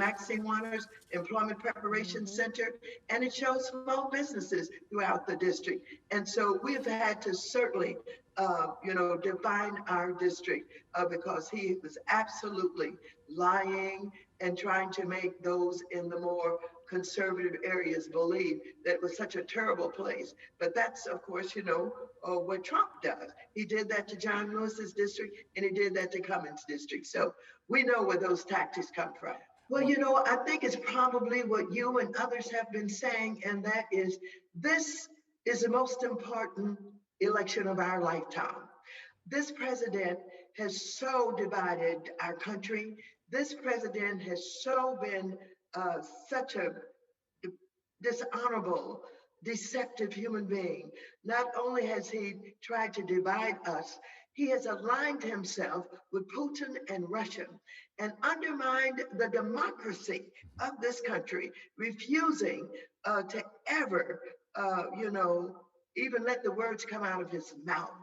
Maxine Waters Employment Preparation Center, and it shows small businesses throughout the district. And so we've had to certainly, define our district because he was absolutely lying and trying to make those in the more conservative areas believe that it was such a terrible place. But that's, of course, what Trump does. He did that to John Lewis's district, and he did that to Cummins' district. So we know where those tactics come from. Well, I think it's probably what you and others have been saying, and that is, this is the most important election of our lifetime. This president has so divided our country. This president has so been such a dishonorable, deceptive human being. Not only has he tried to divide us, he has aligned himself with Putin and Russia and undermined the democracy of this country, refusing to ever, even let the words come out of his mouth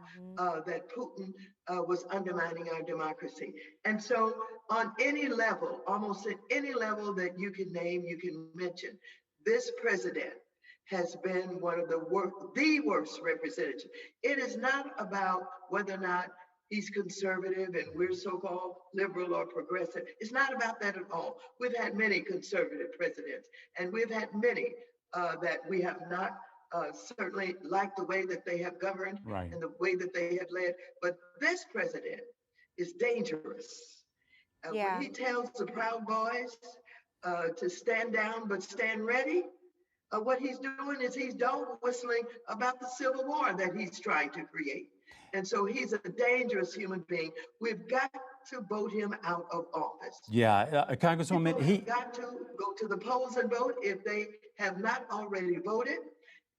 that Putin was undermining our democracy. And so on any level, almost at any level that you can name, you can mention, this president has been one of the worst representatives. It is not about whether or not he's conservative and we're so-called liberal or progressive. It's not about that at all. We've had many conservative presidents, and we've had many that we have not certainly liked the way that they have governed and the way that they have led. But this president is dangerous. When he tells the Proud Boys to stand down but stand ready, what he's doing is he's dog whistling about the Civil War that he's trying to create. And so he's a dangerous human being. We've got to vote him out of office. Yeah, Congresswoman, People have got to go to the polls and vote if they have not already voted,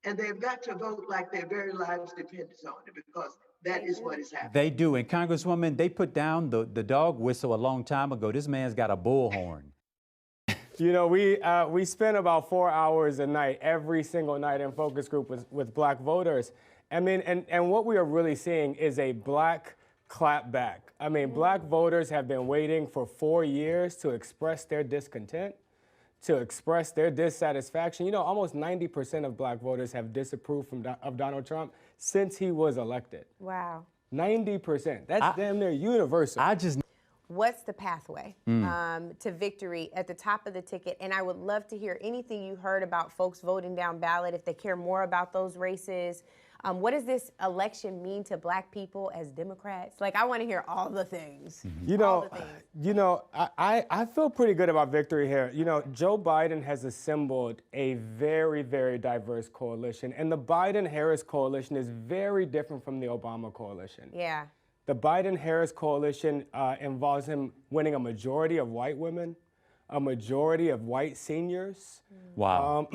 and they've got to vote like their very lives depend on it, because that is what is happening. They do. And Congresswoman, they put down the dog whistle a long time ago. This man's got a bullhorn. We spend about 4 hours a night, every single night, in focus group with Black voters. I mean, and what we are really seeing is a Black clapback. I mean, Black voters have been waiting for 4 years to express their discontent, to express their dissatisfaction. Almost 90% of Black voters have disapproved of Donald Trump since he was elected. Wow. 90%. That's damn near universal. What's the pathway to victory at the top of the ticket? And I would love to hear anything you heard about folks voting down ballot, if they care more about those races. What does this election mean to Black people as Democrats? Like, I want to hear all the things. I feel pretty good about victory here. Joe Biden has assembled a very, very diverse coalition, and the Biden-Harris coalition is very different from the Obama coalition. Yeah. The Biden-Harris coalition involves him winning a majority of white women, a majority of white seniors. Wow.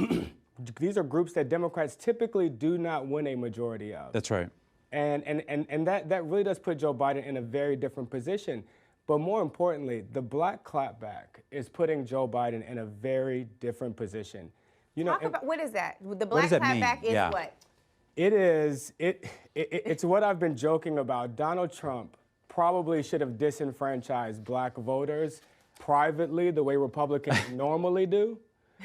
These are groups that Democrats typically do not win a majority of. That's right. And that really does put Joe Biden in a very different position. But more importantly, the Black clapback is putting Joe Biden in a very different position. Talk about, what is that? The Black clapback is what? It's what I've been joking about. Donald Trump probably should have disenfranchised Black voters privately the way Republicans normally do.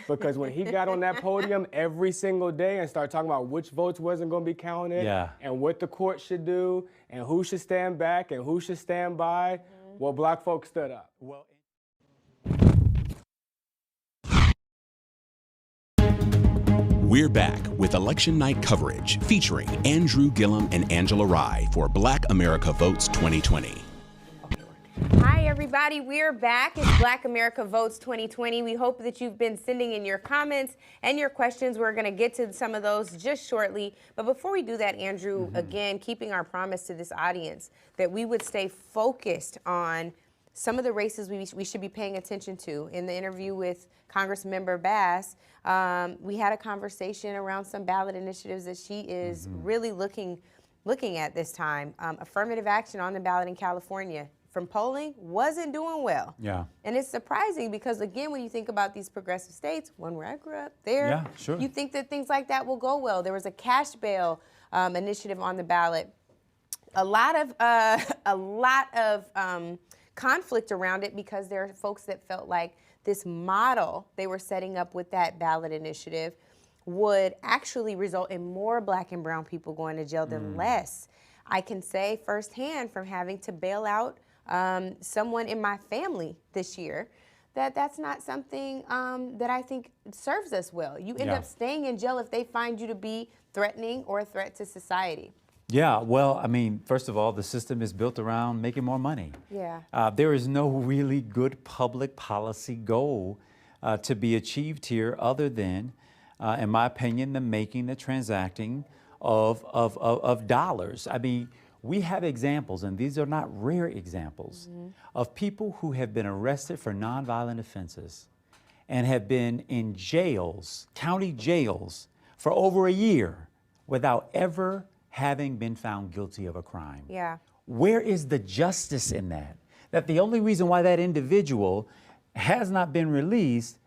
Because when he got on that podium every single day and started talking about which votes wasn't going to be counted and what the court should do and who should stand back and who should stand by, well, Black folks stood up. We're back with election night coverage featuring Andrew Gillum and Angela Rye for Black America Votes 2020. Hi, everybody. We're back. It's Black America Votes 2020. We hope that you've been sending in your comments and your questions. We're going to get to some of those just shortly. But before we do that, Andrew, again, keeping our promise to this audience that we would stay focused on some of the races we should be paying attention to. In the interview with Congressmember Bass, we had a conversation around some ballot initiatives that she is really looking at this time. Affirmative action on the ballot in California from polling wasn't doing well. Yeah. And it's surprising because, again, when you think about these progressive states, one where I grew up, there, you think that things like that will go well. There was a cash bail initiative on the ballot. A lot of conflict around it because there are folks that felt like this model they were setting up with that ballot initiative would actually result in more Black and brown people going to jail than less. I can say firsthand from having to bail out someone in my family this year that that's not something that I think serves us well. You end up staying in jail if they find you to be threatening or a threat to society. Yeah, well, I mean, first of all, the system is built around making more money. Yeah. There is no really good public policy goal to be achieved here other than, in my opinion, the making, the transacting of dollars. I mean, we have examples, and these are not rare examples, of people who have been arrested for nonviolent offenses and have been in jails, county jails, for over a year without ever having been found guilty of a crime. Yeah. Where is the justice in that? That the only reason why that individual has not been released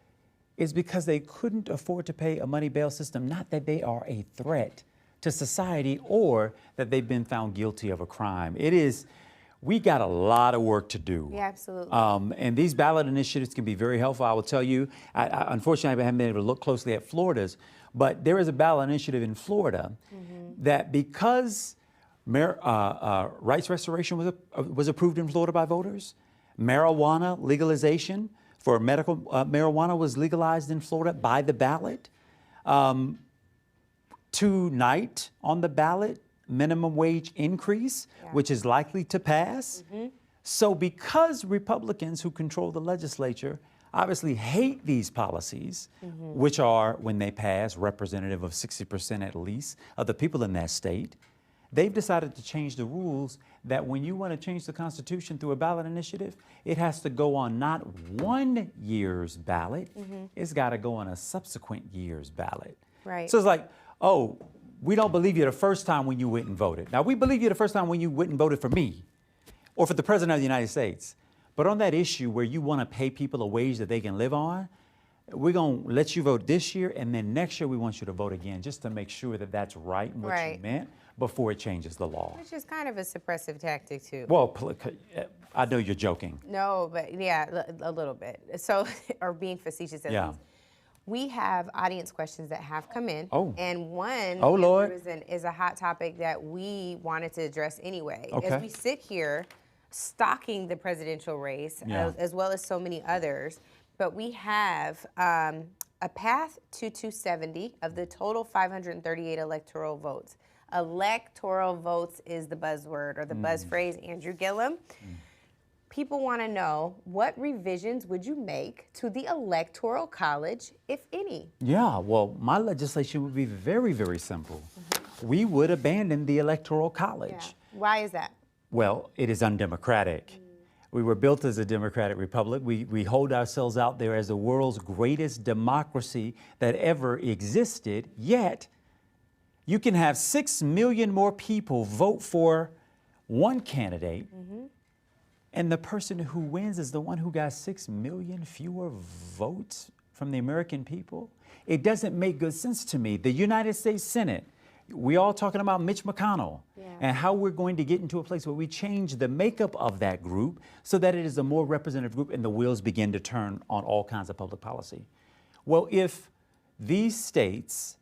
is because they couldn't afford to pay a money bail system, not that they are a threat to society or that they've been found guilty of a crime. We got a lot of work to do. Yeah, absolutely. And these ballot initiatives can be very helpful. I will tell you, unfortunately, I haven't been able to look closely at Florida's, but there is a ballot initiative in Florida that because rights restoration was approved in Florida by voters, marijuana legalization for medical marijuana was legalized in Florida by the ballot. Tonight on the ballot, minimum wage increase, which is likely to pass. So because Republicans who control the legislature obviously hate these policies, which are, when they pass, representative of 60% at least of the people in that state, they've decided to change the rules that when you want to change the Constitution through a ballot initiative, it has to go on not one year's ballot, it's got to go on a subsequent year's ballot. Right. So it's like, oh, we don't believe you the first time when you went and voted. Now, we believe you the first time when you went and voted for me or for the President of the United States. But on that issue where you want to pay people a wage that they can live on, we're going to let you vote this year, and then next year we want you to vote again just to make sure that that's right and what you meant before it changes the law. Which is kind of a suppressive tactic, too. Well, I know you're joking. No, but yeah, a little bit. So, or being facetious at least. We have audience questions that have come in. And one is a hot topic that we wanted to address anyway. As we sit here stalking the presidential race, as well as so many others, but we have a path to 270 of the total 538 electoral votes. Electoral votes is the buzzword or the buzz phrase, Andrew Gillum. People want to know, what revisions would you make to the Electoral College, if any? Yeah, well, my legislation would be very, very simple. We would abandon the Electoral College. Why is that? Well, it is undemocratic. We were built as a democratic republic. We hold ourselves out there as the world's greatest democracy that ever existed, yet you can have 6 million more people vote for one candidate, and the person who wins is the one who got 6 million fewer votes from the American people. It doesn't make good sense to me. The United States Senate, we all talking about Mitch McConnell and how we're going to get into a place where we change the makeup of that group so that it is a more representative group and the wheels begin to turn on all kinds of public policy. Well, if these states,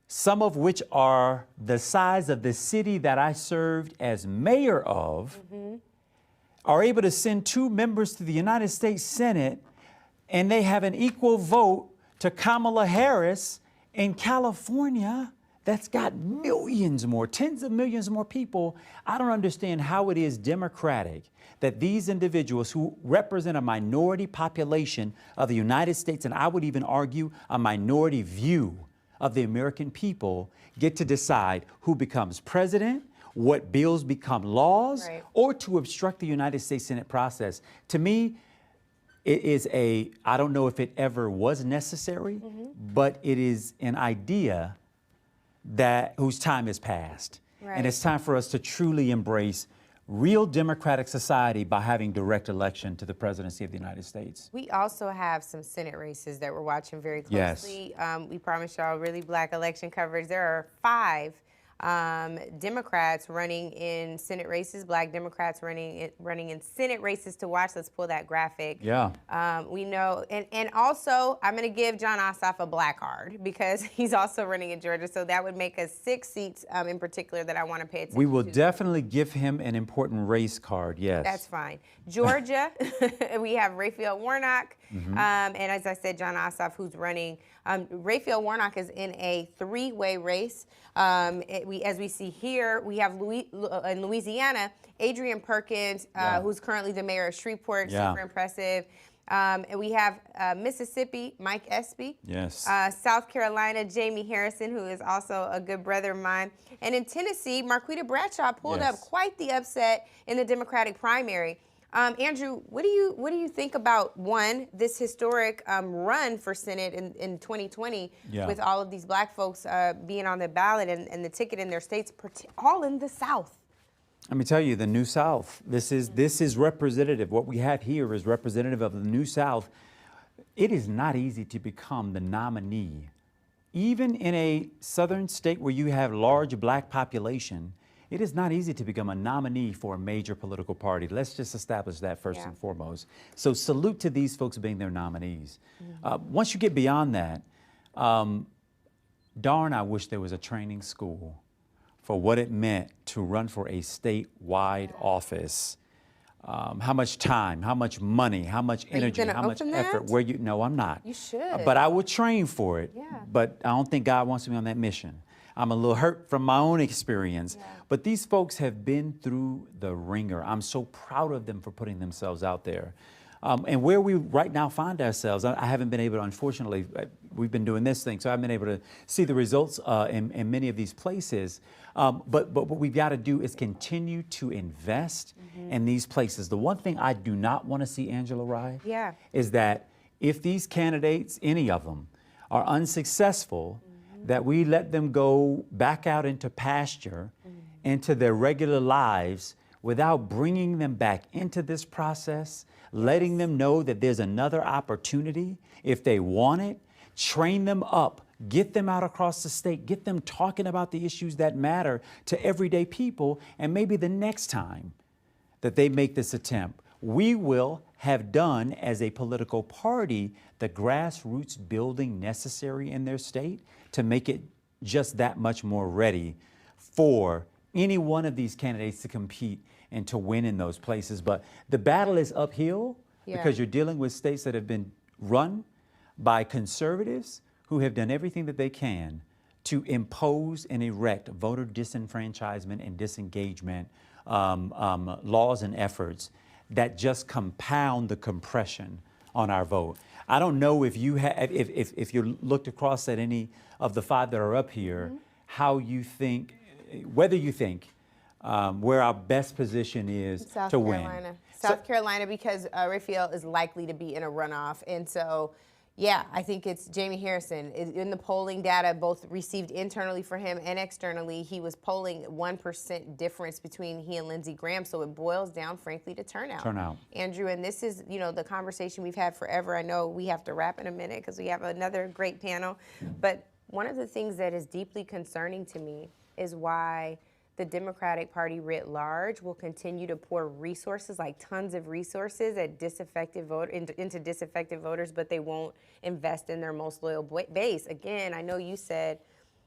some of which are the size of the city that I served as mayor of, are able to send 2 members to the United States Senate and they have an equal vote to Kamala Harris in California, that's got millions more, tens of millions more people. I don't understand how it is democratic that these individuals who represent a minority population of the United States, and I would even argue a minority view of the American people, get to decide who becomes president, what bills become laws, or to obstruct the United States Senate process. To me, it is I don't know if it ever was necessary, but it is an idea whose time has passed. And it's time for us to truly embrace real democratic society by having direct election to the presidency of the United States. We also have some Senate races that we're watching very closely. We promised y'all really Black election coverage. There are 5 Democrats running in Senate races, Black Democrats running in Senate races to watch. Let's pull that graphic. Yeah. We know, and also I'm going to give Jon Ossoff a black card because he's also running in Georgia. So that would make us 6 seats in particular that I want to pay attention to. We will definitely give him an important race card, yes. That's fine. Georgia, we have Raphael Warnock, and as I said, Jon Ossoff, who's running. Raphael Warnock is in a 3-way race. As we see here, we have in Louisiana, Adrian Perkins, who's currently the mayor of Shreveport, super impressive. And we have Mississippi, Mike Espy. Yes. South Carolina, Jamie Harrison, who is also a good brother of mine. And in Tennessee, Marquita Bradshaw pulled up quite the upset in the Democratic primary. Andrew, what do you think about, one, this historic run for Senate in 2020 with all of these black folks being on the ballot and the ticket in their states, all in the South? Let me tell you, the New South, this is representative. What we have here is representative of the New South. It is not easy to become the nominee. Even in a southern state where you have large black population, it is not easy to become a nominee for a major political party. Let's just establish that first and foremost. So salute to these folks being their nominees. Once you get beyond that, darn, I wish there was a training school for what it meant to run for a statewide office. How much time, how much money, how much energy, how much effort. No, I'm not. You should. But I would train for it. Yeah. But I don't think God wants me on that mission. I'm a little hurt from my own experience, but these folks have been through the ringer. I'm so proud of them for putting themselves out there. And where we right now find ourselves, I haven't been able to, unfortunately, we've been doing this thing, so I haven't been able to see the results in many of these places. But what we've got to do is continue to invest in these places. The one thing I do not want to see, Angela Rye, is that if these candidates, any of them, are unsuccessful, that we let them go back out into pasture, into their regular lives, without bringing them back into this process, letting them know that there's another opportunity if they want it, train them up, get them out across the state, get them talking about the issues that matter to everyday people, and maybe the next time that they make this attempt, we will have done as a political party the grassroots building necessary in their state to make it just that much more ready for any one of these candidates to compete and to win in those places. But the battle is uphill because you're dealing with states that have been run by conservatives who have done everything that they can to impose and erect voter disenfranchisement and disengagement laws and efforts that just compound the compression on our vote. I don't know if you if you looked across at any of the 5 that are up here, how you think, whether you think where our best position is to win. South Carolina, because Raphael is likely to be in a runoff, and so. Yeah, I think it's Jamie Harrison. In the polling data, both received internally for him and externally, he was polling 1% difference between he and Lindsey Graham. So it boils down, frankly, to turnout. Andrew, and this is, the conversation we've had forever. I know we have to wrap in a minute because we have another great panel. But one of the things that is deeply concerning to me is why the Democratic Party writ large will continue to pour resources, like tons of resources, at into disaffected voters, but they won't invest in their most loyal base. Again, I know you said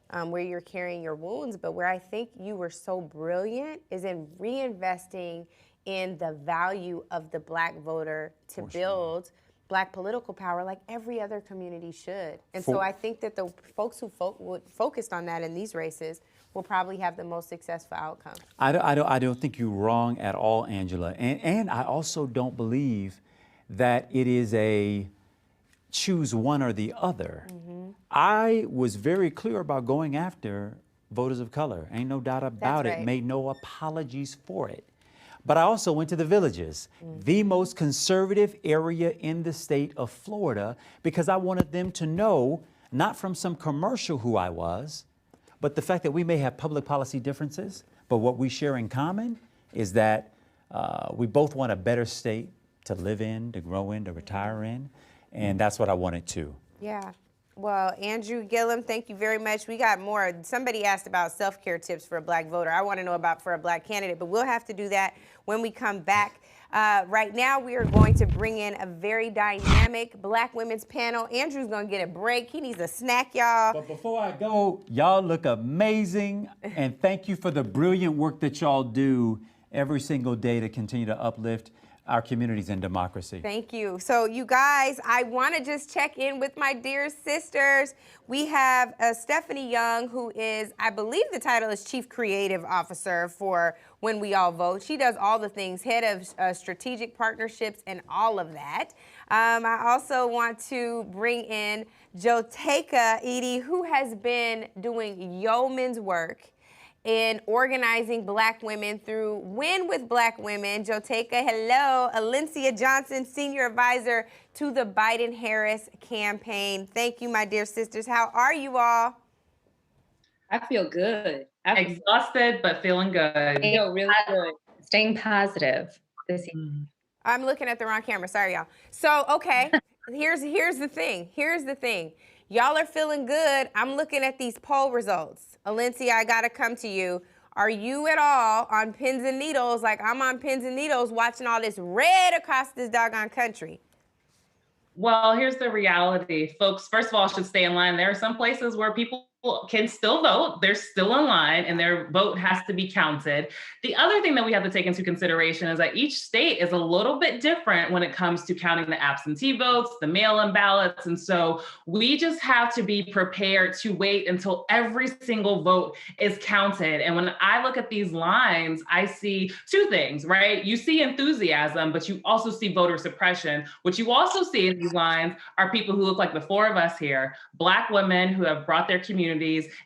where you're carrying your wounds, but where I think you were so brilliant is in reinvesting in the value of the black voter to build black political power like every other community should. And so I think that the folks who focused on that in these races will probably have the most successful outcome. I don't think you're wrong at all, Angela. And I also don't believe that it is a choose one or the other. I was very clear about going after voters of color. Ain't no doubt about it. Made no apologies for it. But I also went to the villages, the most conservative area in the state of Florida, because I wanted them to know, not from some commercial who I was, but the fact that we may have public policy differences, but what we share in common is that we both want a better state to live in, to grow in, to retire in, and that's what I wanted too. Yeah. Well, Andrew Gillum, thank you very much. We got more. Somebody asked about self-care tips for a Black voter. I want to know about for a Black candidate, but we'll have to do that when we come back. Right now, we are going to bring in a very dynamic Black women's panel. Andrew's going to get a break. He needs a snack, y'all. But before I go, y'all look amazing, and thank you for the brilliant work that y'all do every single day to continue to uplift our communities and democracy. Thank you. So you guys, I want to just check in with my dear sisters. We have Stephanie Young, who is, I believe the title is Chief Creative Officer for When We All Vote. She does all the things, head of strategic partnerships and all of that. I also want to bring in Joteka Edie, who has been doing yeoman's work in organizing Black women through Win with Black Women. Joteka, hello. Alencia Johnson, Senior Advisor to the Biden-Harris campaign. Thank you, my dear sisters. How are you all? I feel good. Exhausted, but feeling good. I feel really good. Staying positive this evening. I'm looking at the wrong camera. Sorry, y'all. So, okay, here's the thing. Here's the thing. Y'all are feeling good. I'm looking at these poll results. Alencia, I got to come to you. Are you at all on pins and needles like I'm on pins and needles watching all this red across this doggone country? Well, here's the reality. Folks, first of all, should stay in line. There are some places where people can still vote. They're still in line and their vote has to be counted. The other thing that we have to take into consideration is that each state is a little bit different when it comes to counting the absentee votes, the mail-in ballots. And so we just have to be prepared to wait until every single vote is counted. And when I look at these lines, I see two things, right? You see enthusiasm, but you also see voter suppression. What you also see in these lines are people who look like the four of us here, Black women who have brought their communities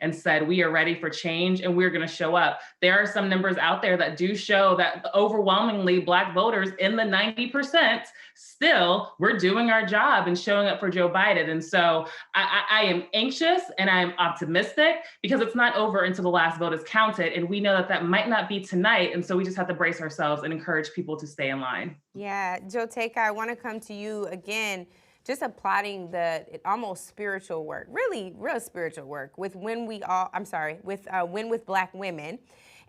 and said, we are ready for change and we're going to show up. There are some numbers out there that do show that overwhelmingly Black voters in the 90% still, we're doing our job and showing up for Joe Biden. And so I am anxious and I am optimistic because it's not over until the last vote is counted. And we know that that might not be tonight. And so we just have to brace ourselves and encourage people to stay in line. Yeah, Joteka, I want to come to you again. Just applauding the almost spiritual work, really real spiritual work with Win with Black Women.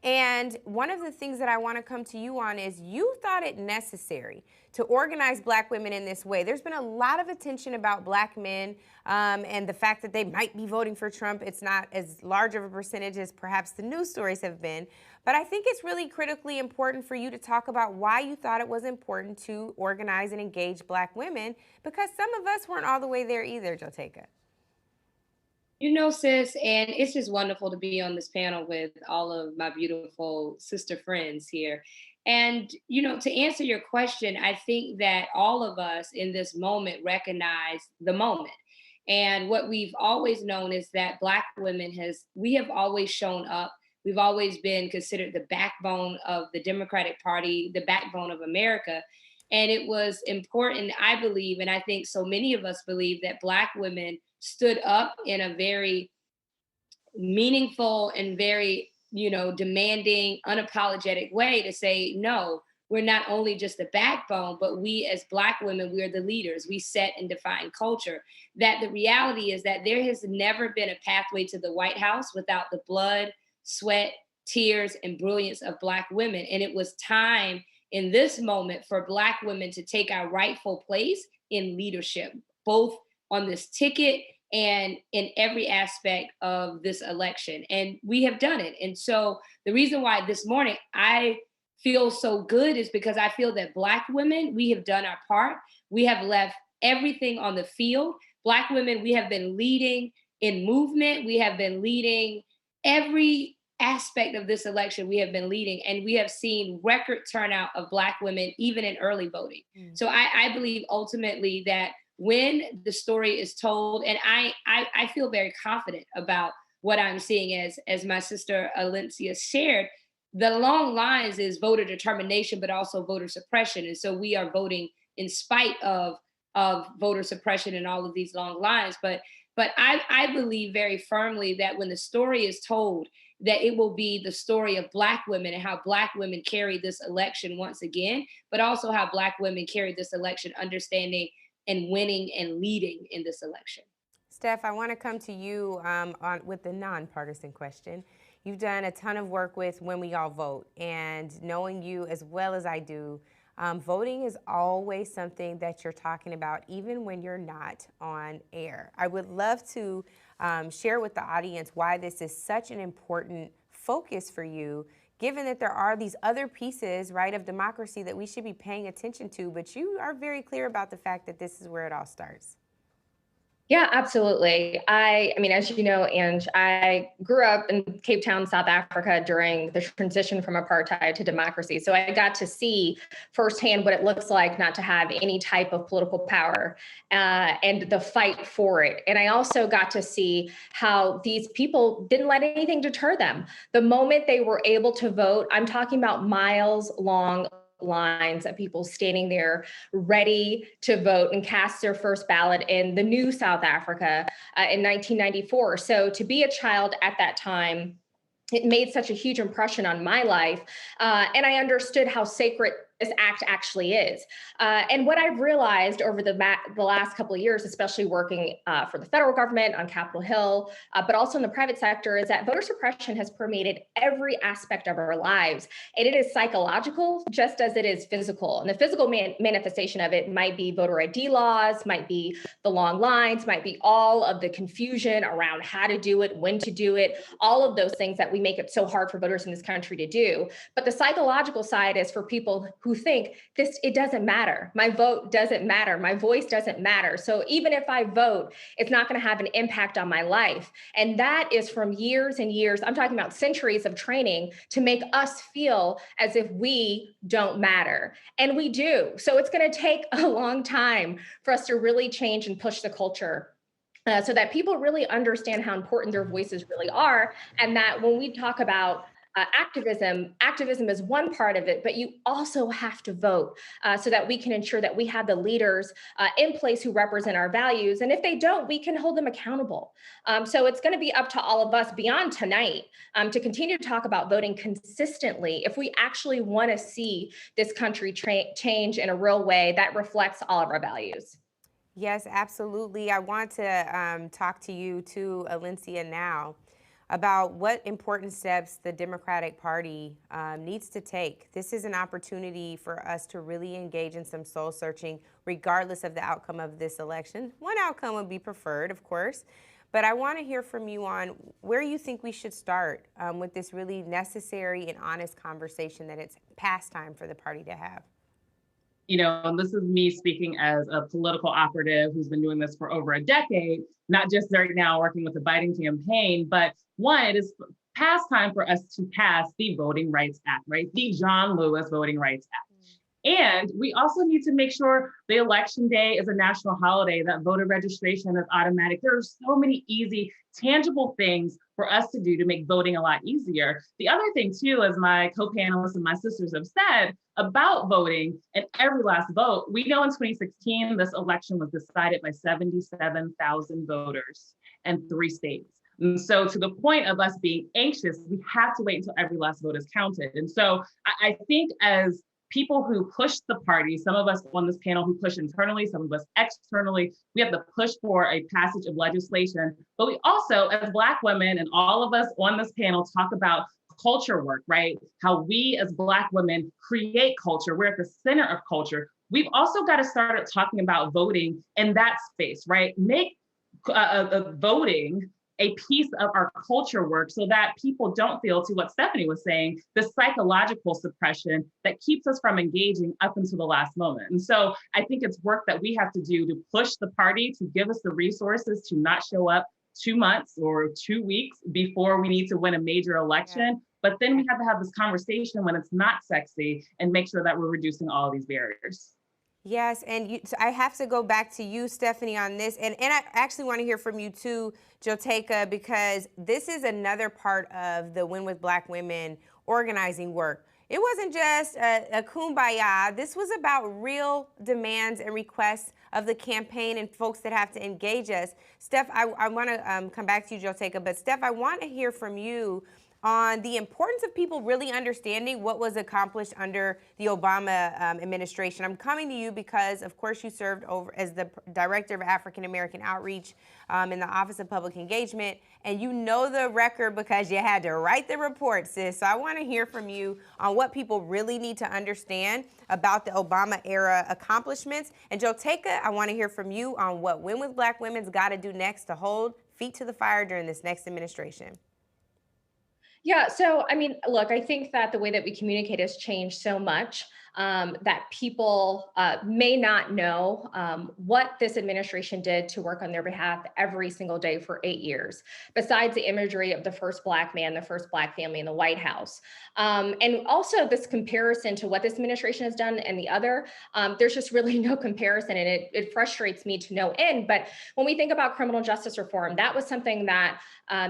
And one of the things that I want to come to you on is you thought it necessary to organize Black women in this way. There's been a lot of attention about Black men and the fact that they might be voting for Trump. It's not as large of a percentage as perhaps the news stories have been. But I think it's really critically important for you to talk about why you thought it was important to organize and engage Black women, because some of us weren't all the way there either, Joteka. You know, sis, and it's just wonderful to be on this panel with all of my beautiful sister friends here. And, you know, to answer your question, I think that all of us in this moment recognize the moment. And what we've always known is that Black women we have always shown up. We've always been considered the backbone of the Democratic Party, the backbone of America. And it was important, I believe, and I think so many of us believe, that Black women stood up in a very meaningful and very, demanding, unapologetic way to say, no, we're not only just the backbone, but we as Black women, we are the leaders. We set and define culture. That the reality is that there has never been a pathway to the White House without the blood, sweat, tears, and brilliance of Black women. And it was time in this moment for Black women to take our rightful place in leadership, both on this ticket and in every aspect of this election. And we have done it. And so the reason why this morning I feel so good is because I feel that Black women, we have done our part. We have left everything on the field. Black women, we have been leading in movement. We have been leading every aspect of this election. We have been leading, and we have seen record turnout of Black women, even in early voting. So I believe ultimately that when the story is told, and I feel very confident about what I'm seeing, as my sister Alencia shared, the long lines is voter determination, but also voter suppression. And so we are voting in spite of voter suppression and all of these long lines. But I believe very firmly that when the story is told, that it will be the story of Black women and how Black women carried this election once again, but also how Black women carried this election understanding and winning and leading in this election. Steph, I want to come to you with the nonpartisan question. You've done a ton of work with When We All Vote, and knowing you as well as I do, voting is always something that you're talking about, even when you're not on air. I would love to share with the audience why this is such an important focus for you, given that there are these other pieces, right, of democracy that we should be paying attention to, but you are very clear about the fact that this is where it all starts. Yeah, absolutely. I mean, as you know, Ange, I grew up in Cape Town, South Africa during the transition from apartheid to democracy. So I got to see firsthand what it looks like not to have any type of political power and the fight for it. And I also got to see how these people didn't let anything deter them. The moment they were able to vote, I'm talking about miles long lines of people standing there ready to vote and cast their first ballot in the new South Africa in 1994. So to be a child at that time, it made such a huge impression on my life. And I understood how sacred this act actually is. And what I've realized over the last couple of years, especially working for the federal government on Capitol Hill, but also in the private sector, is that voter suppression has permeated every aspect of our lives. And it is psychological just as it is physical. And the physical manifestation of it might be voter ID laws, might be the long lines, might be all of the confusion around how to do it, when to do it, all of those things that we make it so hard for voters in this country to do. But the psychological side is for people who think it doesn't matter. My vote doesn't matter. My voice doesn't matter. So even if I vote, it's not going to have an impact on my life. And that is from years and years, I'm talking about centuries of training to make us feel as if we don't matter. And we do. So it's going to take a long time for us to really change and push the culture so that people really understand how important their voices really are. And that when we talk about activism is one part of it, but you also have to vote so that we can ensure that we have the leaders in place who represent our values. And if they don't, we can hold them accountable. So it's going to be up to all of us beyond tonight to continue to talk about voting consistently if we actually want to see this country change in a real way that reflects all of our values. Yes, absolutely. I want to talk to you too, Alencia, now about what important steps the Democratic Party needs to take. This is an opportunity for us to really engage in some soul searching, regardless of the outcome of this election. One outcome would be preferred, of course, but I want to hear from you on where you think we should start with this really necessary and honest conversation that it's past time for the party to have. You know, and this is me speaking as a political operative who's been doing this for over a decade, not just right now working with the Biden campaign, but one, it is past time for us to pass the Voting Rights Act, right? The John Lewis Voting Rights Act. And we also need to make sure the election day is a national holiday, that voter registration is automatic. There are so many easy, tangible things for us to do to make voting a lot easier. The other thing too, as my co-panelists and my sisters have said about voting and every last vote, we know in 2016, this election was decided by 77,000 voters in 3 states. And so to the point of us being anxious, we have to wait until every last vote is counted. And so I think as people who push the party, some of us on this panel who push internally, some of us externally, we have to push for a passage of legislation. But we also, as Black women and all of us on this panel, talk about culture work, right? How we as Black women create culture. We're at the center of culture. We've also got to start talking about voting in that space, right? Make voting a piece of our culture work so that people don't feel, to what Stephanie was saying, the psychological suppression that keeps us from engaging up until the last moment. And so I think it's work that we have to do to push the party to give us the resources to not show up 2 months or 2 weeks before we need to win a major election. Yeah. But then we have to have this conversation when it's not sexy and make sure that we're reducing all of these barriers. Yes, and so I have to go back to you, Stephanie, on this. And I actually want to hear from you too, Joteka, because this is another part of the Win with Black Women organizing work. It wasn't just a kumbaya. This was about real demands and requests of the campaign and folks that have to engage us. Steph, I want to come back to you, Joteka, but Steph, I want to hear from you on the importance of people really understanding what was accomplished under the Obama administration. I'm coming to you because, of course, you served over as the Director of African American Outreach in the Office of Public Engagement, and you know the record because you had to write the report, sis. So I want to hear from you on what people really need to understand about the Obama era accomplishments. And Joteka, I want to hear from you on what Win with Black Women's got to do next to hold feet to the fire during this next administration. Yeah, so I mean, look, I think that the way that we communicate has changed so much that people may not know what this administration did to work on their behalf every single day for 8 years, besides the imagery of the first Black man, the first Black family in the White House. And also this comparison to what this administration has done and the other, there's just really no comparison, and it frustrates me to no end. But when we think about criminal justice reform, that was something that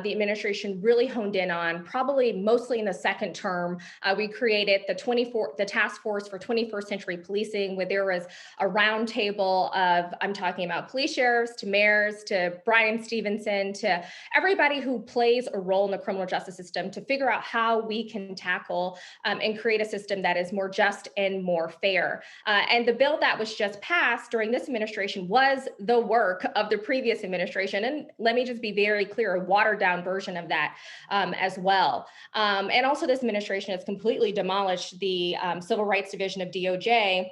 the administration really honed in on, probably mostly in the second term. We created the task force for 21st century policing, where there was a roundtable of, I'm talking about police sheriffs to mayors to Brian Stevenson to everybody who plays a role in the criminal justice system to figure out how we can tackle and create a system that is more just and more fair. And the bill that was just passed during this administration was the work of the previous administration. And let me just be very clear, a watered down version of that as well. And also this administration has completely demolished the Civil Rights Division of DOJ,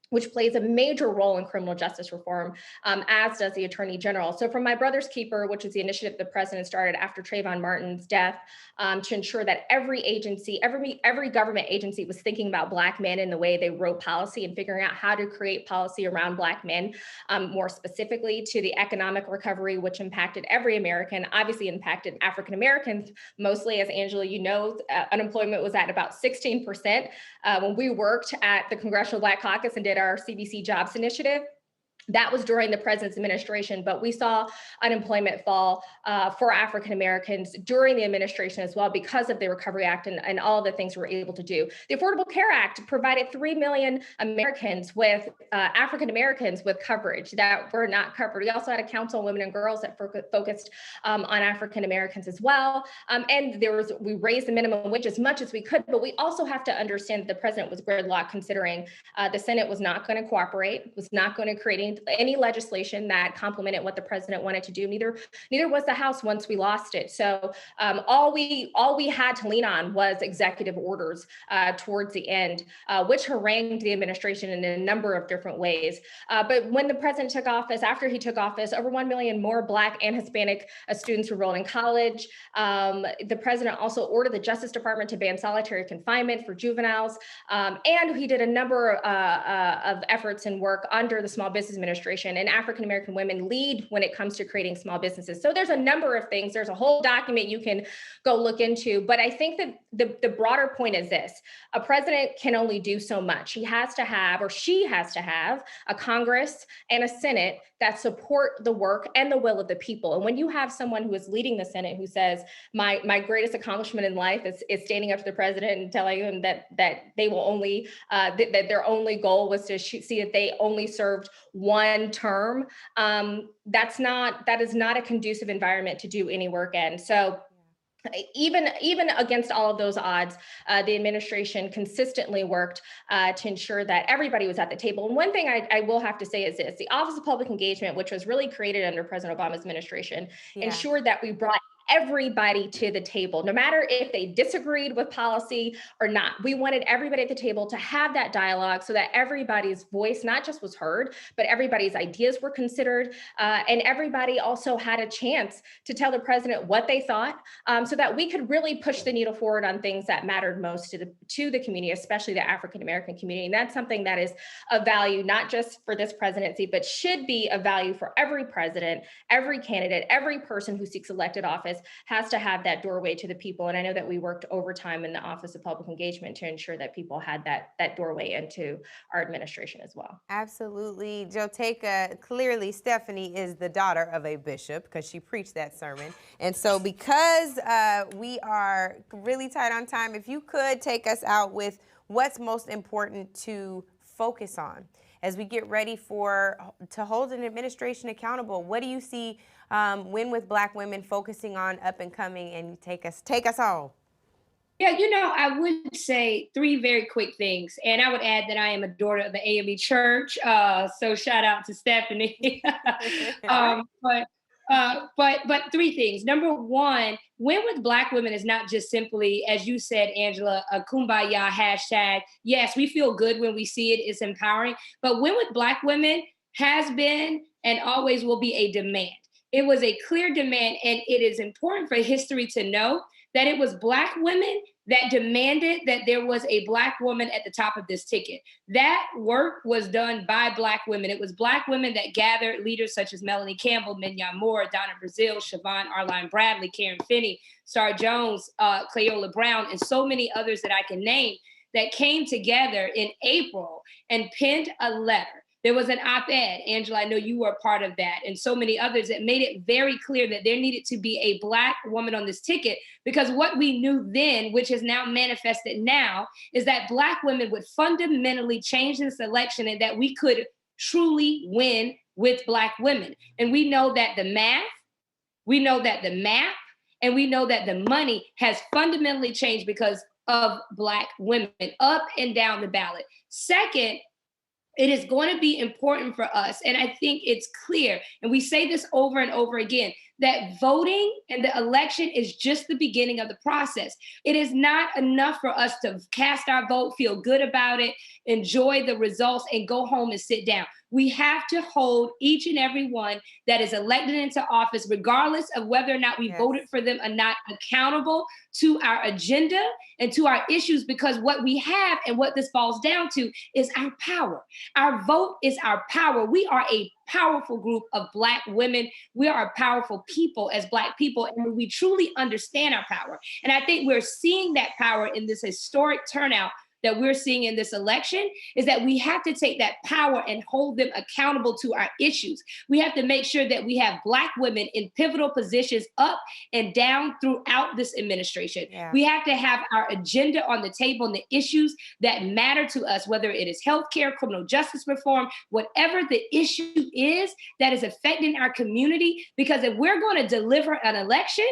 which plays a major role in criminal justice reform, as does the Attorney General. So from My Brother's Keeper, which is the initiative the president started after Trayvon Martin's death, to ensure that every agency, every government agency was thinking about Black men in the way they wrote policy and figuring out how to create policy around Black men, more specifically to the economic recovery, which impacted every American, obviously impacted African Americans, mostly, as Angela, you know, unemployment was at about 16%. When we worked at the Congressional Black Caucus and did our CBC Jobs Initiative, that was during the president's administration, but we saw unemployment fall for African Americans during the administration as well because of the Recovery Act and all the things we were able to do. The Affordable Care Act provided 3 million Americans with African Americans with coverage that were not covered. We also had a Counsel on Women and Girls that focused on African Americans as well. And we raised the minimum wage as much as we could, but we also have to understand that the president was gridlocked, considering the Senate was not going to cooperate, was not going to create any legislation that complemented what the president wanted to do. Neither was the House once we lost it. So all we had to lean on was executive orders towards the end, which harangued the administration in a number of different ways. But when the president took office, after he took office, over 1 million more Black and Hispanic students enrolled in college. The president also ordered the Justice Department to ban solitary confinement for juveniles. And he did a number of efforts and work under the Small Business Administration, and African American women lead when it comes to creating small businesses. So there's a number of things. There's a whole document you can go look into. But I think that the broader point is this: a president can only do so much. He has to have, or she has to have, a Congress and a Senate that support the work and the will of the people. And when you have someone who is leading the Senate who says, my greatest accomplishment in life is standing up to the president and telling him that they will only, that their only goal was to see that they only served one term, that is not a conducive environment to do any work in. So even against all of those odds, the administration consistently worked to ensure that everybody was at the table. And one thing I will have to say is this: the Office of Public Engagement, which was really created under President Obama's administration, ensured that we brought everybody to the table, no matter if they disagreed with policy or not. We wanted everybody at the table to have that dialogue so that everybody's voice not just was heard, but everybody's ideas were considered. And everybody also had a chance to tell the president what they thought, so that we could really push the needle forward on things that mattered most to the community, especially the African-American community. And that's something that is of value, not just for this presidency, but should be of value for every president, every candidate, every person who seeks elected office has to have that doorway to the people. And I know that we worked overtime in the Office of Public Engagement to ensure that people had that doorway into our administration as well. Absolutely. Joteka, clearly Stephanie is the daughter of a bishop because she preached that sermon. And so because we are really tight on time, if you could take us out with what's most important to focus on as we get ready to hold an administration accountable. What do you see Win with Black Women focusing on up and coming, and take us home? Yeah, I would say three very quick things. And I would add that I am a daughter of the AME Church. So shout out to Stephanie. But three things. Number one, win with Black women is not just simply, as you said, Angela, a kumbaya hashtag. Yes, we feel good when we see it. It's empowering. But win with Black women has been and always will be a demand. It was a clear demand, and it is important for history to know that it was Black women that demanded that there was a Black woman at the top of this ticket. That work was done by Black women. It was Black women that gathered leaders such as Melanie Campbell, Mignon Moore, Donna Brazile, Siobhan Arline Bradley, Karen Finney, Star Jones, Cleola Brown, and so many others that I can name that came together in April and penned a letter. There was an op-ed, Angela, I know you were a part of that, and so many others that made it very clear that there needed to be a Black woman on this ticket, because what we knew then, which is now manifested now, is that Black women would fundamentally change this election and that we could truly win with Black women. And we know that the math, we know that the map, and we know that the money has fundamentally changed because of Black women up and down the ballot. Second, it is going to be important for us, and I think it's clear, and we say this over and over again, that voting and the election is just the beginning of the process. It is not enough for us to cast our vote, feel good about it, enjoy the results, and go home and sit down. We have to hold each and every one that is elected into office, regardless of whether or not we voted for them or not, accountable to our agenda and to our issues, because what we have and what this boils down to is our power. Our vote is our power. We are a powerful group of Black women. We are a powerful people as Black people, and we truly understand our power. And I think we're seeing that power in this historic turnout that we're seeing in this election, is that we have to take that power and hold them accountable to our issues. We have to make sure that we have Black women in pivotal positions up and down throughout this administration. Yeah. We have to have our agenda on the table and the issues that matter to us, whether it is healthcare, criminal justice reform, whatever the issue is that is affecting our community. Because if we're going to deliver an election,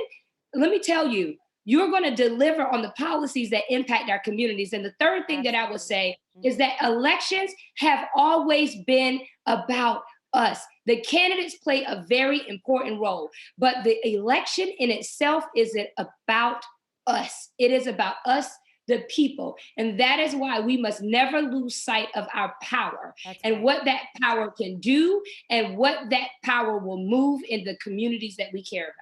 let me tell you, you're going to deliver on the policies that impact our communities. And the third thing that I would say is that elections have always been about us. The candidates play a very important role, but the election in itself isn't about us. It is about us, the people. And that is why we must never lose sight of our power and what that power can do and what that power will move in the communities that we care about.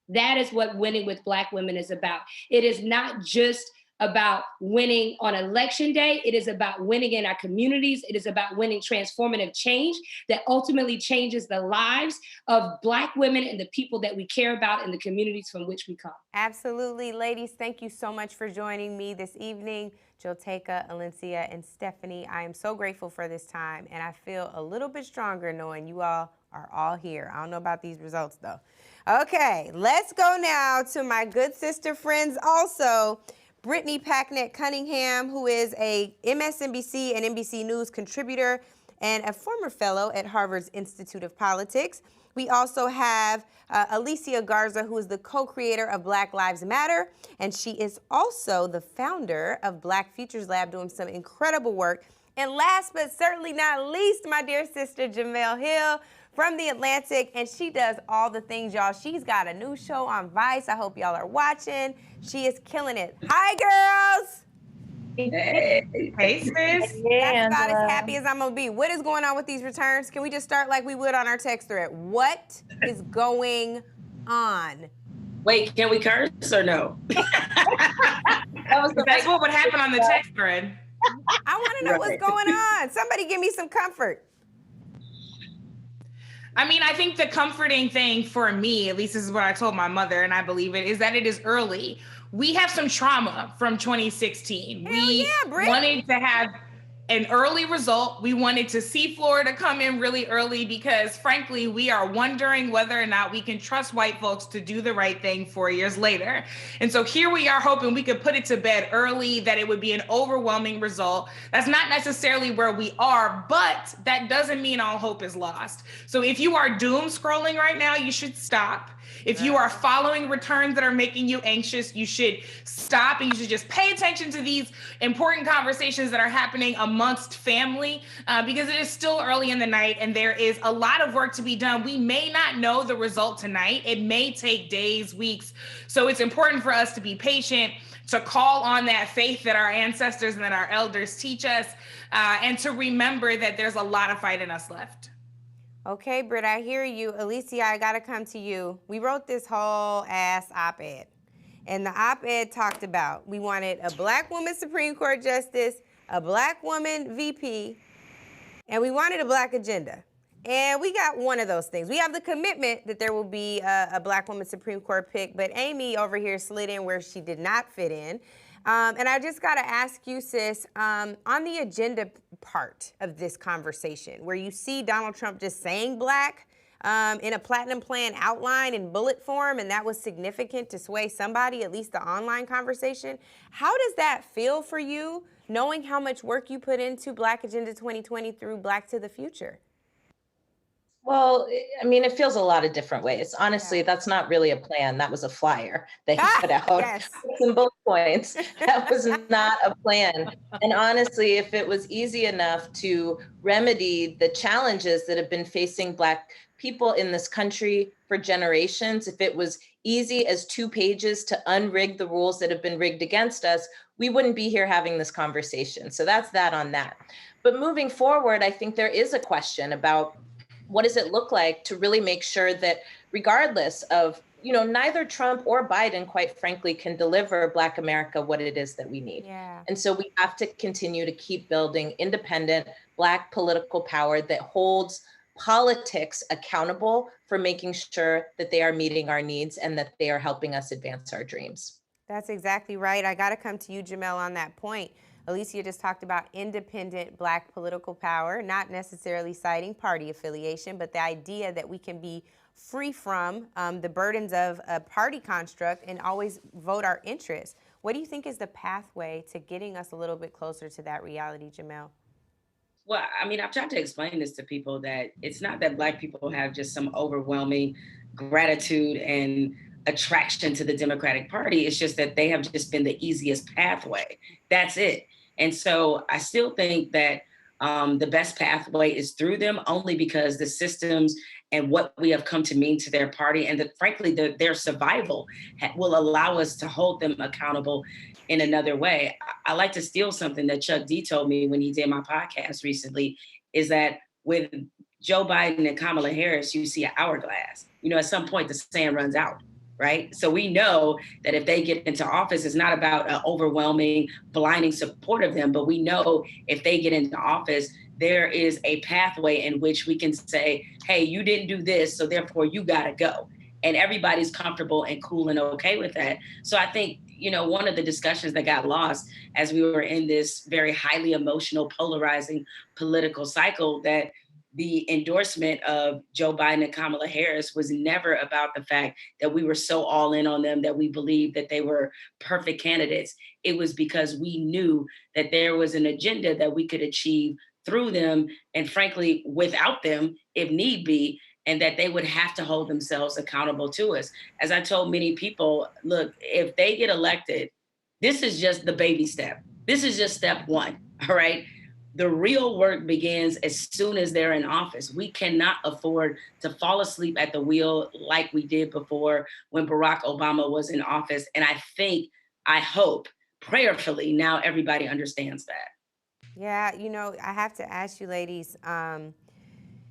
That is what winning with Black women is about. It is not just about winning on election day. It is about winning in our communities. It is about winning transformative change that ultimately changes the lives of Black women and the people that we care about in the communities from which we come. Absolutely. Ladies, thank you so much for joining me this evening. Joteka, Alencia, and Stephanie, I am so grateful for this time, and I feel a little bit stronger knowing you all are all here. I don't know about these results, though. Okay, let's go now to my good sister friends also, Brittany Packnett Cunningham, who is a MSNBC and NBC News contributor and a former fellow at Harvard's Institute of Politics. We also have Alicia Garza, who is the co-creator of Black Lives Matter, and she is also the founder of Black Futures Lab, doing some incredible work. And last but certainly not least, my dear sister Jamel Hill from The Atlantic, and she does all the things, y'all. She's got a new show on Vice. I hope y'all are watching. She is killing it. Hi, girls. Hey, sis. That's about as happy as I'm gonna be. What is going on with these returns? Can we just start like we would on our text thread? What is going on? Wait, can we curse or no? That's what would happen on the text thread. I want to know what's going on. Somebody give me some comfort. I mean, I think the comforting thing for me, at least this is what I told my mother, and I believe it, is that it is early. We have some trauma from 2016. We wanted to have an early result. We wanted to see Florida come in really early because, frankly, we are wondering whether or not we can trust white folks to do the right thing 4 years later. And so here we are hoping we could put it to bed early, that it would be an overwhelming result. That's not necessarily where we are, but that doesn't mean all hope is lost. So if you are doom scrolling right now, you should stop. If you are following returns that are making you anxious, you should stop and you should just pay attention to these important conversations that are happening amongst family, because it is still early in the night and there is a lot of work to be done. We may not know the result tonight. It may take days, weeks. So it's important for us to be patient, to call on that faith that our ancestors and that our elders teach us, and to remember that there's a lot of fight in us left. Okay, Britt, I hear you. Alicia, I gotta come to you. We wrote this whole ass op-ed, and the op-ed talked about, we wanted a Black woman Supreme Court Justice, a Black woman VP, and we wanted a Black agenda. And we got one of those things. We have the commitment that there will be a Black woman Supreme Court pick, but Amy over here slid in where she did not fit in. And I just gotta ask you, sis, on the agenda part of this conversation, where you see Donald Trump just saying Black in a platinum plan outline in bullet form, and that was significant to sway somebody, at least the online conversation. How does that feel for you, knowing how much work you put into Black Agenda 2020 through Black to the Future? Well, I mean, it feels a lot of different ways. Honestly, that's not really a plan. That was a flyer that he put out with some bullet points. That was not a plan. And honestly, if it was easy enough to remedy the challenges that have been facing Black people in this country for generations, if it was easy as 2 pages to unrig the rules that have been rigged against us, we wouldn't be here having this conversation. So that's that on that. But moving forward, I think there is a question about, what does it look like to really make sure that regardless of, neither Trump or Biden, quite frankly, can deliver Black America what it is that we need. And so we have to continue to keep building independent Black political power that holds politics accountable for making sure that they are meeting our needs and that they are helping us advance our dreams. That's exactly right. I got to come to you, Jamel, on that point. Alicia just talked about independent Black political power, not necessarily citing party affiliation, but the idea that we can be free from the burdens of a party construct and always vote our interests. What do you think is the pathway to getting us a little bit closer to that reality, Jamel? Well, I mean, I've tried to explain this to people that it's not that Black people have just some overwhelming gratitude and attraction to the Democratic Party. It's just that they have just been the easiest pathway. That's it. And so I still think that the best pathway is through them, only because the systems and what we have come to mean to their party and frankly, their survival will allow us to hold them accountable in another way. I like to steal something that Chuck D told me when he did my podcast recently, is that with Joe Biden and Kamala Harris, you see an hourglass. At some point the sand runs out. Right? So we know that if they get into office, it's not about an overwhelming, blinding support of them, but we know if they get into office, there is a pathway in which we can say, hey, you didn't do this, so therefore you gotta go. And everybody's comfortable and cool and okay with that. So I think, one of the discussions that got lost as we were in this very highly emotional, polarizing political cycle, that the endorsement of Joe Biden and Kamala Harris was never about the fact that we were so all in on them, that we believed that they were perfect candidates. It was because we knew that there was an agenda that we could achieve through them, and frankly, without them, if need be, and that they would have to hold themselves accountable to us. As I told many people, look, if they get elected, this is just the baby step. This is just step one, all right? The real work begins as soon as they're in office. We cannot afford to fall asleep at the wheel like we did before when Barack Obama was in office. And I hope, prayerfully, now everybody understands that. Yeah, I have to ask you ladies,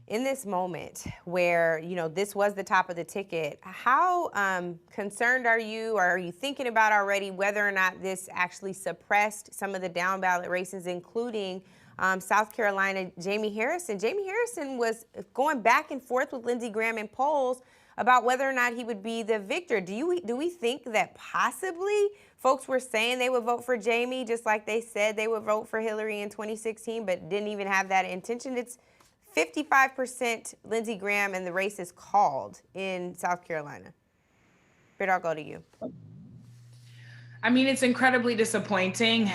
in this moment where, this was the top of the ticket, how concerned are you, or are you thinking about already whether or not this actually suppressed some of the down ballot races, including South Carolina, Jamie Harrison? Jamie Harrison was going back and forth with Lindsey Graham in polls about whether or not he would be the victor. Do we think that possibly folks were saying they would vote for Jamie, just like they said they would vote for Hillary in 2016, but didn't even have that intention? It's 55% Lindsey Graham, and the race is called in South Carolina. Britt, I'll go to you. I mean, it's incredibly disappointing.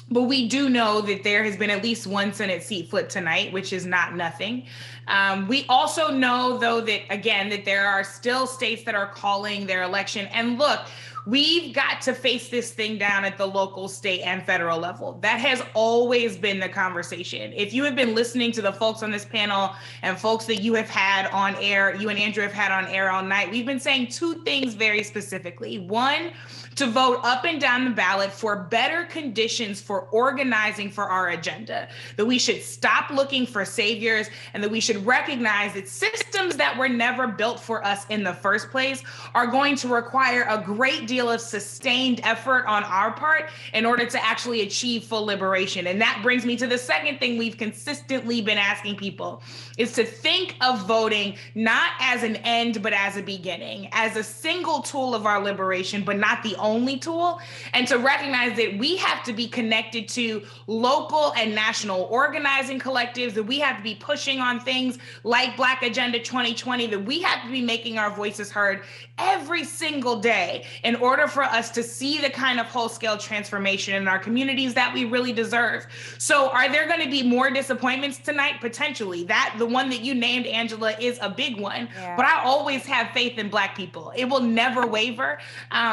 But we do know that there has been at least one Senate seat flipped tonight, which is not nothing. We also know, though, that, again, that there are still states that are calling their election. And look, we've got to face this thing down at the local, state, and federal level. That has always been the conversation. If you have been listening to the folks on this panel and folks that you have had on air, you and Andrew have had on air all night, we've been saying two things very specifically. One, to vote up and down the ballot for better conditions for organizing for our agenda, that we should stop looking for saviors, and that we should recognize that systems that were never built for us in the first place are going to require a great deal of sustained effort on our part in order to actually achieve full liberation. And that brings me to the second thing we've consistently been asking people, is to think of voting not as an end, but as a beginning, as a single tool of our liberation, but not the only tool, and to recognize that we have to be connected to local and national organizing collectives, that we have to be pushing on things like Black Agenda 2020, that we have to be making our voices heard every single day in order for us to see the kind of whole-scale transformation in our communities that we really deserve. So are there going to be more disappointments tonight? Potentially. The one that you named, Angela, is a big one. Yeah. But I always have faith in Black people. It will never waver,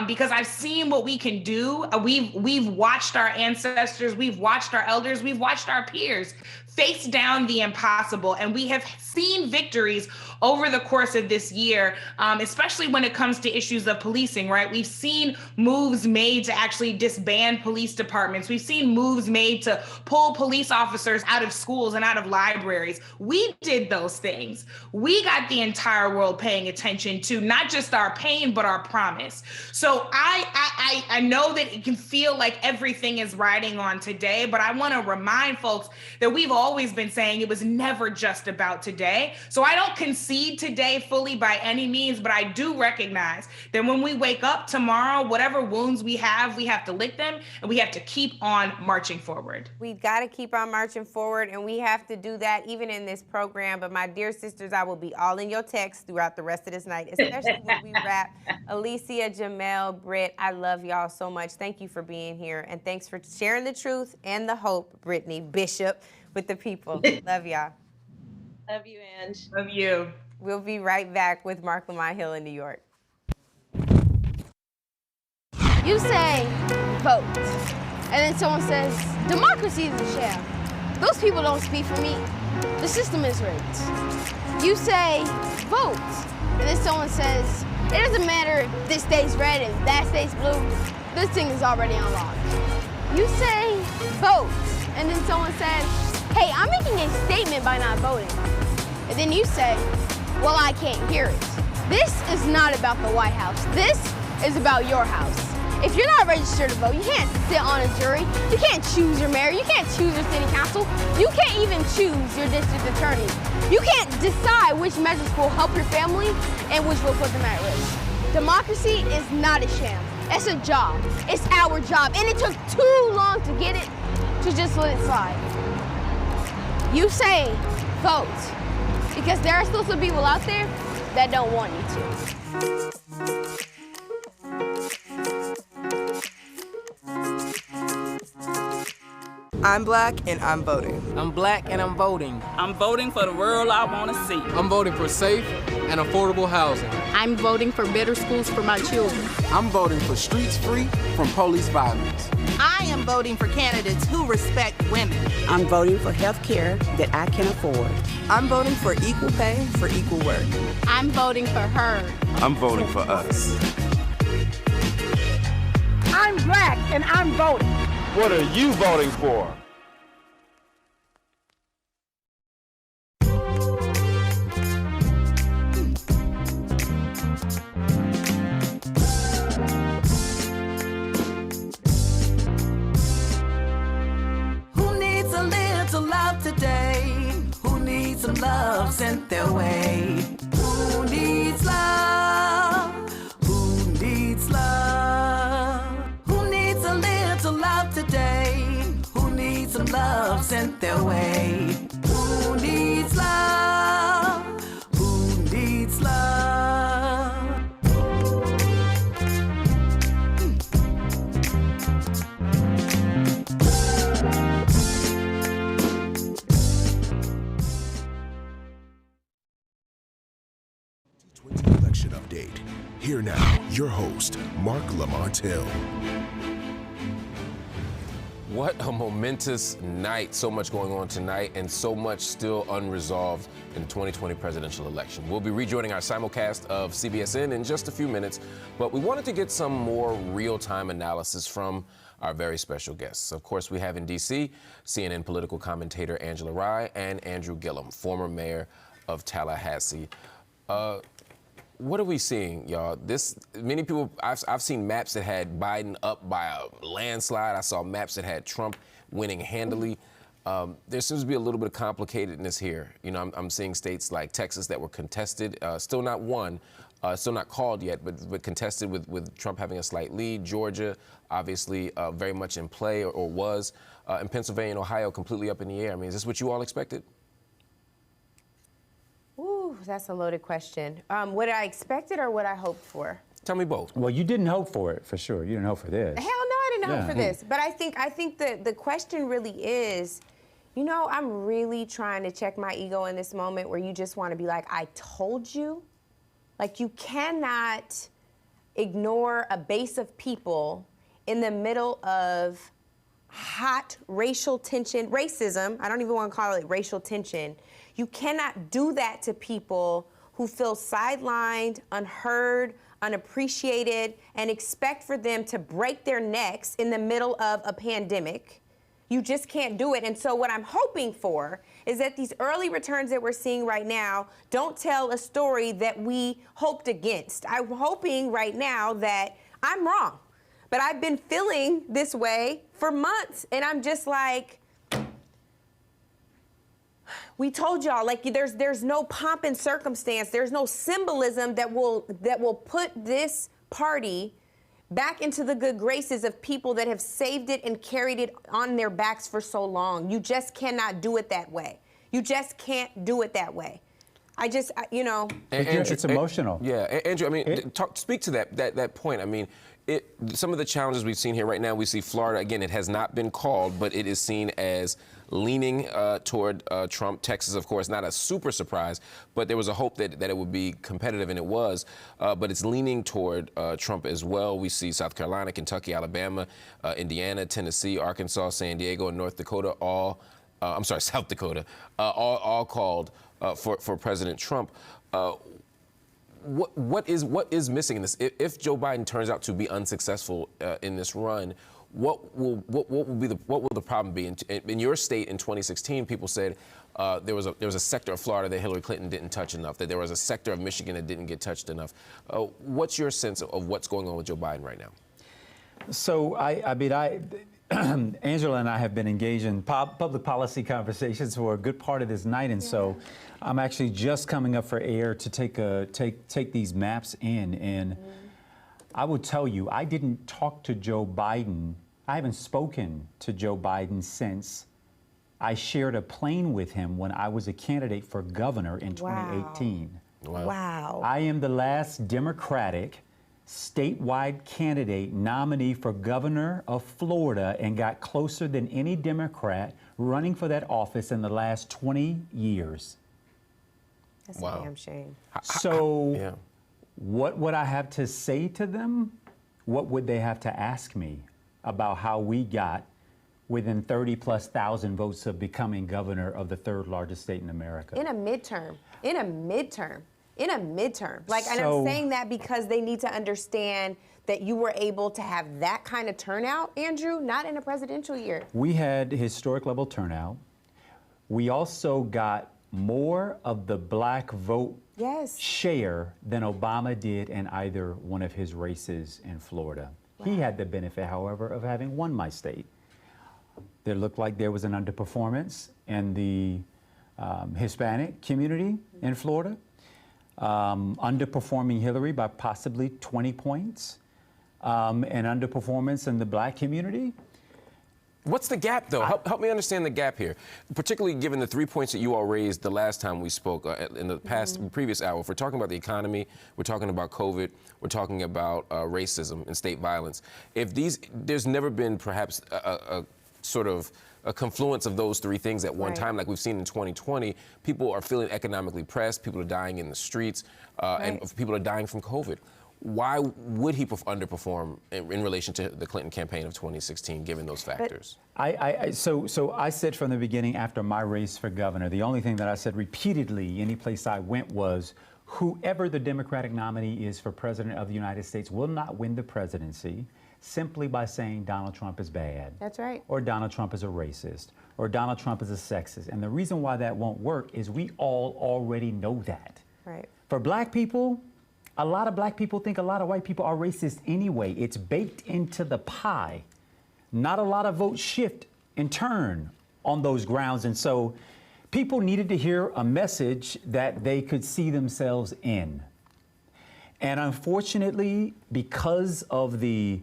because I've seen what we can do. We've watched our ancestors, we've watched our elders, we've watched our peers face down the impossible. And we have seen victories over the course of this year, especially when it comes to issues of policing, right? We've seen moves made to actually disband police departments. We've seen moves made to pull police officers out of schools and out of libraries. We did those things. We got the entire world paying attention to not just our pain, but our promise. So I know that it can feel like everything is riding on today, but I want to remind folks that we've always been saying it was never just about today. So I don't concede today fully by any means, but I do recognize that when we wake up tomorrow, whatever wounds we have to lick them, and we have to keep on marching forward. We've got to keep on marching forward, and we have to do that even in this program. But my dear sisters, I will be all in your texts throughout the rest of this night, especially when we wrap. Alicia, Jamel, Britt, I love y'all so much. Thank you for being here, and thanks for sharing the truth and the hope, Brittany Bishop, with the people. Love y'all. Love you, Ange. Love you. We'll be right back with Mark Lamont Hill in New York. You say vote, and then someone says democracy is a sham. Those people don't speak for me. The system is rigged. You say vote, and then someone says it doesn't matter if this stays red and that stays blue. This thing is already unlocked. You say vote, and then someone says, hey, I'm making a statement by not voting. And then you say, well, I can't hear it. This is not about the White House. This is about your house. If you're not registered to vote, you can't sit on a jury. You can't choose your mayor. You can't choose your city council. You can't even choose your district attorney. You can't decide which measures will help your family and which will put them at risk. Democracy is not a sham. It's a job. It's our job. And it took too long to get it to just let it slide. You say vote, because there are still some people out there that don't want you to. I'm Black and I'm voting. I'm Black and I'm voting. I'm voting for the world I want to see. I'm voting for safe and affordable housing. I'm voting for better schools for my children. I'm voting for streets free from police violence. I am voting for candidates who respect women. I'm voting for health care that I can afford. I'm voting for equal pay for equal work. I'm voting for her. I'm voting for us. I'm Black and I'm voting. What are you voting for? Who needs a little love today? Who needs some love sent their way? Who needs love? Who needs love? Who needs a little love today? Who needs some love sent their way? Who needs love? Who needs love? election update. Here now, your host, Mark Lamont Hill. What a momentous night. So much going on tonight and so much still unresolved in the 2020 presidential election. We'll be rejoining our simulcast of CBSN in just a few minutes, but we wanted to get some more real-time analysis from our very special guests. Of course, we have in D.C. CNN political commentator Angela Rye and Andrew Gillum, former mayor of Tallahassee. What are we seeing, y'all? Many people, I've seen maps that had Biden up by a landslide. I saw maps that had Trump winning handily. There seems to be a little bit of complicatedness here. You know, I'm seeing states like Texas that were contested, still not won, still not called yet, but contested with Trump having a slight lead. Georgia, obviously, very much in play or was. And Pennsylvania and Ohio completely up in the air. I mean, is this what you all expected? Ooh, that's a loaded question. What I expected or what I hoped for? Tell me both. Well, you didn't hope for it, for sure. You didn't hope for this. Hell no, I didn't hope for this. But I think the question really is, you know, I'm really trying to check my ego in this moment where you just want to be like, I told you. Like, you cannot ignore a base of people in the middle of hot racial tension, racism. I don't even want to call it racial tension. You cannot do that to people who feel sidelined, unheard, unappreciated, and expect for them to break their necks in the middle of a pandemic. You just can't do it. And so what I'm hoping for is that these early returns that we're seeing right now don't tell a story that we hoped against. I'm hoping right now that I'm wrong, but I've been feeling this way for months, and I'm just like, we told y'all, like, there's no pomp and circumstance, there's no symbolism that will put this party back into the good graces of people that have saved it and carried it on their backs for so long. You just cannot do it that way. You just can't do it that way. You know. Andrew, it's emotional. Yeah, Andrew, I mean, speak to that point. I mean, some of the challenges we've seen here right now, we see Florida, again, it has not been called, but it is seen as leaning toward Trump. Texas, of course, not a super surprise, but there was a hope that it would be competitive, and it was. But it's leaning toward Trump as well. We see South Carolina, Kentucky, Alabama, Indiana, Tennessee, Arkansas, San Diego, and North Dakota, South Dakota, all called for President Trump. What is missing in this? If Joe Biden turns out to be unsuccessful in this run, what will the problem be? In your state in 2016, people said there was a sector of Florida that Hillary Clinton didn't touch enough, that there was a sector of Michigan that didn't get touched enough. What's your sense of what's going on with Joe Biden right now? So Angela and I have been engaged in public policy conversations for a good part of this night, and so I'm actually just coming up for air to take these maps in, and I will tell you, I didn't talk to Joe Biden. I haven't spoken to Joe Biden since I shared a plane with him when I was a candidate for governor in 2018. Wow. I am the last Democratic statewide candidate nominee for governor of Florida and got closer than any Democrat running for that office in the last 20 years. That's a damn shame. So what would I have to say to them? What would they have to ask me about how we got within 30,000+ votes of becoming governor of the third largest state in America? In a midterm. Like, and I'm saying that because they need to understand that you were able to have that kind of turnout, Andrew, not in a presidential year. We had historic level turnout. We also got more of the black vote share than Obama did in either one of his races in Florida. Wow. He had the benefit, however, of having won my state. There looked like there was an underperformance in the Hispanic community in Florida. Underperforming Hillary by possibly 20 points, and underperformance in the black community. What's the gap, though? Help me understand the gap here, particularly given the 3 points that you all raised the last time we spoke in the previous hour. If we're talking about the economy, we're talking about COVID, we're talking about racism and state violence. There's never been perhaps sort of a confluence of those three things at one time, like we've seen in 2020. People are feeling economically pressed, people are dying in the streets, and people are dying from COVID. Why would he underperform in relation to the Clinton campaign of 2016, given those factors? So I said from the beginning, after my race for governor, the only thing that I said repeatedly any place I went was, whoever the Democratic nominee is for president of the United States will not win the presidency simply by saying Donald Trump is bad. That's right. Or Donald Trump is a racist. Or Donald Trump is a sexist. And the reason why that won't work is we all already know that. Right. For black people, a lot of black people think a lot of white people are racist anyway. It's baked into the pie. Not a lot of votes shift and turn on those grounds. And so people needed to hear a message that they could see themselves in. And unfortunately, because of the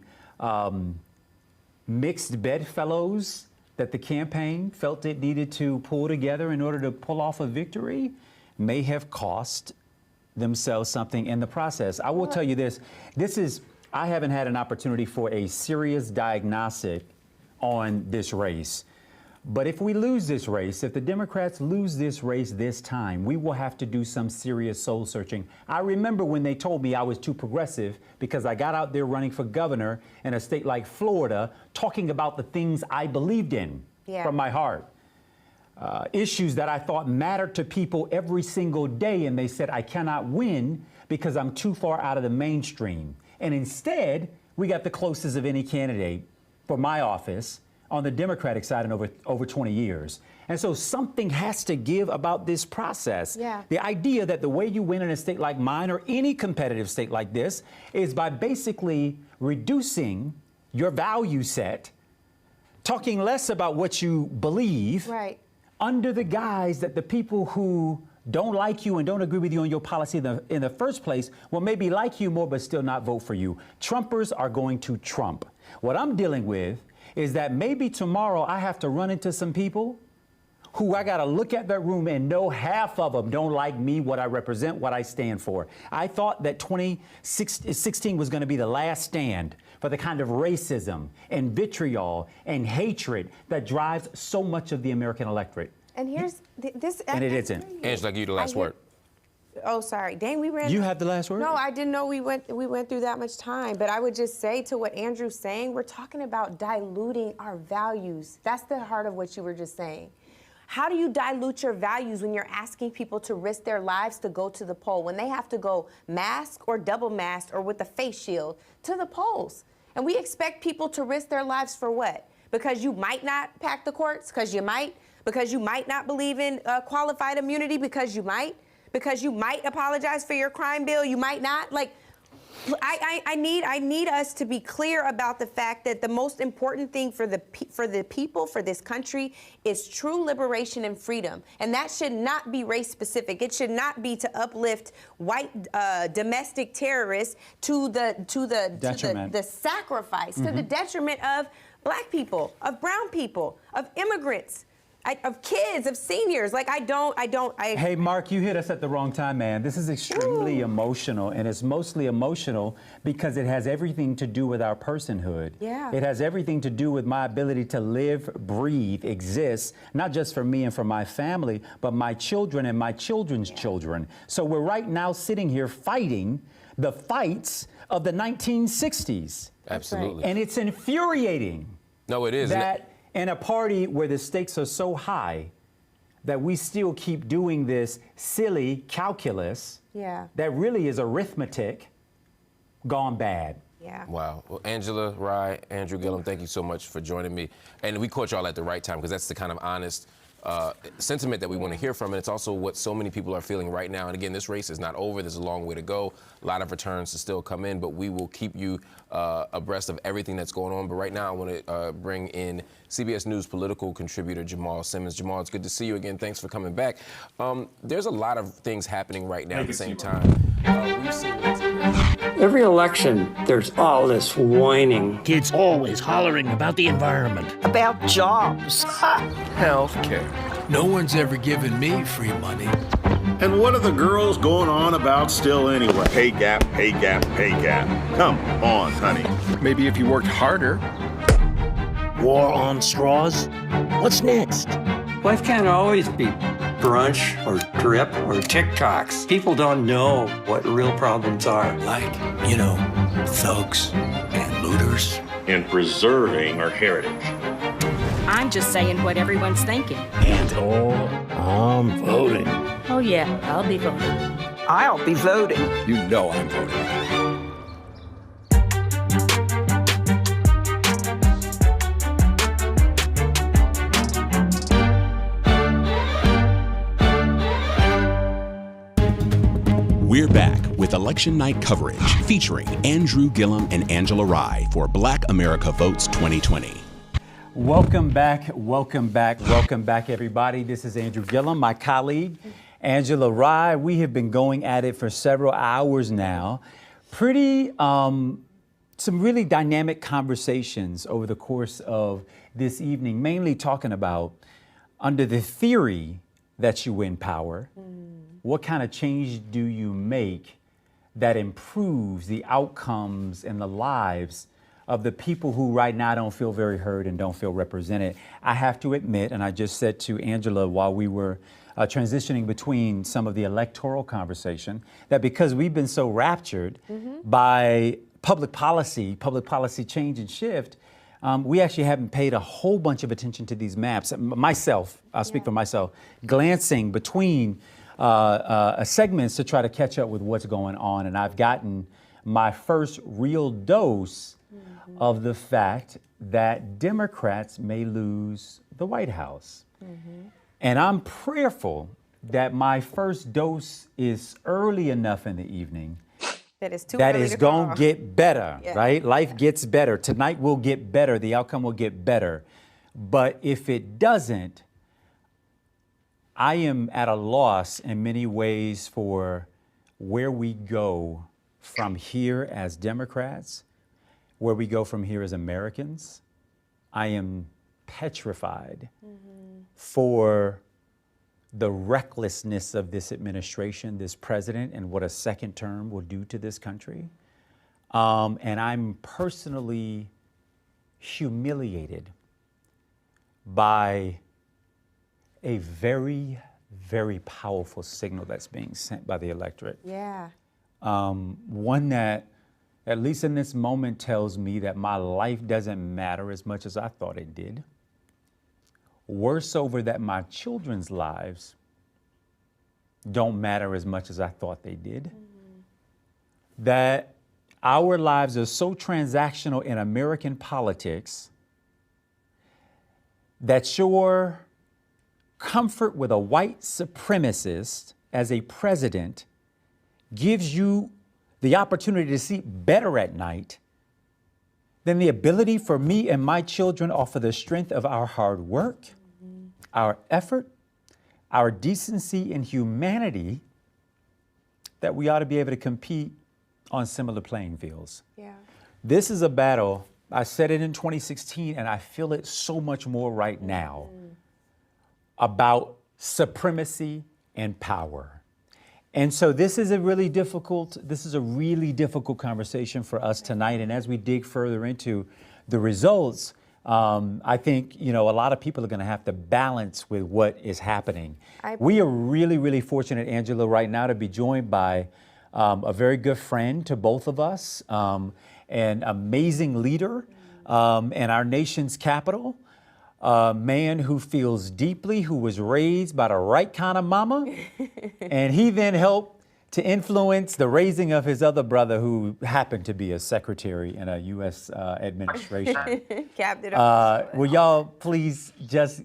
mixed bedfellows that the campaign felt it needed to pull together in order to pull off a victory, may have cost themselves something in the process. I will tell you this, I haven't had an opportunity for a serious diagnostic on this race. But if we lose this race, if the Democrats lose this race this time, we will have to do some serious soul searching. I remember when they told me I was too progressive because I got out there running for governor in a state like Florida, talking about the things I believed in from my heart. Issues that I thought mattered to people every single day, and they said I cannot win because I'm too far out of the mainstream. And instead, we got the closest of any candidate for my office on the Democratic side in over 20 years. And so something has to give about this process. Yeah. The idea that the way you win in a state like mine or any competitive state like this is by basically reducing your value set, talking less about what you believe, under the guise that the people who don't like you and don't agree with you on your policy in the first place will maybe like you more but still not vote for you. Trumpers are going to Trump. What I'm dealing with is that maybe tomorrow I have to run into some people who I got to look at that room and know half of them don't like me, what I represent, what I stand for. I thought that 2016 was going to be the last stand for the kind of racism and vitriol and hatred that drives so much of the American electorate. And here's this. And it isn't. Angela, give you the last word. Oh, sorry. Dang, we ran. You have the last word? No, I didn't know we went through that much time. But I would just say to what Andrew's saying, we're talking about diluting our values. That's the heart of what you were just saying. How do you dilute your values when you're asking people to risk their lives to go to the poll, when they have to go masked or double masked or with a face shield to the polls? And we expect people to risk their lives for what? Because you might not pack the courts, because you might not believe in qualified immunity, because you might apologize for your crime bill, you might not. Like, I need us to be clear about the fact that the most important thing for the people, for this country, is true liberation and freedom, and that should not be race specific. It should not be to uplift white domestic terrorists to the sacrifice, to the detriment of black people, of brown people, of immigrants. Of kids, of seniors. Like, Hey, Mark, you hit us at the wrong time, man. This is extremely emotional, and it's mostly emotional because it has everything to do with our personhood. Yeah. It has everything to do with my ability to live, breathe, exist, not just for me and for my family, but my children and my children's children. So we're right now sitting here fighting the fights of the 1960s. Absolutely. And it's infuriating. No, it is. That in a party where the stakes are so high that we still keep doing this silly calculus that really is arithmetic gone bad. Yeah. Wow. Well, Angela Rye, Andrew Gillum, thank you so much for joining me. And we caught y'all at the right time because that's the kind of honest sentiment that we want to hear from. And it's also what so many people are feeling right now. And again, this race is not over. There's a long way to go. A lot of returns to still come in, but we will keep you abreast of everything that's going on. But right now, I want to bring in CBS News political contributor Jamal Simmons. Jamal, it's good to see you again. Thanks for coming back. There's a lot of things happening right now at the same time. We've seen every election, there's all this whining. Kids always hollering about the environment. About jobs. Health care. No one's ever given me free money. And what are the girls going on about still anyway? Pay gap, pay gap, pay gap. Come on, honey. Maybe if you worked harder. War on straws? What's next? Life can't always be brunch or drip or TikToks. People don't know what real problems are. Like, thugs and looters. In preserving our heritage. I'm just saying what everyone's thinking. And I'm voting. Oh yeah, I'll be voting. I'll be voting. You know I'm voting. We're back with election night coverage featuring Andrew Gillum and Angela Rye for Black America Votes 2020. Welcome back, everybody. This is Andrew Gillum, my colleague, Angela Rye. We have been going at it for several hours now. Some really dynamic conversations over the course of this evening, mainly talking about under the theory that you win power. What kind of change do you make that improves the outcomes and the lives of the people who right now don't feel very heard and don't feel represented? I have to admit, and I just said to Angela while we were transitioning between some of the electoral conversation, that because we've been so raptured by public policy change and shift, we actually haven't paid a whole bunch of attention to these maps. Myself, I'll speak for myself, glancing between segments to try to catch up with what's going on. And I've gotten my first real dose of the fact that Democrats may lose the White House. And I'm prayerful that my first dose is early enough in the evening that it's going to get better, right? Life gets better. Tonight will get better. The outcome will get better. But if it doesn't, I am at a loss in many ways for where we go from here as Democrats, where we go from here as Americans. I am petrified for the recklessness of this administration, this president, and what a second term will do to this country. And I'm personally humiliated by a very, very powerful signal that's being sent by the electorate. One that, at least in this moment, tells me that my life doesn't matter as much as I thought it did. Worse over that my children's lives don't matter as much as I thought they did. That our lives are so transactional in American politics that your comfort with a white supremacist as a president gives you the opportunity to sleep better at night than the ability for me and my children, off of the strength of our hard work, our effort, our decency and humanity, that we ought to be able to compete on similar playing fields. This is a battle. I said it in 2016, and I feel it so much more right now, about supremacy and power. And so this is a really difficult conversation for us tonight. And as we dig further into the results, I think, a lot of people are going to have to balance with what is happening. We are really, really fortunate, Angela, right now to be joined by a very good friend to both of us, an amazing leader in our nation's capital, a man who feels deeply, who was raised by the right kind of mama, and he then helped to influence the raising of his other brother, who happened to be a secretary in a U.S. administration. Will y'all please just,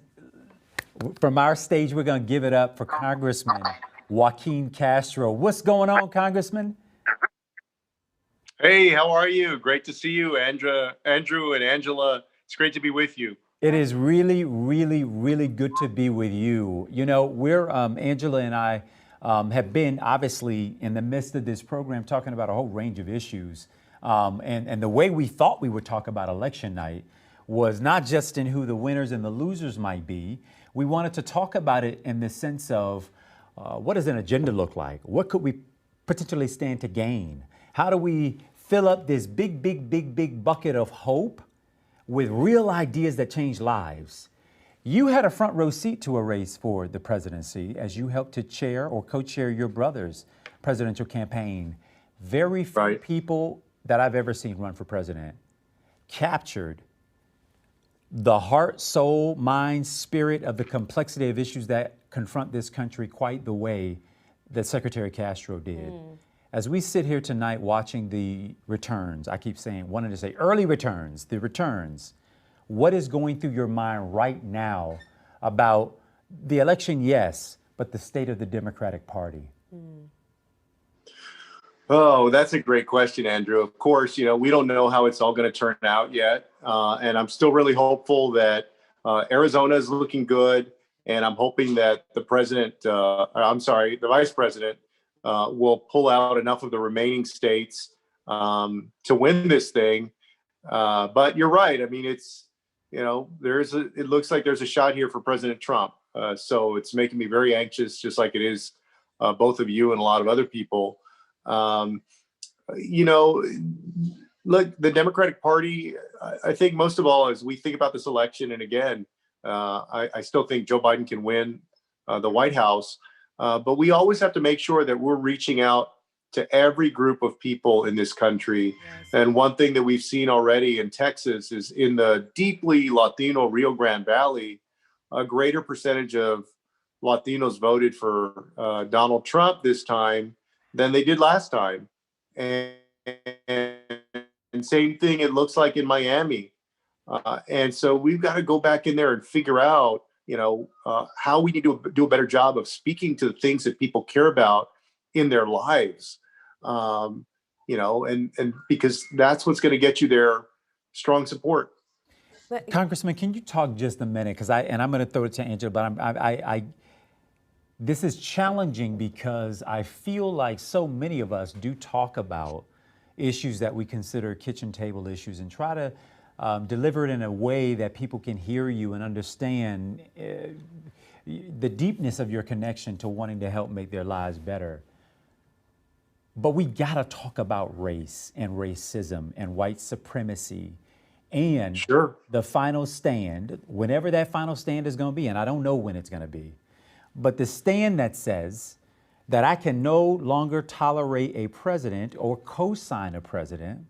from our stage, we're going to give it up for Congressman Joaquin Castro. What's going on, Congressman? Hey, how are you? Great to see you, Andrew and Angela. It's great to be with you. It is really, really, really good to be with you. We're, Angela and I have been obviously in the midst of this program talking about a whole range of issues. And the way we thought we would talk about election night was not just in who the winners and the losers might be. We wanted to talk about it in the sense of what does an agenda look like? What could we potentially stand to gain? How do we fill up this big bucket of hope with real ideas that change lives. You had a front row seat to a race for the presidency as you helped to chair or co-chair your brother's presidential campaign. Very few people that I've ever seen run for president captured the heart, soul, mind, spirit of the complexity of issues that confront this country quite the way that Secretary Castro did. As we sit here tonight watching the returns, I keep wanting to say early returns, the returns, what is going through your mind right now about the election, yes, but the state of the Democratic Party? Oh, that's a great question, Andrew. Of course, we don't know how it's all going to turn out yet. And I'm still really hopeful that Arizona is looking good. And I'm hoping that the vice president will pull out enough of the remaining states to win this thing. But you're right. I mean, it looks like there's a shot here for President Trump. So it's making me very anxious, just like it is both of you and a lot of other people. Look, the Democratic Party, I think most of all, as we think about this election, and again, I still think Joe Biden can win the White House, but we always have to make sure that we're reaching out to every group of people in this country. Yes. And one thing that we've seen already in Texas is in the deeply Latino Rio Grande Valley, a greater percentage of Latinos voted for Donald Trump this time than they did last time. And same thing it looks like in Miami. And so we've got to go back in there and figure out, how we need to do a better job of speaking to the things that people care about in their lives. And because that's what's going to get you their strong support. Congressman, can you talk just a minute? Because I'm going to throw it to Angela, but this is challenging because I feel like so many of us do talk about issues that we consider kitchen table issues and try to deliver it in a way that people can hear you and understand the deepness of your connection to wanting to help make their lives better. But we gotta talk about race and racism and white supremacy and the final stand, whenever that final stand is gonna be, and I don't know when it's gonna be, but the stand that says that I can no longer tolerate a president or co-sign a president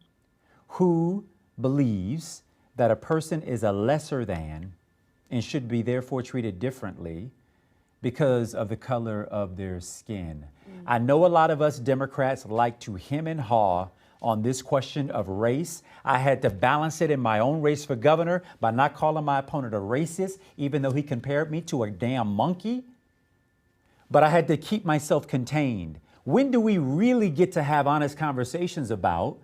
who believes that a person is a lesser than and should be therefore treated differently because of the color of their skin. I know a lot of us Democrats like to hem and haw on this question of race. I had to balance it in my own race for governor by not calling my opponent a racist, even though he compared me to a damn monkey. But I had to keep myself contained. When do we really get to have honest conversations about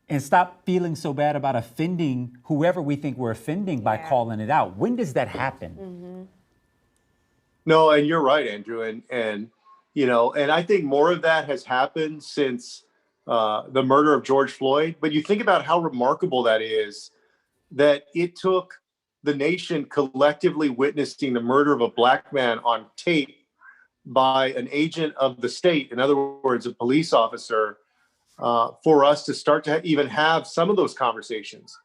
and stop feeling so bad about offending whoever we think we're offending by calling it out? When does that happen? No, and you're right, Andrew. And I think more of that has happened since the murder of George Floyd. But you think about how remarkable that is, that it took the nation collectively witnessing the murder of a black man on tape by an agent of the state, in other words, a police officer, for us to start to even have some of those conversations.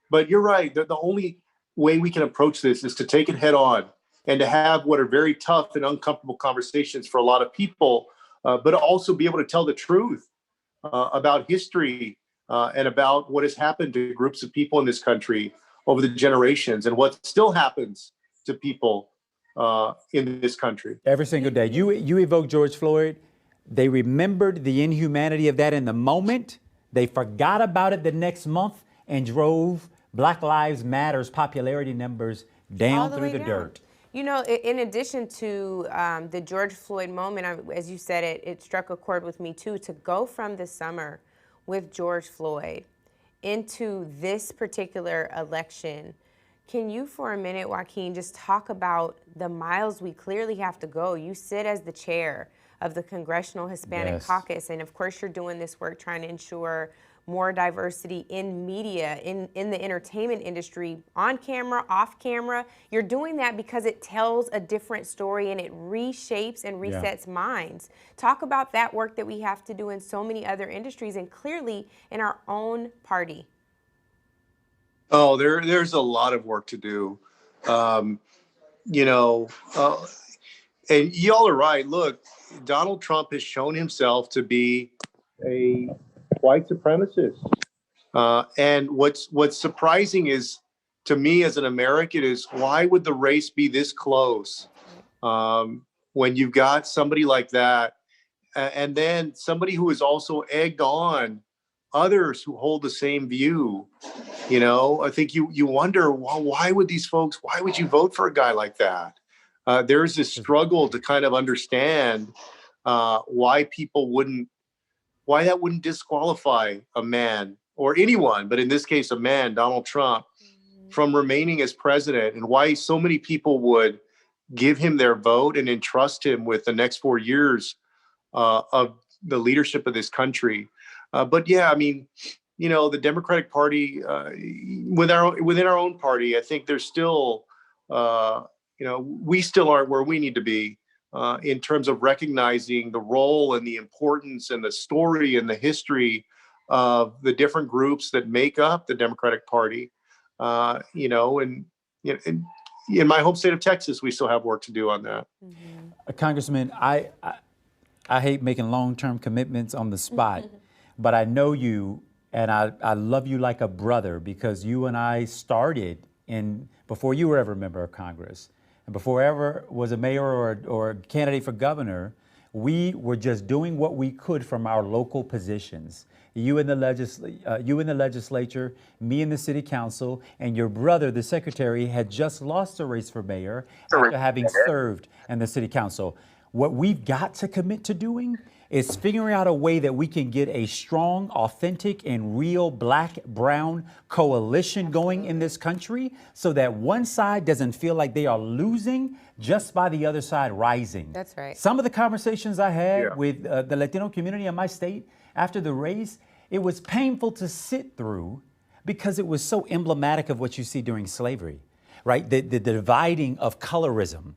But you're right, the only way we can approach this is to take it head on and to have what are very tough and uncomfortable conversations for a lot of people, but also be able to tell the truth about history and about what has happened to groups of people in this country over the generations and what still happens to people in this country. Every single day. You evoke George Floyd. They remembered the inhumanity of that in the moment. They forgot about it the next month and drove Black Lives Matter's popularity numbers down through the dirt. In addition to the George Floyd moment, as you said, it struck a chord with me too, to go from the summer with George Floyd into this particular election. Can you, for a minute, Joaquin, just talk about the miles we clearly have to go? You sit as the chair of the Congressional Hispanic Caucus, and of course you're doing this work trying to ensure more diversity in media, in the entertainment industry, on camera, off camera. You're doing that because it tells a different story and it reshapes and resets minds. Talk about that work that we have to do in so many other industries and clearly in our own party. Oh, there's a lot of work to do. You know, and y'all are right. Look, Donald Trump has shown himself to be a white supremacist. And what's surprising is, to me as an American, is why would the race be this close when you've got somebody like that, and then somebody who is also egged on others who hold the same view. You know, I think you wonder, well, why would you vote for a guy like that? There's this struggle to kind of understand why that wouldn't disqualify a man or anyone, but in this case, a man, Donald Trump, from remaining as president, and why so many people would give him their vote and entrust him with the next 4 years of the leadership of this country. But yeah, I mean, you know, the Democratic Party, within our own party, I think there's still, you know, we still aren't where we need to be in terms of recognizing the role and the importance and the story and the history of the different groups that make up the Democratic Party. You know, and in my home state of Texas, we still have work to do on that. Mm-hmm. Congressman, I hate making long-term commitments on the spot, but I know you, and I love you like a brother, because you and I started before you were ever a member of Congress, and before ever was a mayor or a candidate for governor. We were just doing what we could from our local positions. You in the legislature, me in the city council, and your brother, the secretary, had just lost a race for mayor after having served in the city council. What we've got to commit to doing is figuring out a way that we can get a strong, authentic, and real black-brown coalition going in this country, so that one side doesn't feel like they are losing just by the other side rising. That's right. Some of the conversations I had with the Latino community in my state after the race, it was painful to sit through, because it was so emblematic of what you see during slavery, right? The dividing of colorism.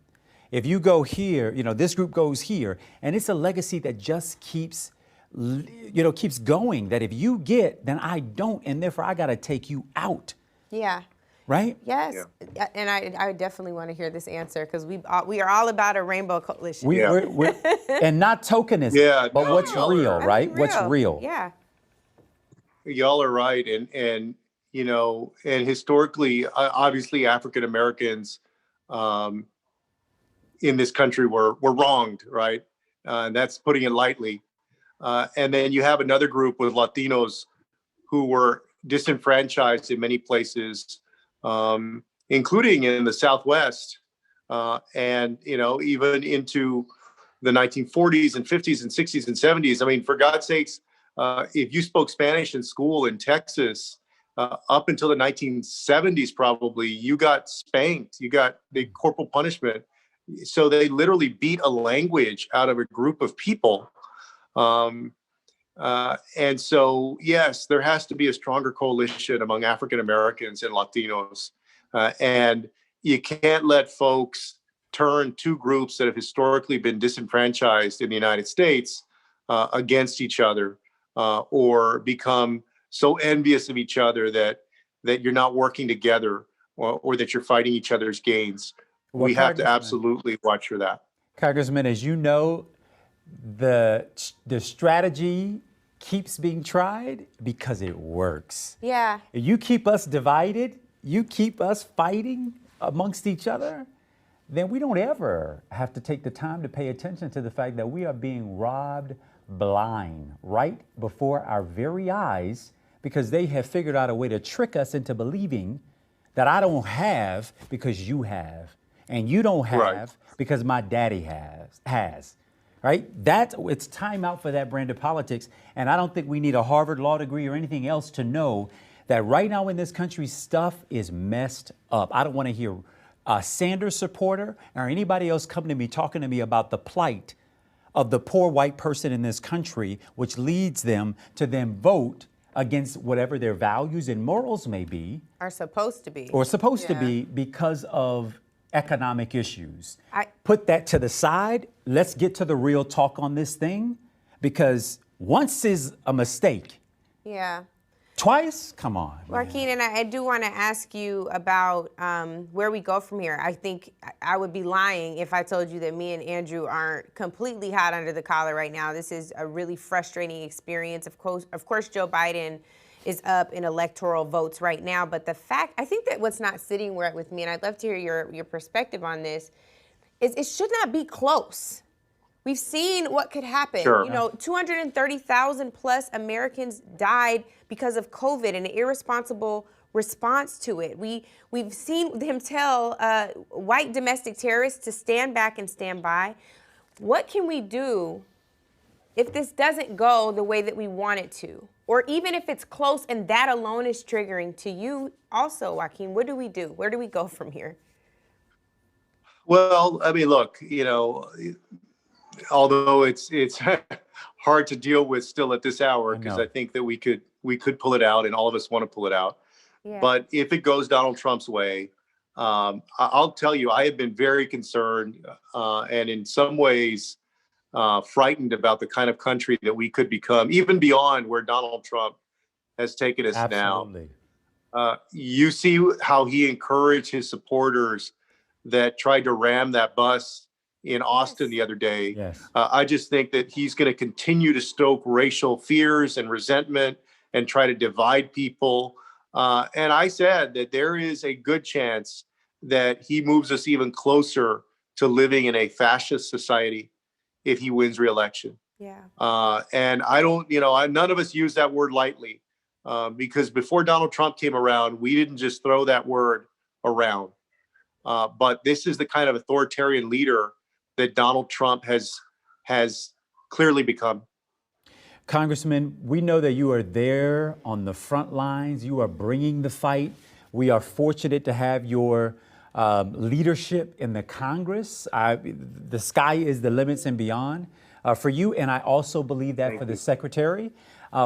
If you go here, you know, this group goes here, and it's a legacy that just keeps going, that if you get, then I don't, and therefore I got to take you out. Yeah. Right? Yes. Yeah. And I definitely want to hear this answer, because we are all about a rainbow coalition. We're and not tokenism, but what's real, right? What's real. Yeah. Y'all are right. And you know, and historically, obviously, African Americans in this country were wronged, right? And that's putting it lightly. And then you have another group with Latinos who were disenfranchised in many places, including in the Southwest, and, you know, even into the 1940s and 50s and 60s and 70s. I mean, for God's sakes, if you spoke Spanish in school in Texas, up until the 1970s, probably, you got spanked, you got the corporal punishment. So they literally beat a language out of a group of people. And so, yes, there has to be a stronger coalition among African Americans and Latinos. And you can't let folks turn two groups that have historically been disenfranchised in the United States against each other, or become so envious of each other that you're not working together, or that you're fighting each other's gains. Well, we have to absolutely watch for that. Congressman, as you know, the strategy keeps being tried because it works. Yeah. If you keep us divided, you keep us fighting amongst each other, then we don't ever have to take the time to pay attention to the fact that we are being robbed blind right before our very eyes, because they have figured out a way to trick us into believing that I don't have because you have, and you don't have because my daddy has. Right? It's time out for that brand of politics. And I don't think we need a Harvard law degree or anything else to know that right now in this country, stuff is messed up. I don't want to hear a Sanders supporter or anybody else come to me talking to me about the plight of the poor white person in this country, which leads them to then vote against whatever their values and morals may be. Are supposed to be. Or supposed to be, because of economic issues. Put that to the side. Let's get to the real talk on this thing, because once is a mistake. Yeah. Twice? Come on. Joaquin, and I do want to ask you about where we go from here. I think I would be lying if I told you that me and Andrew aren't completely hot under the collar right now. This is a really frustrating experience. Of course, Joe Biden is up in electoral votes right now, but I think that what's not sitting right with me, and I'd love to hear your perspective on this, is it should not be close. We've seen what could happen. Sure. 230,000 plus Americans died because of COVID and an irresponsible response to it. We've seen him tell white domestic terrorists to stand back and stand by. What can we do if this doesn't go the way that we want it to? Or even if it's close and that alone is triggering to you also, Joaquin, what do we do? Where do we go from here? Well, I mean, look, although it's hard to deal with still at this hour, because I think that we could pull it out, and all of us want to pull it out. Yeah. But if it goes Donald Trump's way, I'll tell you, I have been very concerned and in some ways frightened about the kind of country that we could become, even beyond where Donald Trump has taken us Absolutely. now. You see how he encouraged his supporters that tried to ram that bus in Austin the other day. Yes. I just think that he's going to continue to stoke racial fears and resentment and try to divide people. And I said that there is a good chance that he moves us even closer to living in a fascist society if he wins re-election. Yeah. And I don't, none of us use that word lightly because before Donald Trump came around, we didn't just throw that word around. But this is the kind of authoritarian leader that Donald Trump has clearly become. Congressman, we know that you are there on the front lines. You are bringing the fight. We are fortunate to have your leadership in the Congress. The sky is the limits and beyond for you. And I also believe that for the Secretary.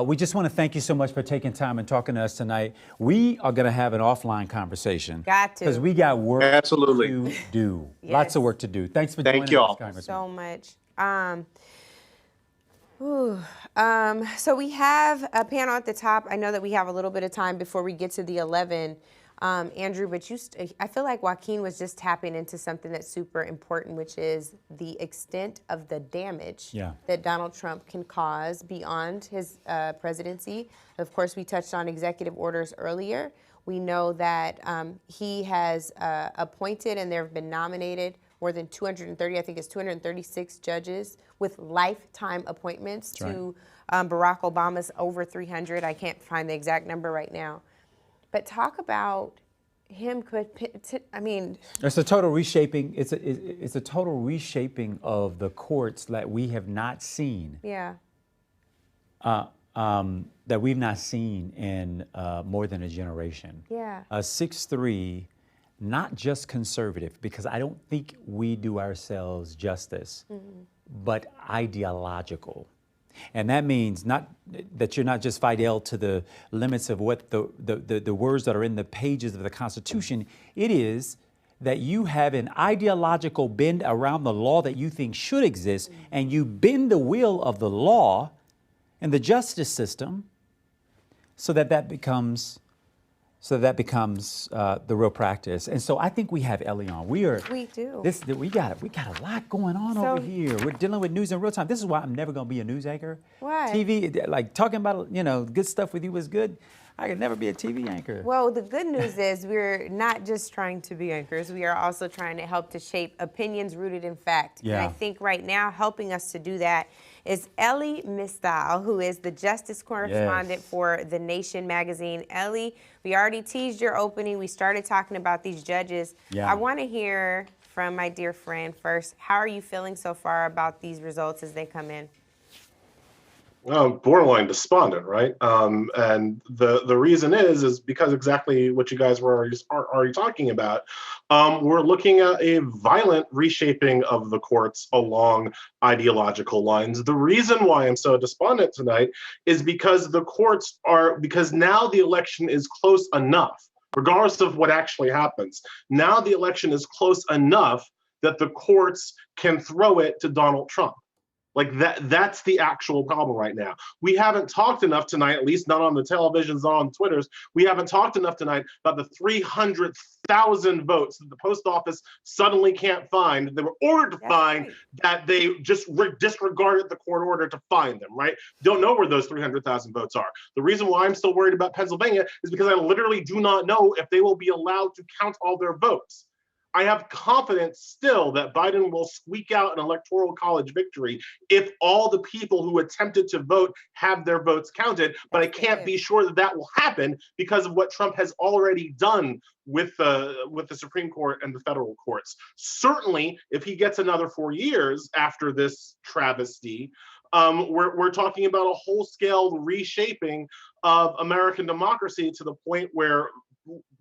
We just want to thank you so much for taking time and talking to us tonight. We are going to have an offline conversation. Got to. Because we got work Absolutely. to do. Yes. Lots of work to do. Thanks for joining us, Congressman. So much. So we have a panel at the top. I know that we have a little bit of time before we get to the 11. Andrew, but I feel like Joaquin was just tapping into something that's super important, which is the extent of the damage that Donald Trump can cause beyond his presidency. Of course, we touched on executive orders earlier. We know that he has appointed and there have been nominated more than 230, I think it's 236 judges with lifetime appointments to Barack Obama's over 300. I can't find the exact number right now. But talk about him. It's a total reshaping. It's a total reshaping of the courts that we have not seen. Yeah. That we've not seen in more than a generation. Yeah. 6'3", not just conservative, because I don't think we do ourselves justice, but ideological. And that means not that you're not just fidel to the limits of what the words that are in the pages of the Constitution. It is that you have an ideological bend around the law that you think should exist, and you bend the will of the law and the justice system so that becomes the real practice. And so I think we have Ellie on. We do. We got a lot going on over here. We're dealing with news in real time. This is why I'm never going to be a news anchor. Why? TV, like talking about, good stuff with you is good. I could never be a TV anchor. Well, the good news is we're not just trying to be anchors. We are also trying to help to shape opinions rooted in fact. Yeah. And I think right now helping us to do that is Ellie Mistal, who is the justice correspondent for The Nation magazine. Ellie, we already teased your opening. We started talking about these judges. Yeah. I want to hear from my dear friend first. How are you feeling so far about these results as they come in? Borderline despondent, right? And the reason is because exactly what you guys were already talking about. We're looking at a violent reshaping of the courts along ideological lines. The reason why I'm so despondent tonight is because because now the election is close enough, regardless of what actually happens. Now the election is close enough that the courts can throw it to Donald Trump. Like that's the actual problem right now. We haven't talked enough tonight, at least not on the televisions, not on Twitters. We haven't talked enough tonight about the 300,000 votes that the post office suddenly can't find. They were ordered to find that they just disregarded the court order to find them, right? Don't know where those 300,000 votes are. The reason why I'm still worried about Pennsylvania is because I literally do not know if they will be allowed to count all their votes. I have confidence still that Biden will squeak out an electoral college victory if all the people who attempted to vote have their votes counted, but I can't be sure that that will happen because of what Trump has already done with the Supreme Court and the federal courts. Certainly, if he gets another 4 years after this travesty, we're talking about a whole-scale reshaping of American democracy to the point where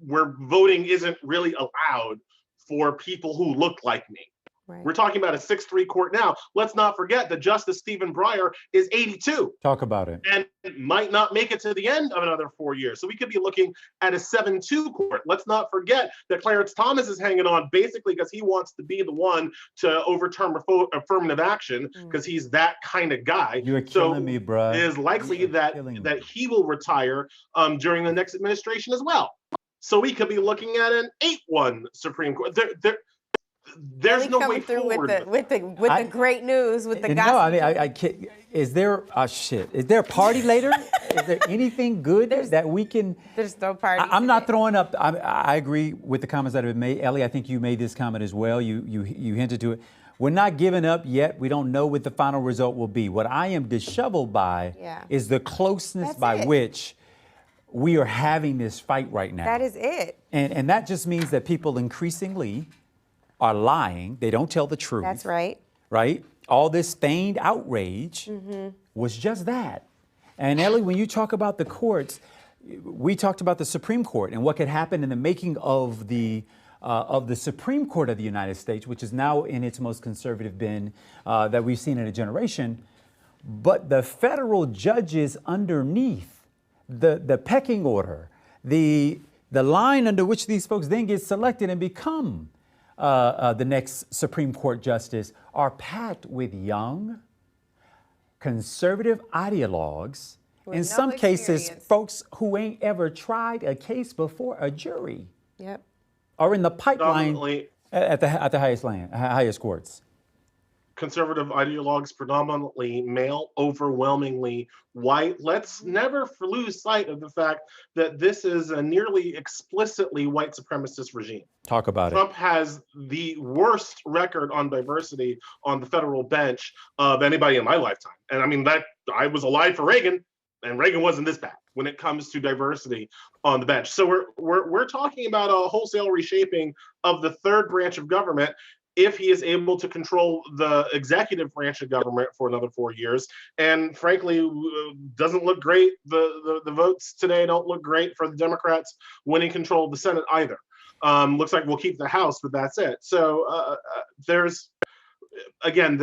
voting isn't really allowed for people who look like me. Right. We're talking about a 6-3 court now. Let's not forget that Justice Stephen Breyer is 82. Talk about it. And might not make it to the end of another 4 years. So we could be looking at a 7-2 court. Let's not forget that Clarence Thomas is hanging on basically because he wants to be the one to overturn affirmative action because he's that kind of guy. You're killing me, bro. It is likely that he will retire during the next administration as well. So we could be looking at an 8-1 Supreme Court. There's no way forward with the great news, with the gospel. No, I mean, I can't. Is there Is there a party later? Is there anything good that we can? There's no party. I'm not throwing up. I agree with the comments that have been made. Ellie, I think you made this comment as well. You hinted to it. We're not giving up yet. We don't know what the final result will be. What I am disheveled by is the closeness by which we are having this fight right now. That is it. And that just means that people increasingly are lying. They don't tell the truth. That's right. Right? All this feigned outrage was just that. And Ellie, when you talk about the courts, we talked about the Supreme Court and what could happen in the making of the Supreme Court of the United States, which is now in its most conservative bin that we've seen in a generation. But the federal judges underneath, the pecking order, the line under which these folks then get selected and become the next Supreme Court justice are packed with young, conservative ideologues, in some cases, folks who ain't ever tried a case before a jury. Yep. Are in the pipeline at the highest courts. Conservative ideologues, predominantly male, overwhelmingly white. Let's never lose sight of the fact that this is a nearly explicitly white supremacist regime. Talk about Trump has the worst record on diversity on the federal bench of anybody in my lifetime. And I mean, that I was alive for Reagan, and Reagan wasn't this bad when it comes to diversity on the bench. So we're talking about a wholesale reshaping of the third branch of government if he is able to control the executive branch of government for another 4 years. And frankly, doesn't look great. The votes today don't look great for the Democrats winning control of the Senate either. Looks like we'll keep the House, but that's it. So there's, again,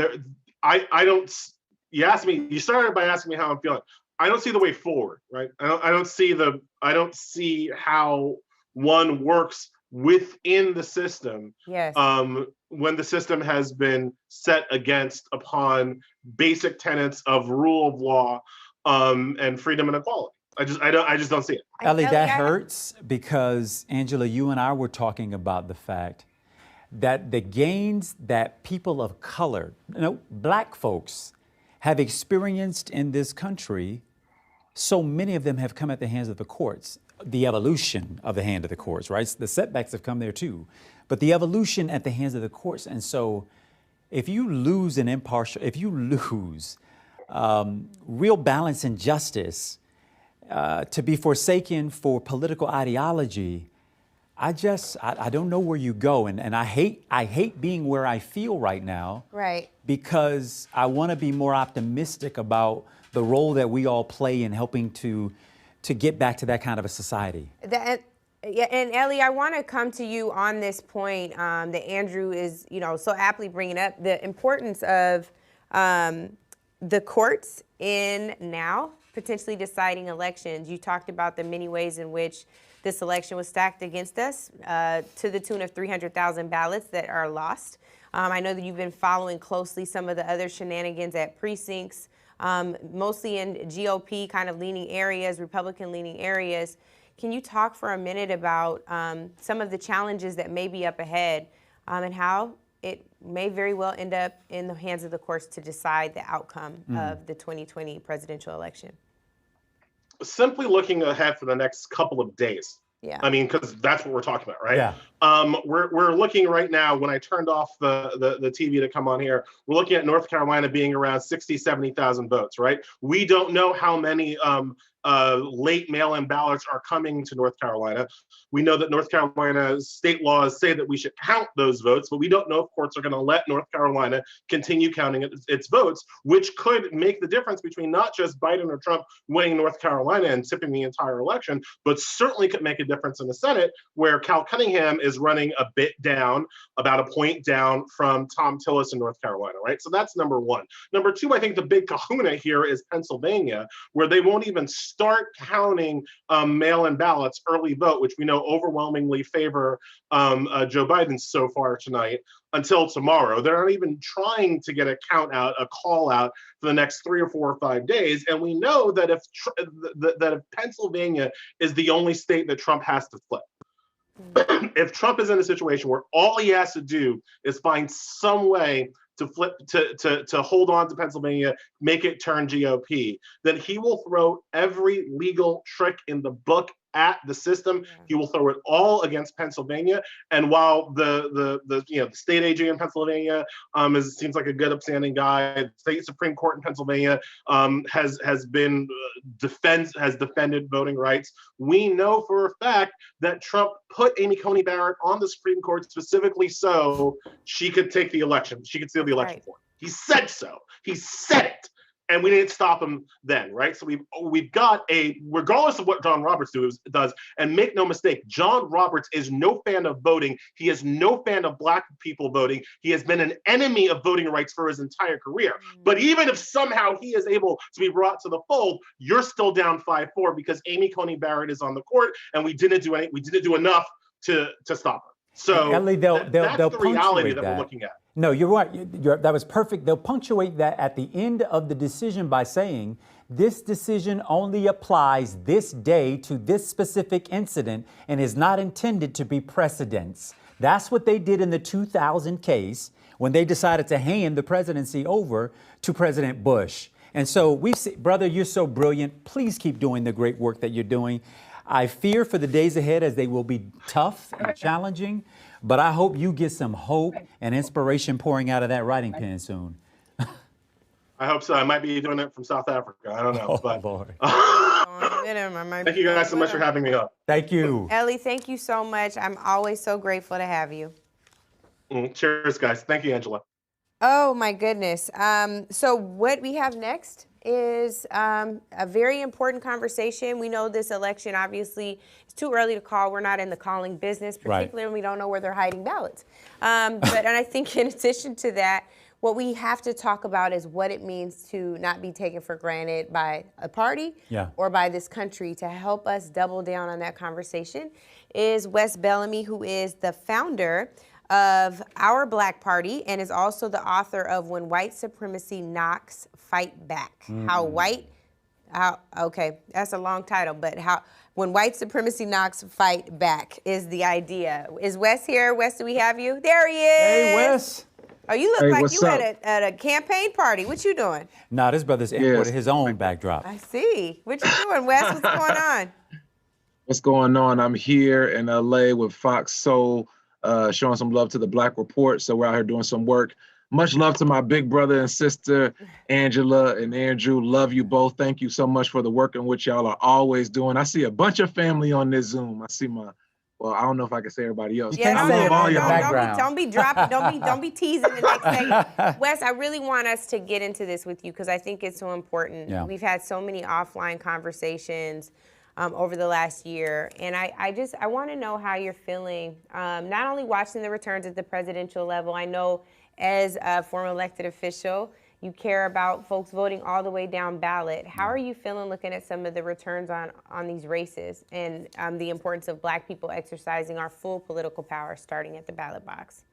I don't, you started by asking me how I'm feeling. I don't see the way forward, right? I don't see how one works within the system. Yes. When the system has been set upon basic tenets of rule of law and freedom and equality. I just don't see it. Ellie, that hurts because, Angela, you and I were talking about the fact that the gains that people of color, black folks, have experienced in this country, so many of them have come at the hands of the courts. The evolution of the hand of the courts, right? The setbacks have come there too, but the evolution at the hands of the courts. And so if you lose real balance and justice to be forsaken for political ideology, I don't know where you go. And I hate being where I feel right now. Right. Because I want to be more optimistic about the role that we all play in helping to get back to that kind of a society. And Ellie, I want to come to you on this point that Andrew is, so aptly bringing up, the importance of the courts in now potentially deciding elections. You talked about the many ways in which this election was stacked against us to the tune of 300,000 ballots that are lost. I know that you've been following closely some of the other shenanigans at precincts, mostly in GOP kind of leaning areas, Republican leaning areas. Can you talk for a minute about some of the challenges that may be up ahead and how it may very well end up in the hands of the courts to decide the outcome of the 2020 presidential election? Simply looking ahead for the next couple of days. Yeah. I mean, because that's what we're talking about, right? Yeah. We're looking right now, when I turned off the TV to come on here, we're looking at North Carolina being around 60, 70,000 votes, right? We don't know how many late mail-in ballots are coming to North Carolina. We know that North Carolina's state laws say that we should count those votes, but we don't know if courts are going to let North Carolina continue counting its votes, which could make the difference between not just Biden or Trump winning North Carolina and tipping the entire election, but certainly could make a difference in the Senate, where Cal Cunningham is running a bit down, about a point down from Tom Tillis in North Carolina, right? So that's number one. Number two, I think the big kahuna here is Pennsylvania, where they won't even start counting mail-in ballots, early vote, which we know overwhelmingly favor Joe Biden so far tonight, until tomorrow. They're not even trying to get a count out, a call out for the next 3 or 4 or 5 days. And we know that if Pennsylvania is the only state that Trump has to flip, if Trump is in a situation where all he has to do is find some way to flip to hold on to Pennsylvania, make it turn GOP, then he will throw every legal trick in the book at the system. He will throw it all against Pennsylvania. And while the state AG in Pennsylvania seems like a good, upstanding guy, the state Supreme Court in Pennsylvania has defended voting rights. We know for a fact that Trump put Amy Coney Barrett on the Supreme Court specifically so she could take the election. She could steal the election for him. He said so. He said it. And we didn't stop him then, right? So we've got regardless of what John Roberts does, and make no mistake, John Roberts is no fan of voting. He is no fan of Black people voting. He has been an enemy of voting rights for his entire career. But even if somehow he is able to be brought to the fold, you're still down 5-4 because Amy Coney Barrett is on the court, and we didn't do enough to stop her. So Ellie, that's the reality that we're looking at. No, you're right. That was perfect. They'll punctuate that at the end of the decision by saying, this decision only applies this day to this specific incident and is not intended to be precedence. That's what they did in the 2000 case when they decided to hand the presidency over to President Bush. And so brother, you're so brilliant. Please keep doing the great work that you're doing. I fear for the days ahead, as they will be tough and challenging, but I hope you get some hope and inspiration pouring out of that writing pen soon. I hope so. I might be doing it from South Africa. I don't know. Lord. Thank you guys so much for having me up. Thank you. Ellie, thank you so much. I'm always so grateful to have you. Cheers, guys. Thank you, Angela. Oh, my goodness. So what we have next is a very important conversation. We know this election, obviously, it's too early to call. We're not in the calling business, particularly when we don't know where they're hiding ballots. And I think in addition to that, what we have to talk about is what it means to not be taken for granted by a party or by this country. To help us double down on that conversation is Wes Bellamy, who is the founder of Our Black Party and is also the author of When White Supremacy Knocks, Fight Back. Okay, that's a long title, but When White Supremacy Knocks, Fight Back is the idea. Is Wes here? Wes, do we have you? There he is. Hey, Wes. Oh, you look like you at a campaign party. What you doing? No, this brother's imported his own backdrop. I see. What you doing, Wes? What's going on? What's going on? I'm here in LA with Fox Soul, showing some love to the Black Report. So we're out here doing some work. Much love to my big brother and sister, Angela and Andrew. Love you both. Thank you so much for the work in which y'all are always doing. I see a bunch of family on this Zoom. I see well, I don't know if I can say everybody else. Yeah, I love all y'all. Don't be dropping, don't be teasing the next second. Wes, I really want us to get into this with you because I think it's so important. Yeah. We've had so many offline conversations over the last year. And I want to know how you're feeling, not only watching the returns at the presidential level. I know as a former elected official, you care about folks voting all the way down ballot. How are you feeling looking at some of the returns on these races and the importance of Black people exercising our full political power starting at the ballot box?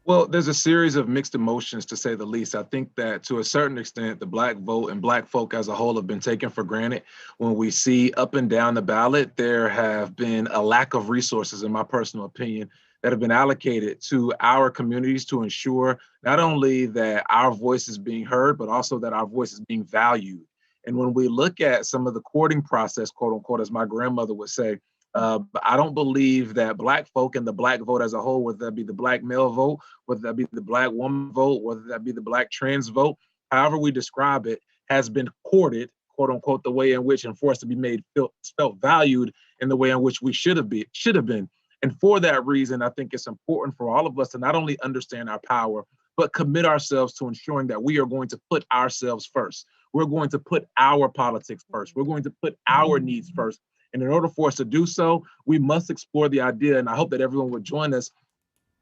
Well, there's a series of mixed emotions, to say the least. I think that to a certain extent, the Black vote and Black folk as a whole have been taken for granted. When we see up and down the ballot, there have been a lack of resources, in my personal opinion, that have been allocated to our communities to ensure not only that our voice is being heard, but also that our voice is being valued. And when we look at some of the courting process, quote unquote, as my grandmother would say, I don't believe that Black folk and the Black vote as a whole, whether that be the Black male vote, whether that be the Black woman vote, whether that be the Black trans vote, however we describe it, has been courted, quote unquote, the way in which and for us to be made felt valued in the way in which we should have been. And for that reason, I think it's important for all of us to not only understand our power, but commit ourselves to ensuring that we are going to put ourselves first. We're going to put our politics first. We're going to put our needs first. And in order for us to do so, we must explore the idea, and I hope that everyone would join us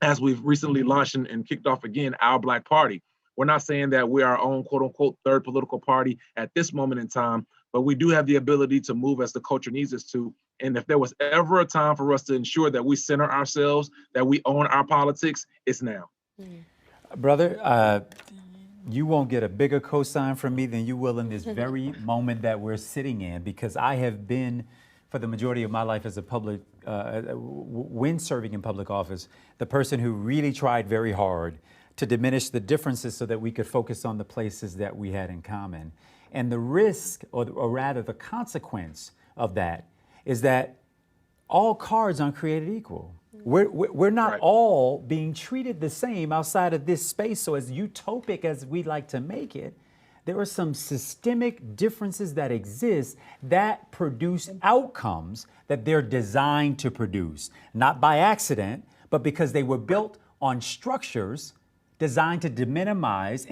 as we've recently launched and kicked off again, our Black Party. We're not saying that we're our own quote unquote third political party at this moment in time, but we do have the ability to move as the culture needs us to. And if there was ever a time for us to ensure that we center ourselves, that we own our politics, it's now. Brother, you won't get a bigger cosign from me than you will in this very moment that we're sitting in, because I have been, for the majority of my life as a public, when serving in public office, the person who really tried very hard to diminish the differences so that we could focus on the places that we had in common. And the risk, or rather the consequence of that, is that all cards aren't created equal. We're not all being treated the same outside of this space. So as utopic as we like to make it, there are some systemic differences that exist that produce outcomes that they're designed to produce, not by accident, but because they were built on structures designed to minimize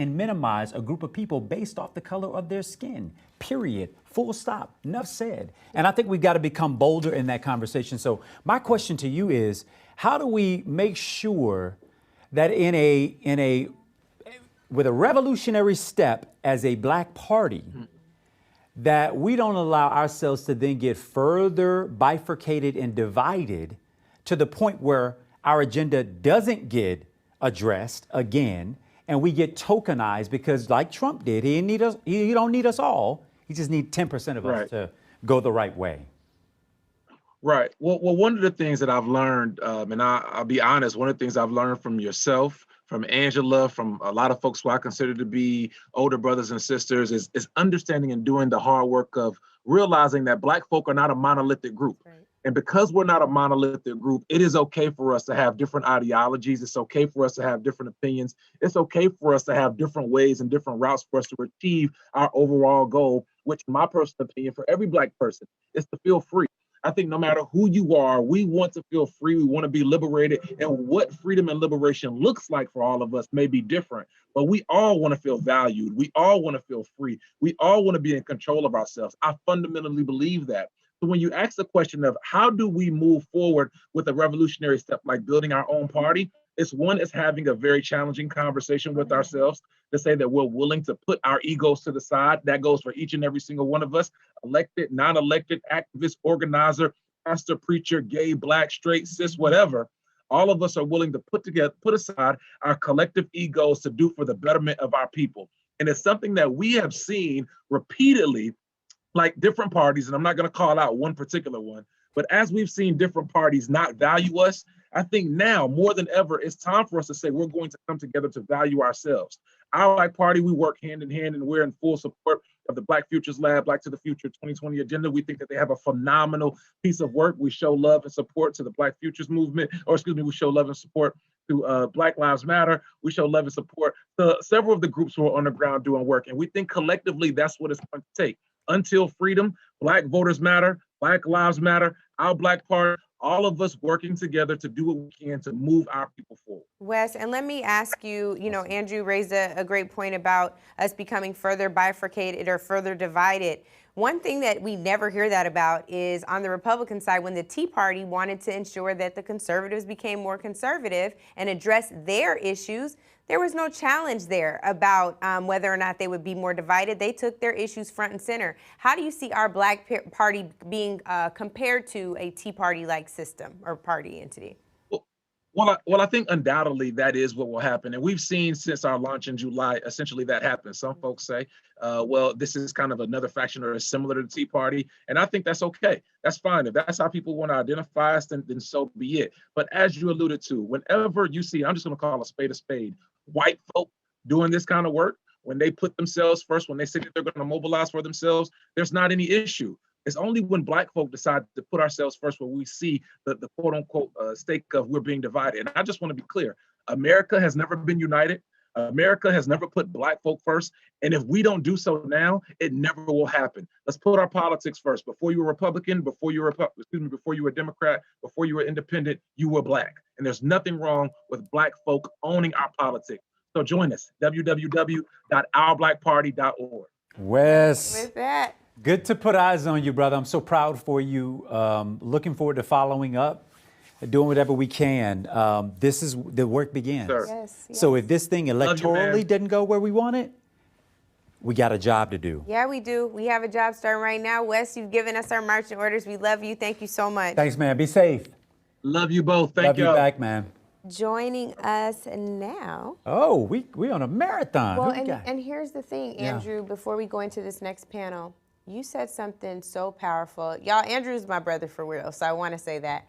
a group of people based off the color of their skin, period, full stop, enough said. And I think we've got to become bolder in that conversation. So my question to you is, how do we make sure that with a revolutionary step as a Black party, that we don't allow ourselves to then get further bifurcated and divided to the point where our agenda doesn't get addressed again, and we get tokenized because, like Trump did, he don't need us all. He just needs 10% of us to go the right way. Right. Well, one of the things that I've learned, and I'll be honest, one of the things I've learned from yourself, from Angela, from a lot of folks who I consider to be older brothers and sisters, is understanding and doing the hard work of realizing that Black folk are not a monolithic group. Right. And because we're not a monolithic group, it is okay for us to have different ideologies. It's okay for us to have different opinions. It's okay for us to have different ways and different routes for us to achieve our overall goal, which in my personal opinion, for every Black person, is to feel free. I think no matter who you are, we want to feel free. We want to be liberated. And what freedom and liberation looks like for all of us may be different, but we all want to feel valued. We all want to feel free. We all want to be in control of ourselves. I fundamentally believe that. So when you ask the question of how do we move forward with a revolutionary step like building our own party, it's having a very challenging conversation with ourselves to say that we're willing to put our egos to the side. That goes for each and every single one of us, elected, non-elected, activist, organizer, pastor, preacher, gay, Black, straight, cis, whatever. All of us are willing to put aside our collective egos to do for the betterment of our people. And it's something that we have seen repeatedly, like different parties, and I'm not going to call out one particular one, but as we've seen different parties not value us, I think now more than ever, it's time for us to say we're going to come together to value ourselves. Our Black Party, we work hand in hand, and we're in full support of the Black Futures Lab, Black to the Future 2020 agenda. We think that they have a phenomenal piece of work. We show love and support to the Black Futures movement, we show love and support to Black Lives Matter. We show love and support to several of the groups who are on the ground doing work. And we think collectively that's what it's going to take. Until freedom, Black voters matter, Black lives matter, our Black Party, all of us working together to do what we can to move our people forward. Wes, and let me ask you, Andrew raised a great point about us becoming further bifurcated or further divided. One thing that we never hear that about is on the Republican side, when the Tea Party wanted to ensure that the conservatives became more conservative and address their issues, there was no challenge there about whether or not they would be more divided. They took their issues front and center. How do you see our Black Party being compared to a Tea Party-like system or party entity? Well, I think undoubtedly that is what will happen. And we've seen since our launch in July, essentially that happens. Some folks say, well, this is kind of another faction or is similar to the Tea Party. And I think that's okay. That's fine. If that's how people want to identify us, then so be it. But as you alluded to, whenever you see, I'm just going to call a spade, white folk doing this kind of work, when they put themselves first, when they say that they're going to mobilize for themselves, there's not any issue. It's only when Black folk decide to put ourselves first where we see the quote unquote stake of we're being divided. And I just want to be clear, America has never been united. America has never put Black folk first. And if we don't do so now, it never will happen. Let's put our politics first. Before you were Republican, before you were a Democrat, before you were independent, you were Black. And there's nothing wrong with Black folk owning our politics. So join us, www.ourblackparty.org. Wes. With that. Good to put eyes on you, brother. I'm so proud for you. Looking forward to following up, doing whatever we can. This is the work begins. Yes, So if this thing electorally didn't go where we want it, we got a job to do. Yeah, we do. We have a job starting right now. Wes, you've given us our marching orders. We love you. Thank you so much. Thanks, man. Be safe. Love you both. Thank you. Love you back, man. Joining us now. Oh, we on a marathon. Well, and here's the thing, Yeah. Andrew, before we go into this next panel, you said something so powerful. Y'all, Andrew's my brother for real, so I want to say that.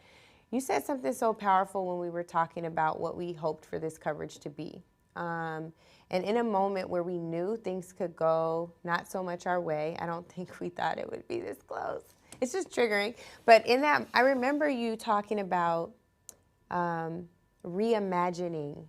You said something so powerful when we were talking about what we hoped for this coverage to be. And in a moment where we knew things could go not so much our way, I don't think we thought it would be this close. It's just triggering. But in that, I remember you talking about reimagining.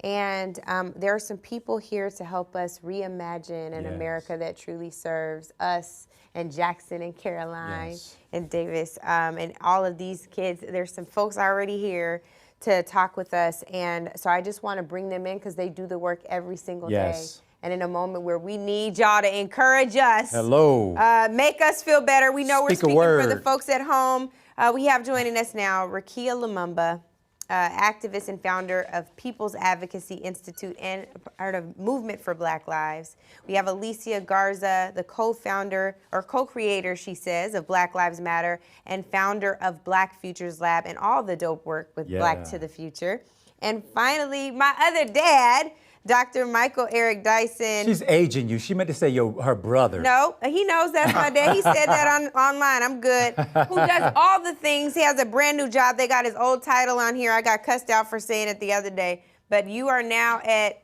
And there are some people here to help us reimagine an America that truly serves us and Jackson and Caroline and Davis and all of these kids. There's some folks already here to talk with us. And so I just want to bring them in because they do the work every single day. And in a moment where we need y'all to encourage us. Make us feel better. We know we're speaking for the folks at home. We have joining us now Rekia Lumumba, activist and founder of People's Advocacy Institute and part of Movement for Black Lives. We have Alicia Garza, the co-founder or co-creator, she says, of Black Lives Matter and founder of Black Futures Lab and all the dope work with Black to the Future. And finally, my other dad, Dr. Michael Eric Dyson. She's aging you. She meant to say her brother. No, he knows that's my dad. He said that online. I'm good. Who does all the things. He has a brand new job. They got his old title on here. I got cussed out for saying it the other day. But you are now at,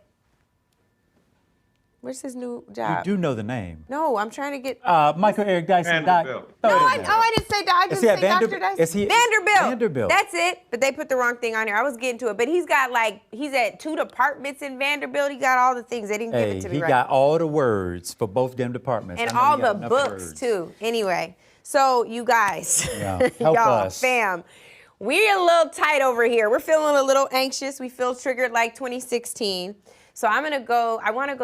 where's his new job? You do know the name. No, I'm trying to get. Michael Eric Dyson. Vanderbilt. I didn't say I didn't say Dr. Dyson. Vanderbilt. That's it. But they put the wrong thing on here. I was getting to it. But he's got he's at 2 departments in Vanderbilt. He got all the things. They didn't give it to me right. He got all the words for both them departments. And all the books too. Anyway, so you guys, help y'all, us. fam. We're a little tight over here. We're feeling a little anxious. We feel triggered like 2016. So I want to go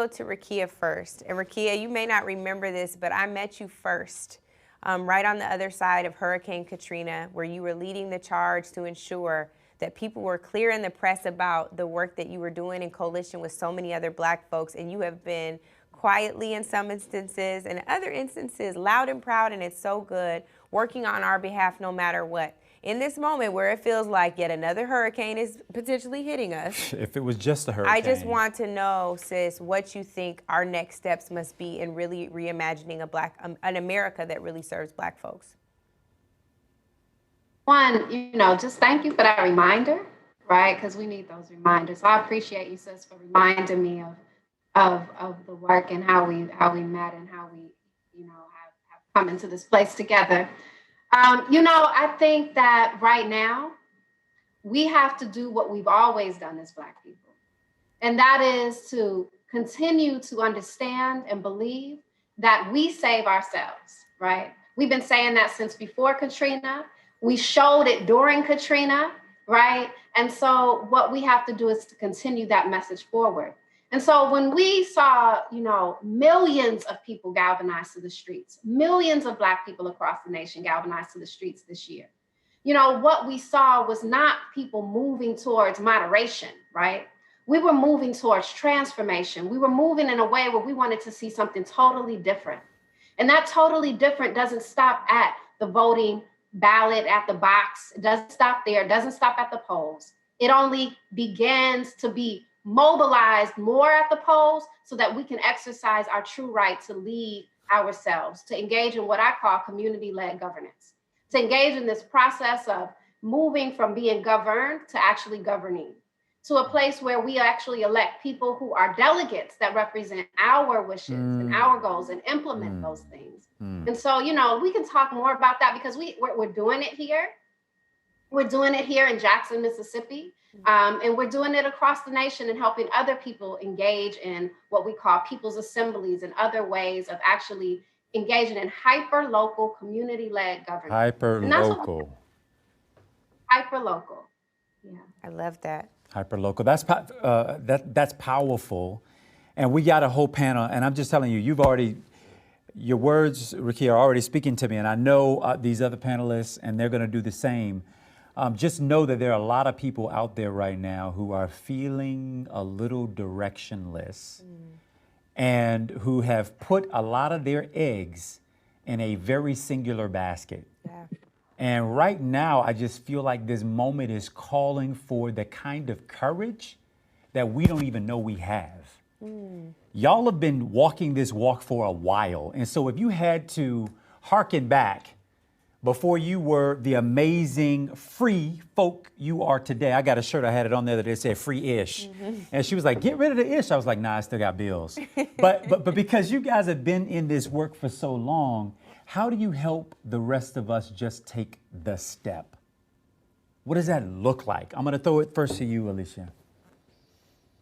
to Rekia first. And Rekia, you may not remember this, but I met you first, right on the other side of Hurricane Katrina, where you were leading the charge to ensure that people were clear in the press about the work that you were doing in coalition with so many other Black folks. And you have been quietly in some instances and in other instances loud and proud, and it's so good, working on our behalf no matter what. In this moment where it feels like yet another hurricane is potentially hitting us. If it was just a hurricane. I just want to know, sis, what you think our next steps must be in really reimagining an America that really serves Black folks. One, just thank you for that reminder, right? Because we need those reminders. I appreciate you, sis, for reminding me of the work and how we met and how we, have come into this place together. I think that right now we have to do what we've always done as Black people. And that is to continue to understand and believe that we save ourselves, right? We've been saying that since before Katrina. We showed it during Katrina, right? And so what we have to do is to continue that message forward. And so when we saw, millions of people galvanized to the streets, millions of Black people across the nation galvanized to the streets this year, what we saw was not people moving towards moderation, right? We were moving towards transformation. We were moving in a way where we wanted to see something totally different. And that totally different doesn't stop at the voting ballot, at the box. It doesn't stop there. It doesn't stop at the polls. it only begins to be mobilized more at the polls so that we can exercise our true right to lead ourselves, to engage in what I call community-led governance, to engage in this process of moving from being governed to actually governing, to a place where we actually elect people who are delegates that represent our wishes and our goals and implement those things. And so, you know, we can talk more about that because we're doing it here. We're doing it here in Jackson, Mississippi, and we're doing it across the nation and helping other people engage in what we call people's assemblies and other ways of actually engaging in hyper-local, community-led governance. Hyper-local. Hyper-local. Yeah. I love that. Hyper-local. That's powerful. And we got a whole panel, and I'm just telling you, your words, Ricky, are already speaking to me, and I know these other panelists, and they're going to do the same. Just know that there are a lot of people out there right now who are feeling a little directionless and who have put a lot of their eggs in a very singular basket. Yeah. And right now, I just feel like this moment is calling for the kind of courage that we don't even know we have. Y'all have been walking this walk for a while. And so if you had to hearken back before you were the amazing free folk you are today. I got a shirt, I had it on there that said free-ish. And she was like, get rid of the ish. I was like, nah, I still got bills. But because you guys have been in this work for so long, how do you help the rest of us just take the step? What does that look like? I'm gonna throw it first to you, Alicia.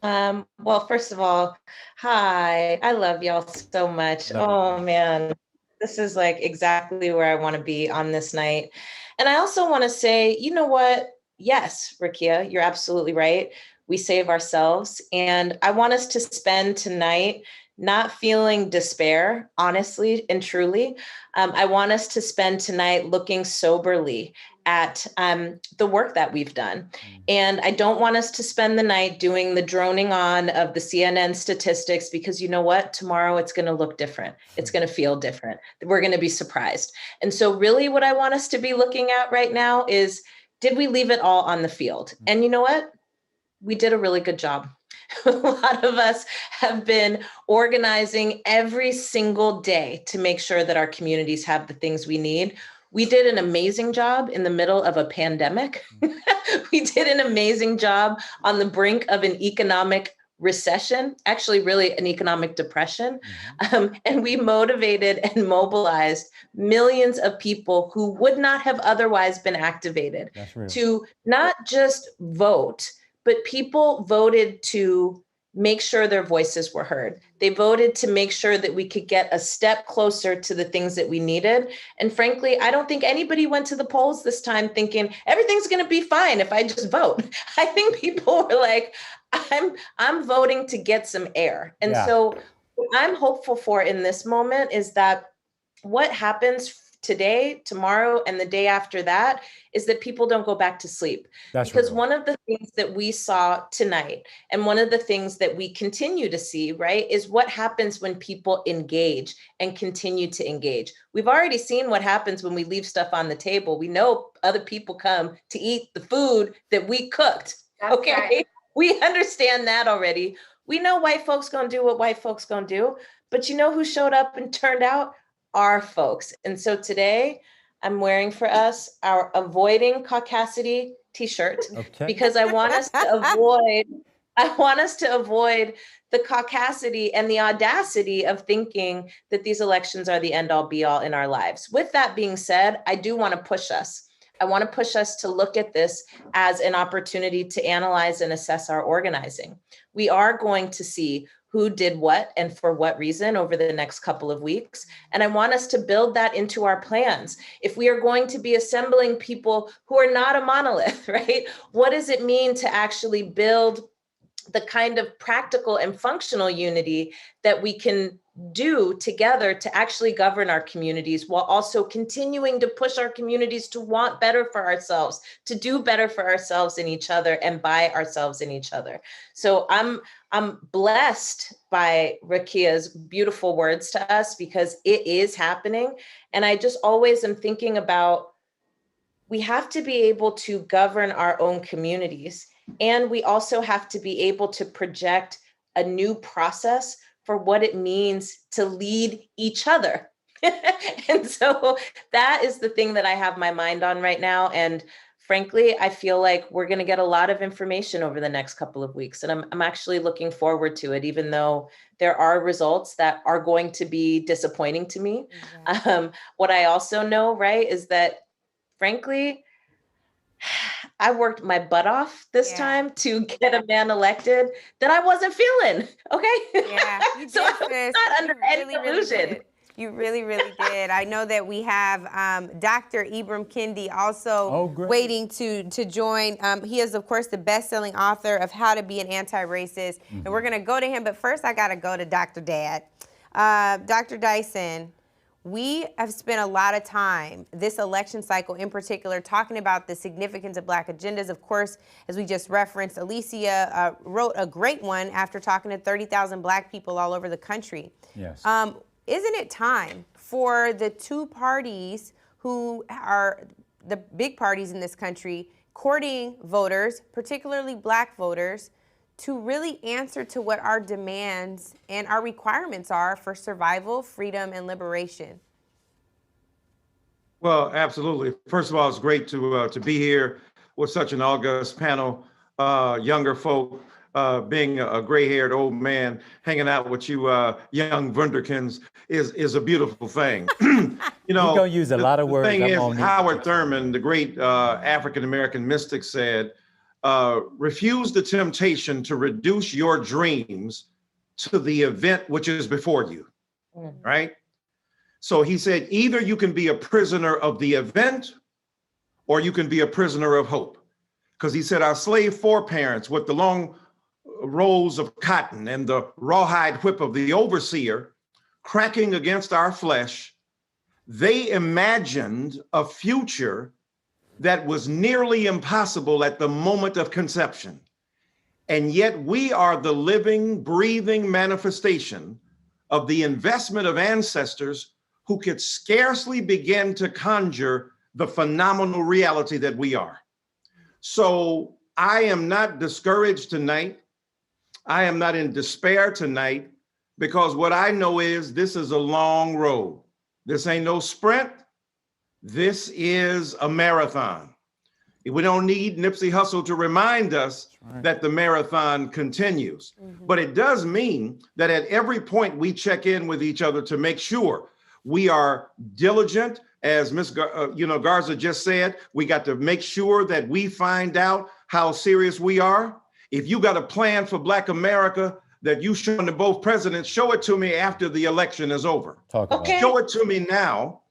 Well, first of all, hi, I love y'all so much. Oh man, this is like exactly where I want to be on this night. And I also want to say, you know what? Yes, Rakia, you're absolutely right. We save ourselves. And I want us to spend tonight not feeling despair, honestly and truly. I want us to spend tonight looking soberly at the work that we've done. And I don't want us to spend the night doing the droning on of the CNN statistics, because you know what? Tomorrow it's going to look different. It's going to feel different. We're going to be surprised. And so really what I want us to be looking at right now is, did we leave it all on the field? And you know what? We did a really good job. A lot of us have been organizing every single day to make sure that our communities have the things we need. We did an amazing job in the middle of a pandemic. We did an amazing job on the brink of an economic recession, actually really an economic depression. And we motivated and mobilized millions of people who would not have otherwise been activated to not just vote, but people voted to make sure their voices were heard. They voted to make sure that we could get a step closer to the things that we needed. And frankly, I don't think anybody went to the polls this time thinking everything's going to be fine if I just vote. I think people were like, I'm voting to get some air. And so what I'm hopeful for in this moment is that what happens today, tomorrow, and the day after that is that people don't go back to sleep. Because one of the things that we saw tonight, and one of the things that we continue to see, right, is what happens when people engage and continue to engage. We've already seen what happens when we leave stuff on the table. We know other people come to eat the food that we cooked. That's right. We understand that already. We know white folks gonna do what white folks gonna do, but you know who showed up and turned out? Our folks. And so today I'm wearing for us our Avoiding Caucasity t-shirt, because I want us to avoid the caucasity and the audacity of thinking that these elections are the end all be all in our lives. With that being said, I do want to push us. I want to push us to look at this as an opportunity to analyze and assess our organizing. We are going to see who did what and for what reason over the next couple of weeks. And I want us to build that into our plans. If we are going to be assembling people who are not a monolith, right? What does it mean to actually build the kind of practical and functional unity that we can do together to actually govern our communities, while also continuing to push our communities to want better for ourselves, to do better for ourselves and each other, and by ourselves and each other. So I'm blessed by Rakia's beautiful words to us, because it is happening. And I just always am thinking about, we have to be able to govern our own communities And we also have to be able to project a new process for what it means to lead each other. And so that is the thing that I have my mind on right now. And frankly, I feel like we're going to get a lot of information over the next couple of weeks. And I'm actually looking forward to it, even though there are results that are going to be disappointing to me. What I also know, right, is that frankly, I worked my butt off this time to get a man elected that I wasn't feeling. Okay. Yeah. You So I'm not under any illusion. You really, really did. I know that we have Dr. Ibram Kendi also waiting to join. He is, of course, the best-selling author of How to Be an Anti-Racist. And we're going to go to him. But first, I got to go to Dr. Dad. Dr. Dyson, we have spent a lot of time this election cycle in particular talking about the significance of Black agendas. Of course, as we just referenced, Alicia wrote a great one after talking to 30,000 Black people all over the country. Yes. Isn't it time for the two parties who are the big parties in this country courting voters, particularly Black voters, to really answer to what our demands and our requirements are for survival, freedom, and liberation? Well, absolutely. First of all, it's great to be here with such an august panel, younger folk. Being a gray-haired old man, hanging out with you young Wunderkinds is a beautiful thing. You know, you're gonna use a lot of words. The thing is, Howard Thurman, the great African-American mystic, said, refuse the temptation to reduce your dreams to the event which is before you, right? So he said, either you can be a prisoner of the event or you can be a prisoner of hope. Because he said our slave foreparents with the long rolls of cotton and the rawhide whip of the overseer cracking against our flesh, they imagined a future that was nearly impossible at the moment of conception. And yet we are the living, breathing manifestation of the investment of ancestors who could scarcely begin to conjure the phenomenal reality that we are. So I am not discouraged tonight. I am not in despair tonight, because what I know is this is a long road. This ain't no sprint. This is a marathon. We don't need Nipsey Hussle to remind us that the marathon continues. But it does mean that at every point we check in with each other to make sure we are diligent. As Ms. Garza just said, we got to make sure that we find out how serious we are. If you got a plan for Black America that you shown to both presidents, show it to me after the election is over. Show it to me now,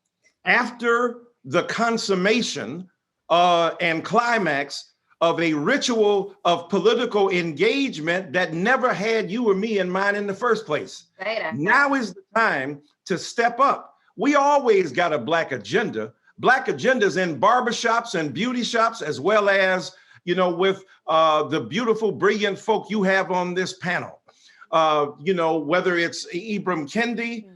after the consummation and climax of a ritual of political engagement that never had you or me in mind in the first place. Now is the time to step up. We always got a Black agenda. Black agendas in barbershops and beauty shops, as well as, you know, with the beautiful, brilliant folk you have on this panel. You know, whether it's Ibram Kendi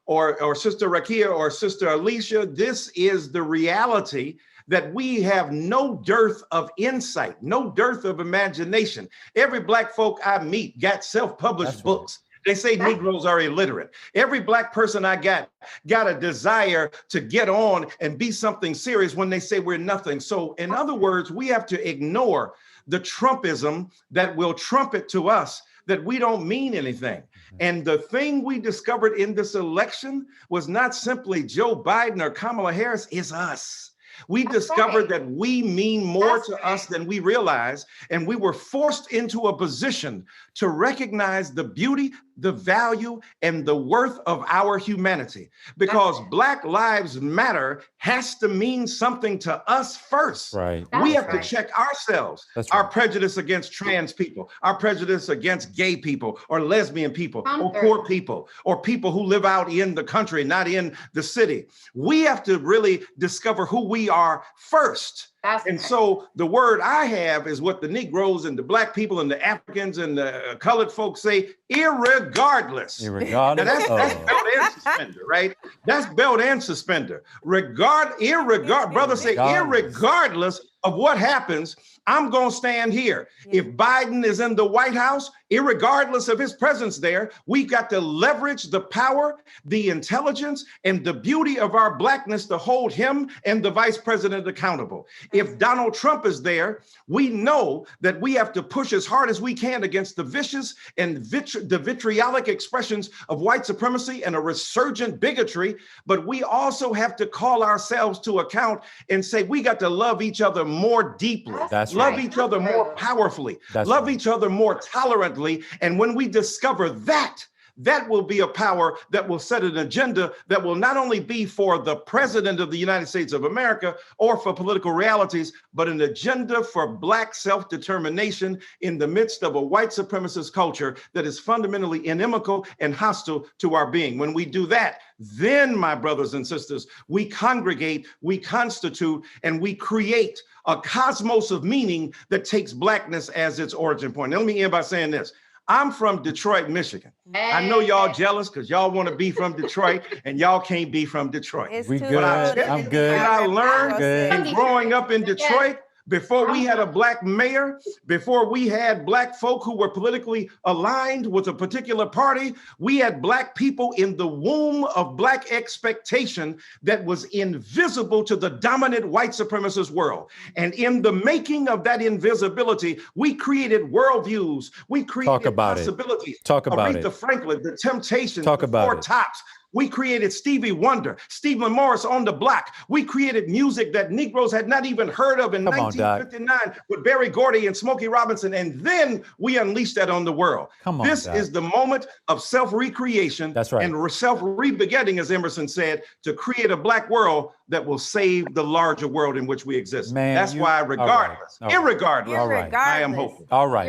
or Sister Rakia or Sister Alicia, this is the reality that we have no dearth of insight, no dearth of imagination. Every Black folk I meet got self-published books. They say Negroes are illiterate. Every Black person I got a desire to get on and be something serious when they say we're nothing. So in other words, we have to ignore the Trumpism that will trumpet to us that we don't mean anything. And the thing we discovered in this election was not simply Joe Biden or Kamala Harris, it's us. We discovered that we mean more to us than we realize, and we were forced into a position to recognize the beauty, the value, and the worth of our humanity. Because Black Lives Matter has to mean something to us first. Right. We have to check ourselves, our prejudice against trans people, our prejudice against gay people, or lesbian people, or poor people, or people who live out in the country, not in the city. We have to really discover who we are first. And so the word I have is what the Negroes and the Black people and the Africans and the colored folks say, irregardless. Now that's belt and suspender, right? That's belt and suspender. Brother say, irregardless of what happens, I'm going to stand here. If Biden is in the White House, irregardless of his presence there, we've got to leverage the power, the intelligence, and the beauty of our Blackness to hold him and the vice president accountable. If Donald Trump is there, we know that we have to push as hard as we can against the vicious and the vitriolic expressions of white supremacy and a resurgent bigotry, but we also have to call ourselves to account and say we got to love each other more deeply, love each other more powerfully, love each other more tolerantly. And when we discover that, that will be a power that will set an agenda that will not only be for the president of the United States of America or for political realities, but an agenda for Black self-determination in the midst of a white supremacist culture that is fundamentally inimical and hostile to our being. When we do that, then, my brothers and sisters, we congregate, we constitute, and we create a cosmos of meaning that takes Blackness as its origin point. Now, let me end by saying this. I'm from Detroit, Michigan. I know y'all jealous because y'all want to be from Detroit and y'all can't be from Detroit. We good. I'm good. What I learned in growing up in Detroit, before we had a Black mayor, before we had Black folk who were politically aligned with a particular party, we had Black people in the womb of Black expectation that was invisible to the dominant white supremacist world. And in the making of that invisibility, we created worldviews, we created possibilities. Talk about Aretha Franklin, The Temptations, The Four Tops. We created Stevie Wonder, Stephen Morris on the Block. We created music that Negroes had not even heard of in 1959 with Berry Gordy and Smokey Robinson. And then we unleashed that on the world. This is the moment of self-recreation and self-rebegetting, as Emerson said, to create a Black world that will save the larger world in which we exist. That's why, regardless, irregardless, I am hopeful. Also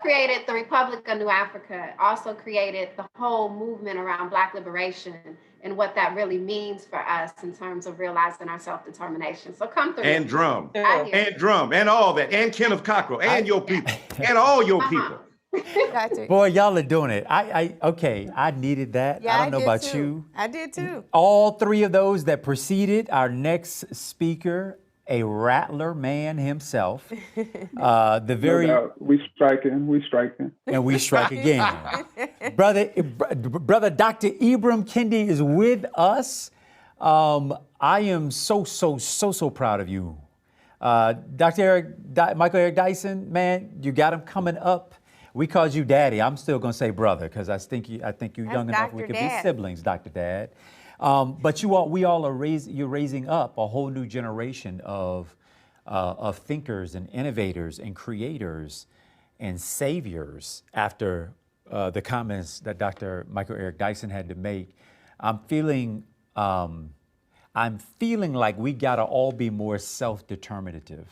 created the Republic of New Africa, also created the whole movement around Black liberation and what that really means for us in terms of realizing our self-determination. So come through. And drum, and all that, and Kenneth Cockrell, and your people, and all your people. Boy, y'all are doing it. I needed that. I don't know about you. I did too. All three of those that preceded our next speaker, a rattler man himself. We striking. And we strike again. Brother Dr. Ibram Kendi is with us. I am so proud of you. Michael Eric Dyson, man, you got him coming up. We called you daddy. I'm still gonna say brother because I think you're young enough we could be siblings, Dr. Dad. But you're raising up a whole new generation of thinkers and innovators and creators and saviors after the comments that Dr. Michael Eric Dyson had to make. I'm feeling like we gotta all be more self-determinative,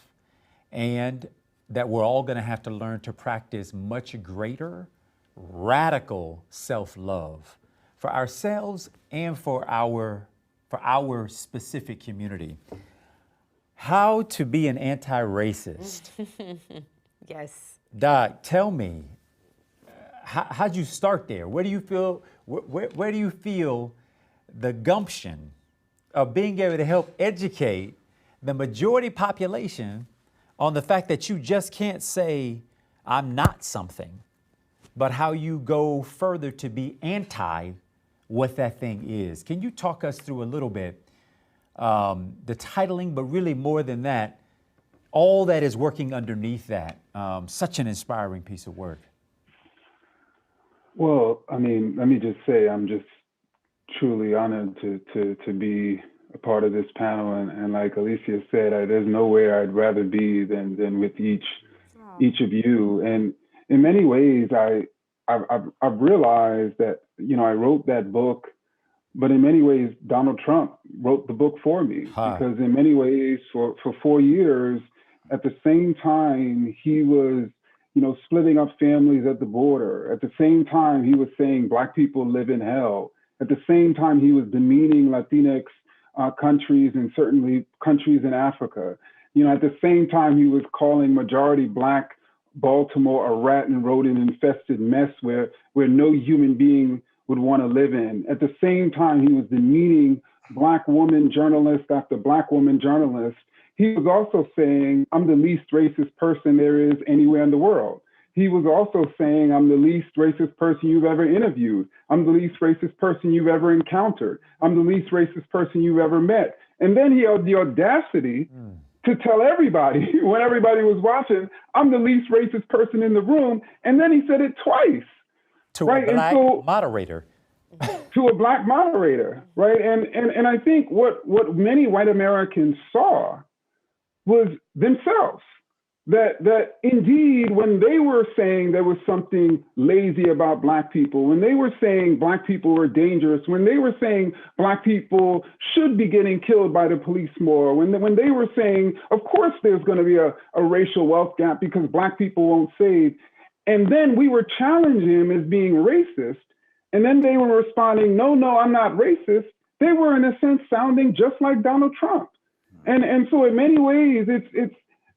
and that we're all gonna have to learn to practice much greater radical self-love for ourselves and for our specific community. How to be an anti-racist. Yes. Doc, tell me, how'd you start there? Where do you feel, where do you feel the gumption of being able to help educate the majority population on the fact that you just can't say, I'm not something, but how you go further to be anti what that thing is? Can you talk us through a little bit the titling, but really more than that, all that is working underneath that? Such an inspiring piece of work. Well, I mean, let me just say I'm just truly honored to be a part of this panel, and like Alicia said, there's nowhere I'd rather be than with each of you. And in many ways, I've realized that, I wrote that book, but in many ways, Donald Trump wrote the book for me, because in many ways, for 4 years, at the same time he was, splitting up families at the border. At the same time, he was saying Black people live in hell. At the same time, he was demeaning Latinx countries and certainly countries in Africa. At the same time, he was calling majority Black Baltimore a rat and rodent infested mess where no human being would want to live in. At the same time, he was demeaning Black woman journalist after Black woman journalist, he was also saying, I'm the least racist person there is anywhere in the world. He was also saying, I'm the least racist person you've ever interviewed. I'm the least racist person you've ever encountered. I'm the least racist person you've ever met. And then he had the audacity to tell everybody, when everybody was watching, I'm the least racist person in the room. And then he said it twice. To right? a Black moderator. To a Black moderator, right? And I think what many white Americans saw was themselves. That indeed, when they were saying there was something lazy about Black people, when they were saying Black people were dangerous, when they were saying Black people should be getting killed by the police more, when they were saying, of course, there's going to be a racial wealth gap because Black people won't save. And then we were challenging him as being racist. And then they were responding, no, I'm not racist. They were, in a sense, sounding just like Donald Trump. And so in many ways,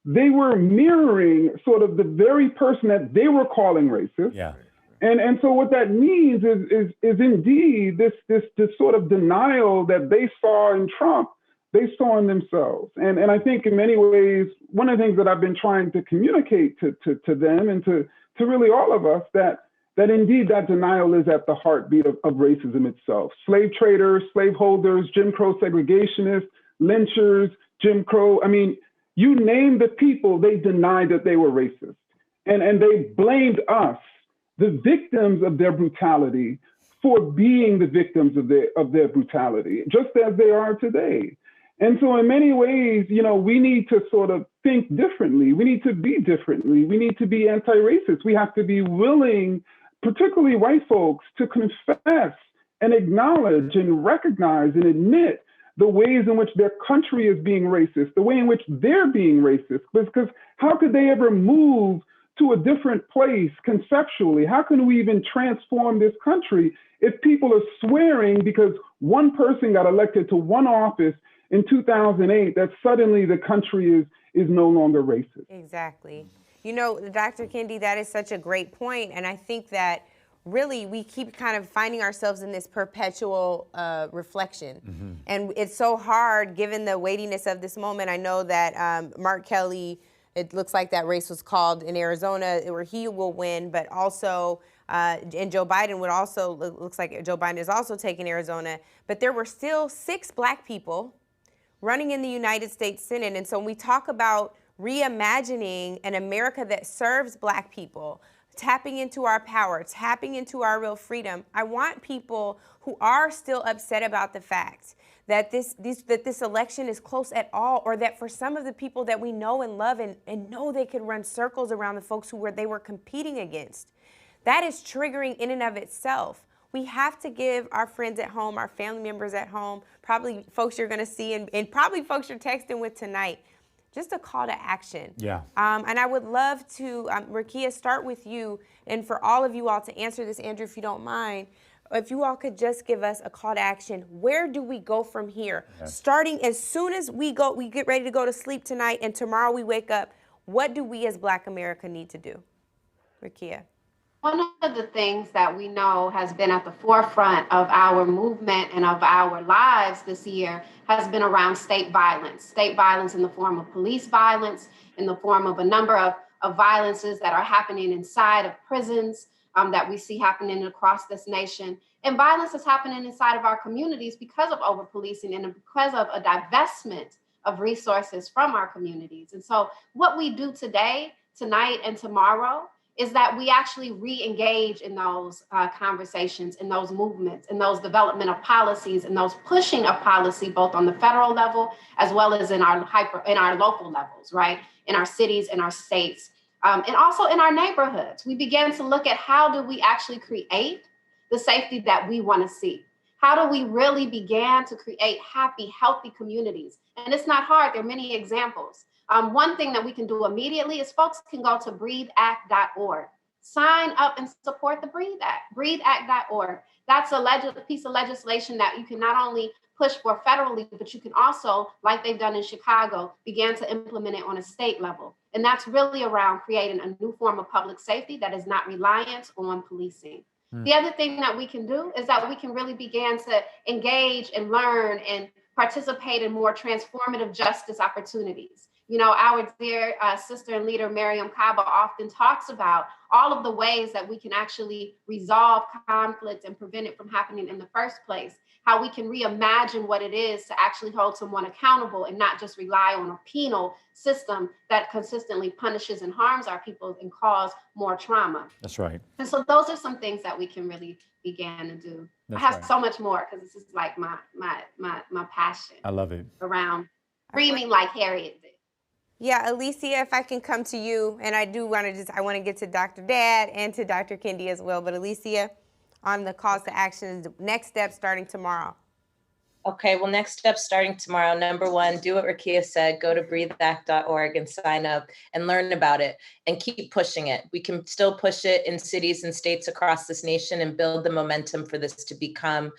they were mirroring sort of the very person that they were calling racist. Yeah. And so what that means is indeed this sort of denial that they saw in Trump, they saw in themselves. And I think in many ways, one of the things that I've been trying to communicate to them and to really all of us, that indeed that denial is at the heartbeat of racism itself. Slave traders, slaveholders, Jim Crow segregationists, lynchers, Jim Crow, I mean, you name the people, they denied that they were racist. And they blamed us, the victims of their brutality, for being the victims of their brutality, just as they are today. And so in many ways, we need to sort of think differently. We need to be differently. We need to be anti-racist. We have to be willing, particularly white folks, to confess and acknowledge and recognize and admit the ways in which their country is being racist, the way in which they're being racist, because how could they ever move to a different place conceptually? How can we even transform this country if people are swearing because one person got elected to one office in 2008 that suddenly the country is no longer racist? Exactly. Dr. Kendi, that is such a great point. And I think that really we keep kind of finding ourselves in this perpetual reflection. Mm-hmm. And it's so hard given the weightiness of this moment. I know that Mark Kelly, it looks like that race was called in Arizona where he will win, but also, and Joe Biden would also, looks like Joe Biden is also taking Arizona, but there were still 6 Black people running in the United States Senate. And so when we talk about reimagining an America that serves Black people, tapping into our power, tapping into our real freedom, I want people who are still upset about the fact that this election is close at all, or that for some of the people that we know and love and know they could run circles around the folks they were competing against, that is triggering in and of itself. We have to give our friends at home, our family members at home, probably folks you're gonna see and probably folks you're texting with tonight, just a call to action. Yeah. And I would love to, Rakia, start with you, and for all of you all to answer this, Andrew, if you don't mind, if you all could just give us a call to action. Where do we go from here? Yes. Starting as soon as we get ready to go to sleep tonight, and tomorrow we wake up, what do we as Black America need to do? Rakia. One of the things that we know has been at the forefront of our movement and of our lives this year has been around state violence in the form of police violence, in the form of a number of violences that are happening inside of prisons that we see happening across this nation. And violence is happening inside of our communities because of over-policing and because of a divestment of resources from our communities. And so what we do today, tonight, and tomorrow is that we actually re-engage in those conversations, in those movements, in those development of policies, and those pushing of policy, both on the federal level, as well as in our local levels, right? In our cities, in our states, and also in our neighborhoods. We began to look at how do we actually create the safety that we want to see? How do we really begin to create happy, healthy communities? And it's not hard, there are many examples. One thing that we can do immediately is folks can go to breatheact.org. Sign up and support the Breathe Act, breatheact.org. That's a piece of legislation that you can not only push for federally, but you can also, like they've done in Chicago, begin to implement it on a state level. And that's really around creating a new form of public safety that is not reliant on policing. The other thing that we can do is that we can really begin to engage and learn and participate in more transformative justice opportunities. You know, our dear sister and leader, Miriam Kaba, often talks about all of the ways that we can actually resolve conflict and prevent it from happening in the first place, how we can reimagine what it is to actually hold someone accountable and not just rely on a penal system that consistently punishes and harms our people and cause more trauma. That's right. And so those are some things that we can really begin to do. I have so much more because this is like my passion. I love it. Around dreaming like Harriet did. Yeah, Alicia, if I can come to you, and I do want to I want to get to Dr. Dad and to Dr. Kendi as well, but Alicia, on the calls to action, the next step starting tomorrow. Okay, well, next step starting tomorrow. Number one, do what Rakia said, go to breatheback.org and sign up and learn about it and keep pushing it. We can still push it in cities and states across this nation and build the momentum for this to become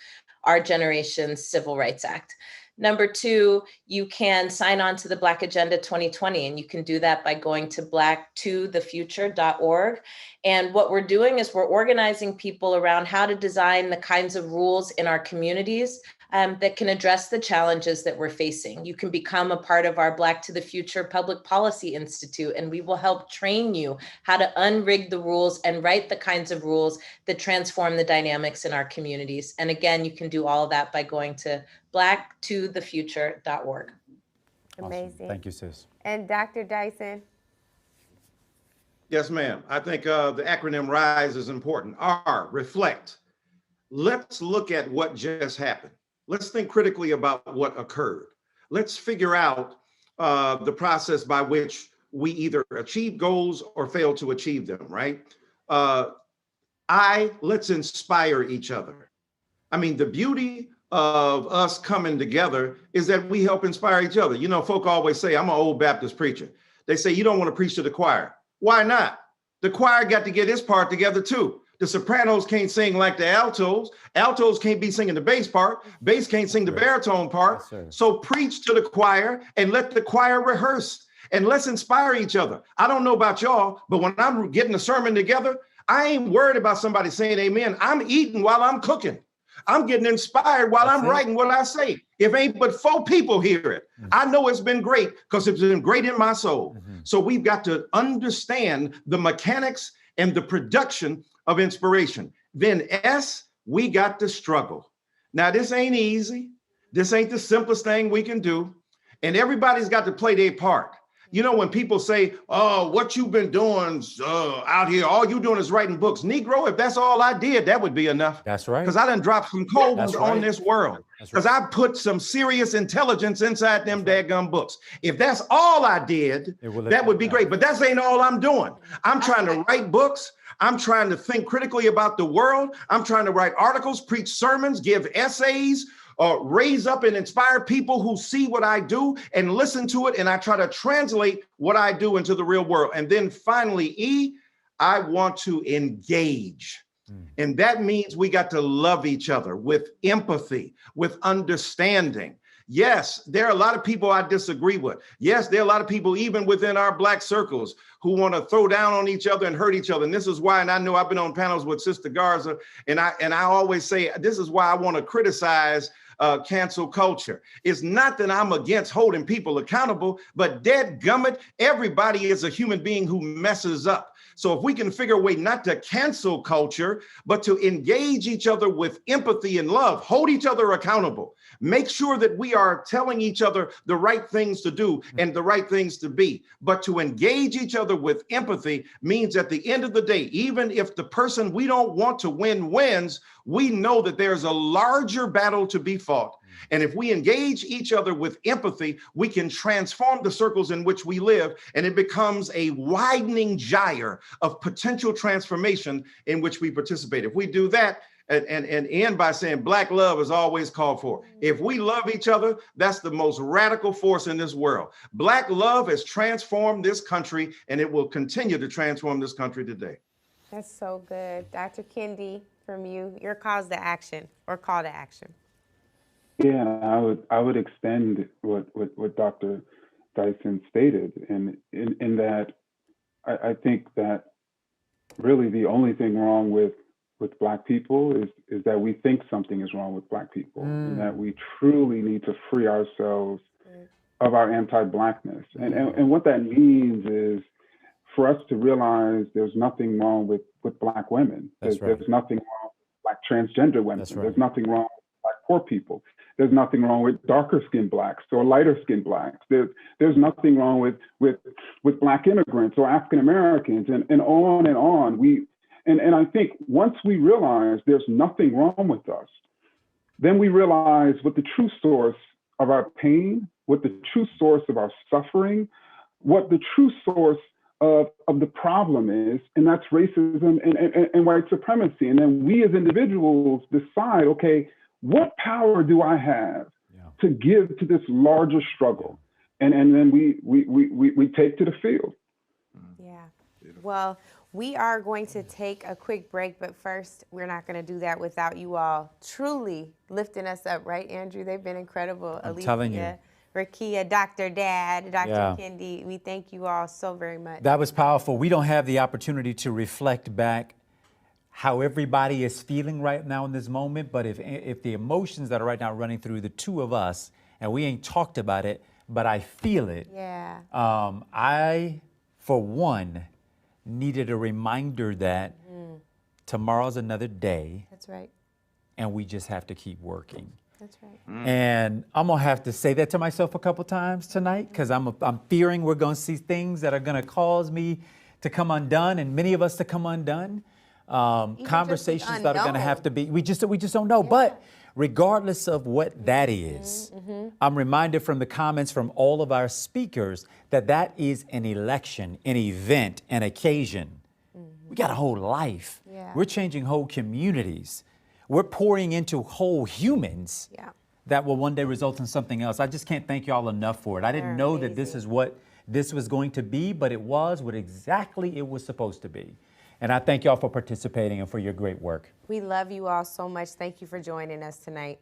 our generation's Civil Rights Act. Number two, you can sign on to the Black Agenda 2020, and you can do that by going to blacktothefuture.org. And what we're doing is we're organizing people around how to design the kinds of rules in our communities that can address the challenges that we're facing. You can become a part of our Black to the Future Public Policy Institute, and we will help train you how to unrig the rules and write the kinds of rules that transform the dynamics in our communities. And again, you can do all of that by going to blacktothefuture.org. Amazing. Awesome. Thank you, sis. And Dr. Dyson? Yes, ma'am. I think the acronym RISE is important. R, reflect. Let's look at what just happened. Let's think critically about what occurred. Let's figure out the process by which we either achieve goals or fail to achieve them, right? Let's inspire each other. I mean, the beauty of us coming together is that we help inspire each other. You know, folk always say, I'm an old Baptist preacher. They say, you don't want to preach to the choir. Why not? The choir got to get its part together too. The sopranos can't sing like the altos. Altos can't be singing the bass part. Bass can't sing the baritone part. Yes, so preach to the choir and let the choir rehearse and let's inspire each other. I don't know about y'all, but when I'm getting a sermon together, I ain't worried about somebody saying amen. I'm eating while I'm cooking. I'm getting inspired while I'm writing what I say. If ain't but 4 people hear it, I know it's been great because it's been great in my soul. So we've got to understand the mechanics and the production of inspiration. Then S, we got to struggle. Now, this ain't easy. This ain't the simplest thing we can do. And everybody's got to play their part. You know, when people say, oh, what you've been doing out here, all you doing is writing books. Negro, if that's all I did, that would be enough. That's right. Because I done dropped some coals on this world. Because I put some serious intelligence inside them daggum books. If that's all I did, that would be great. But that ain't all I'm doing. I'm trying to write books. I'm trying to think critically about the world. I'm trying to write articles, preach sermons, give essays, raise up and inspire people who see what I do and listen to it. And I try to translate what I do into the real world. And then finally, E, I want to engage. And that means we got to love each other with empathy, with understanding. Yes, there are a lot of people I disagree with. Yes, there are a lot of people even within our Black circles who want to throw down on each other and hurt each other. And this is why, and I know I've been on panels with Sister Garza, and I always say, this is why I want to criticize cancel culture. It's not that I'm against holding people accountable, but dadgummit, everybody is a human being who messes up. So if we can figure a way not to cancel culture, but to engage each other with empathy and love, hold each other accountable, make sure that we are telling each other the right things to do and the right things to be. But to engage each other with empathy means at the end of the day, even if the person we don't want to win wins, we know that there's a larger battle to be fought. And if we engage each other with empathy, we can transform the circles in which we live, and it becomes a widening gyre of potential transformation in which we participate. If we do that, and end by saying Black love is always called for. If we love each other, that's the most radical force in this world. Black love has transformed this country, and it will continue to transform this country today. That's so good. Dr. Kendi, from you, your calls to action or call to action. Yeah, I would extend what Dr. Dyson stated, and in that I think that really the only thing wrong with with Black people is that we think something is wrong with Black people, and that we truly need to free ourselves of our anti-Blackness. And what that means is for us to realize there's nothing wrong with Black women. There's nothing wrong with Black transgender women. There's nothing wrong with Black poor people. There's nothing wrong with darker skinned Blacks or lighter skinned Blacks. There's nothing wrong with Black immigrants or African Americans, and on and on. And I think once we realize there's nothing wrong with us, then we realize what the true source of our pain, what the true source of our suffering, what the true source of the problem is, and that's racism and white supremacy. And then we as individuals decide, okay, what power do I have to give to this larger struggle? And then we take to the field. Yeah. Well, we are going to take a quick break, but first, we're not going to do that without you all truly lifting us up, right, Andrew? They've been incredible. I'm telling you. Rakia, Dr. Dad, Dr. Kendi, we thank you all so very much. That was powerful. We don't have the opportunity to reflect back how everybody is feeling right now in this moment, but if the emotions that are right now running through the two of us, and we ain't talked about it, but I feel it. Yeah. I, for one, needed a reminder that tomorrow's another day. That's right. And we just have to keep working. That's right. And I'm gonna have to say that to myself a couple times tonight, because I'm fearing we're gonna see things that are gonna cause me to come undone, and many of us to come undone. Conversations that are gonna have to be, we just don't know. Yeah. But regardless of what that is, I'm reminded from the comments from all of our speakers that is an election, an event, an occasion. We got a whole life. Yeah. We're changing whole communities. We're pouring into whole humans that will one day result in something else. I just can't thank y'all enough for it. I didn't know that this is what this was going to be, but it was what exactly it was supposed to be. And I thank y'all for participating and for your great work. We love you all so much. Thank you for joining us tonight.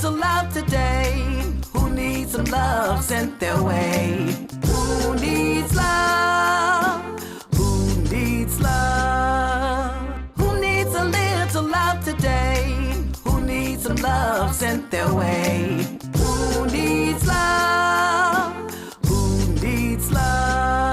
Love today? Who needs some love sent their way? Who needs love? Who needs love? Who needs a little love today? Who needs some love sent their way? Who needs love? Who needs love?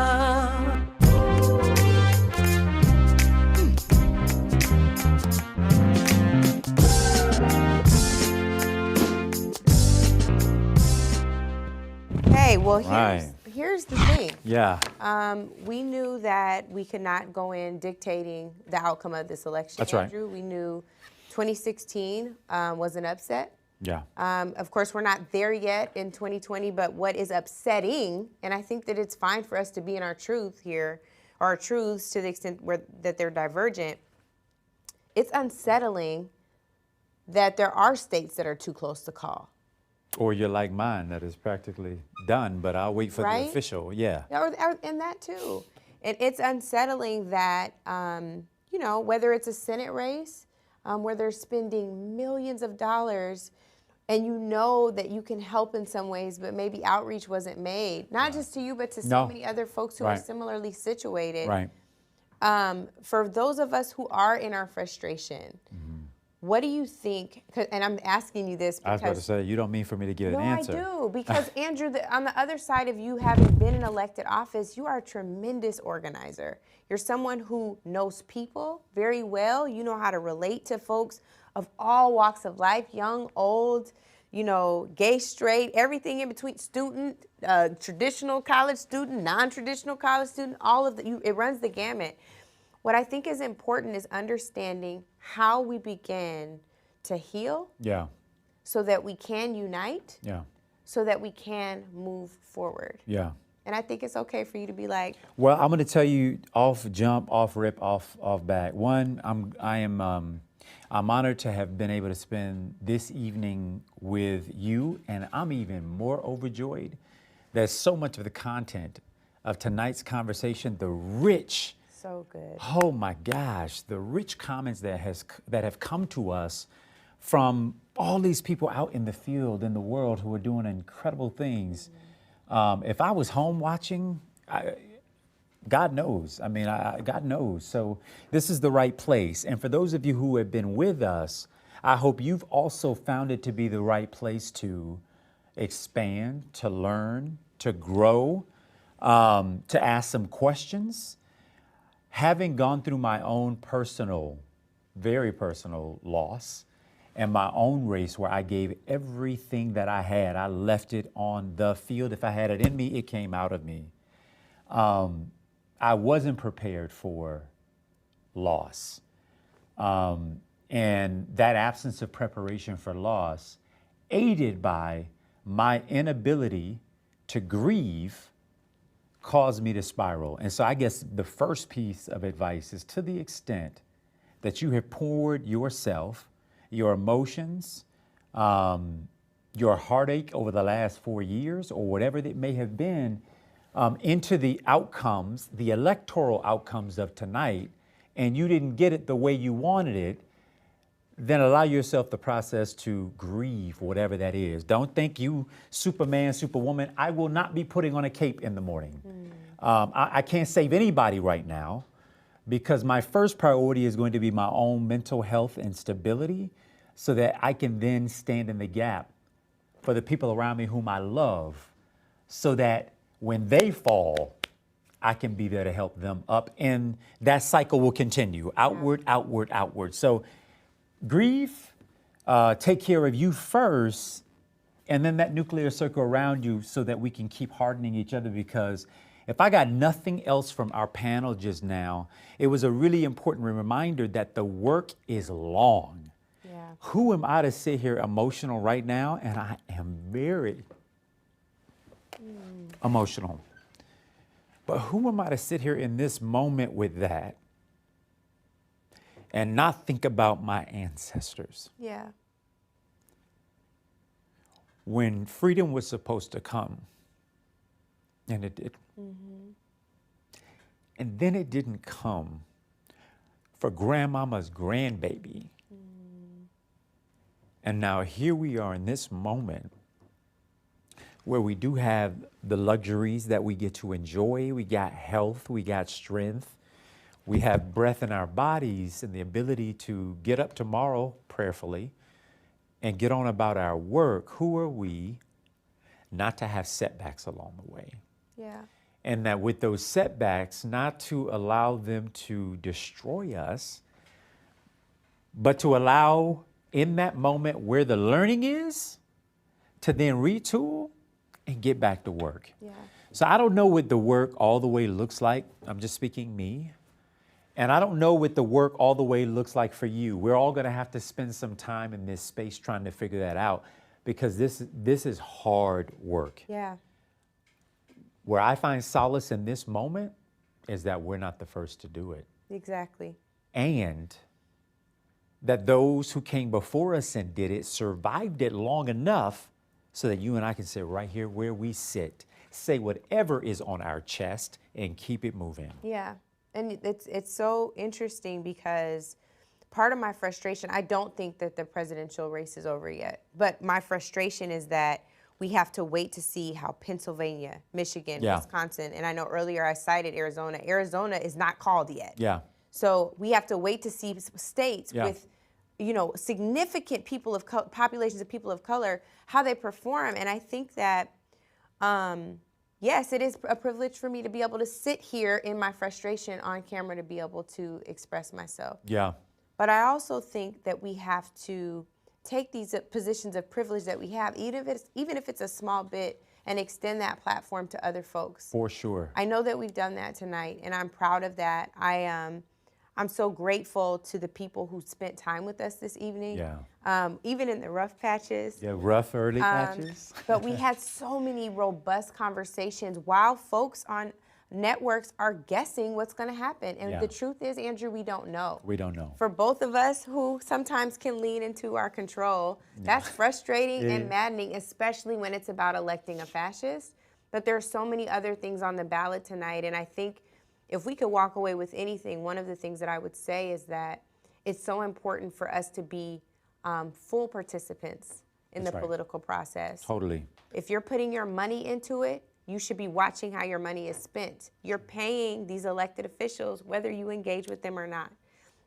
Hey, well, here's the thing. Yeah. We knew that we could not go in dictating the outcome of this election. That's Andrew. We knew 2016 was an upset. Yeah. Of course, we're not there yet in 2020, but what is upsetting, and I think that it's fine for us to be in our truth here, or our truths to the extent that they're divergent, it's unsettling that there are states that are too close to call. Or you're like mine, that is practically done, but I'll wait for the official, And that too. And it's unsettling that, whether it's a Senate race, where they're spending millions of dollars, and you know that you can help in some ways, but maybe outreach wasn't made, not just to you, but to so many other folks who are similarly situated. Right. For those of us who are in our frustration, what do you think, and I'm asking you this because— I was about to say, you don't mean for me to give an answer. No, I do, because Andrew, on the other side of you having been in elected office, you are a tremendous organizer. You're someone who knows people very well. You know how to relate to folks of all walks of life, young, old, gay, straight, everything in between, student, traditional college student, non-traditional college student, all of it runs the gamut. What I think is important is understanding how we begin to heal. Yeah. So that we can unite. Yeah. So that we can move forward. Yeah. And I think it's okay for you to be like— Well, I'm going to tell you off jump, off rip, off back. One, I'm honored to have been able to spend this evening with you, and I'm even more overjoyed that so much of the content of tonight's conversation, the rich— So good. Oh my gosh, the rich comments that have come to us from all these people out in the field, in the world, who are doing incredible things. If I was home watching, God knows. I mean, God knows. So this is the right place. And for those of you who have been with us, I hope you've also found it to be the right place to expand, to learn, to grow, to ask some questions. Having gone through my own personal, very personal loss and my own race where I gave everything that I had, I left it on the field. If I had it in me, it came out of me. I wasn't prepared for loss. And that absence of preparation for loss, aided by my inability to grieve, caused me to spiral. And so I guess the first piece of advice is, to the extent that you have poured yourself, your emotions, your heartache over the last 4 years or whatever it may have been, into the outcomes, the electoral outcomes of tonight, and you didn't get it the way you wanted it, then allow yourself the process to grieve whatever that is. Don't think you Superman, Superwoman. I will not be putting on a cape in the morning. I can't save anybody right now, because my first priority is going to be my own mental health and stability, so that I can then stand in the gap for the people around me whom I love, so that when they fall, I can be there to help them up. And that cycle will continue, outward, outward, outward. So grieve, take care of you first, and then that nuclear circle around you, so that we can keep hardening each other. Because if I got nothing else from our panel just now, it was a really important reminder that the work is long. Yeah. Who am I to sit here emotional right now? And I am very emotional. But who am I to sit here in this moment with that and not think about my ancestors? Yeah. When freedom was supposed to come, and it did. And then it didn't come for grandmama's grandbaby. And now here we are in this moment where we do have the luxuries that we get to enjoy. We got health, we got strength, we have breath in our bodies and the ability to get up tomorrow prayerfully and get on about our work. Who are we not to have setbacks along the way? Yeah. And that with those setbacks, not to allow them to destroy us, but to allow, in that moment where the learning is, to then retool and get back to work. Yeah. So I don't know what the work all the way looks like. I'm just speaking me. And I don't know what the work all the way looks like for you. We're all going to have to spend some time in this space trying to figure that out, because this is hard work. Yeah. Where I find solace in this moment is that we're not the first to do it. Exactly. And that those who came before us and did it survived it long enough so that you and I can sit right here where we sit, say whatever is on our chest, and keep it moving. Yeah. And it's so interesting, because part of my frustration, I don't think that the presidential race is over yet, but my frustration is that we have to wait to see how Pennsylvania, Michigan, Wisconsin, and I know earlier I cited Arizona. Arizona is not called yet. Yeah. So we have to wait to see states with, you know, significant populations of people of color, how they perform. And I think that, yes, it is a privilege for me to be able to sit here in my frustration on camera, to be able to express myself. Yeah. But I also think that we have to take these positions of privilege that we have, even if it's a small bit, and extend that platform to other folks. For sure. I know that we've done that tonight, and I'm proud of that. I'm so grateful to the people who spent time with us this evening. Yeah. Even in the rough patches. Yeah, rough early patches. But we had so many robust conversations while folks on networks are guessing what's going to happen. And the truth is, Andrew, we don't know. We don't know. For both of us who sometimes can lean into our control, that's frustrating and maddening, especially when it's about electing a fascist. But there are so many other things on the ballot tonight. And I think if we could walk away with anything, one of the things that I would say is that it's so important for us to be full participants in That's the right. political process. Totally. If you're putting your money into it, you should be watching how your money is spent. You're paying these elected officials whether you engage with them or not.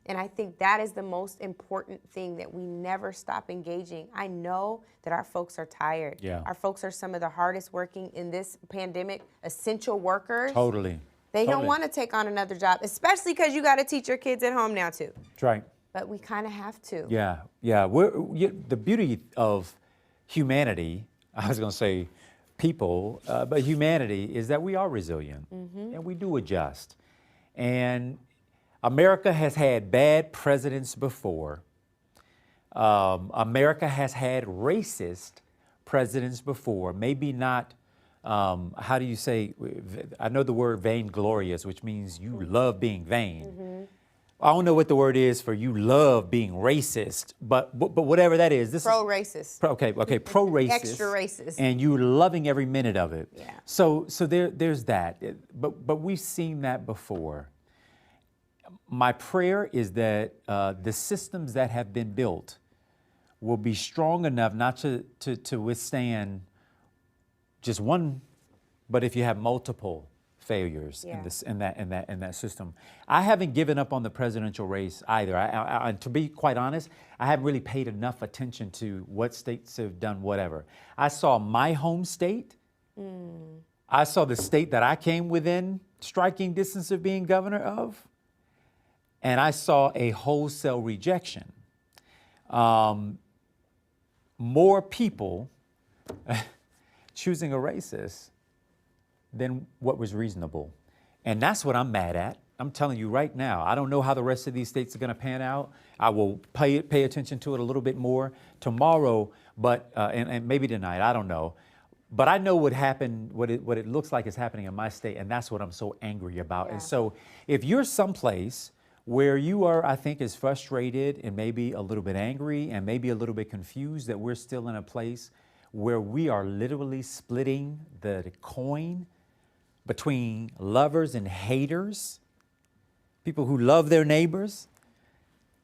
And I think that is the most important thing, that we never stop engaging. I know that our folks are tired. Yeah. Our folks are some of the hardest working in this pandemic, essential workers. Totally. They don't Totally. want to take on another job, especially because you got to teach your kids at home now too. That's right. But we kind of have to. Yeah, yeah. The beauty of humanity, I was going to say people, but humanity is that we are resilient and we do adjust. And America has had bad presidents before. America has had racist presidents before. Maybe not, how do you say, I know the word vainglorious, which means you love being vain. I don't know what the word is for you love being racist, but whatever that is. This pro-racist. is okay, pro-racist. Extra racist. And you loving every minute of it. Yeah. So there's that. But we've seen that before. My prayer is that the systems that have been built will be strong enough not to withstand just one, but if you have multiple failures in that system. I haven't given up on the presidential race either. I to be quite honest, I haven't really paid enough attention to what states have done whatever. I saw my home state. I saw the state that I came within striking distance of being governor of, and I saw a wholesale rejection. More people choosing a racist than what was reasonable. And that's what I'm mad at. I'm telling you right now, I don't know how the rest of these states are going to pan out. I will pay attention to it a little bit more tomorrow, but and maybe tonight, I don't know. But I know what happened, what it looks like is happening in my state, and that's what I'm so angry about. And so if you're someplace where you are, I think, is frustrated and maybe a little bit angry and maybe a little bit confused that we're still in a place where we are literally splitting the coin between lovers and haters, people who love their neighbors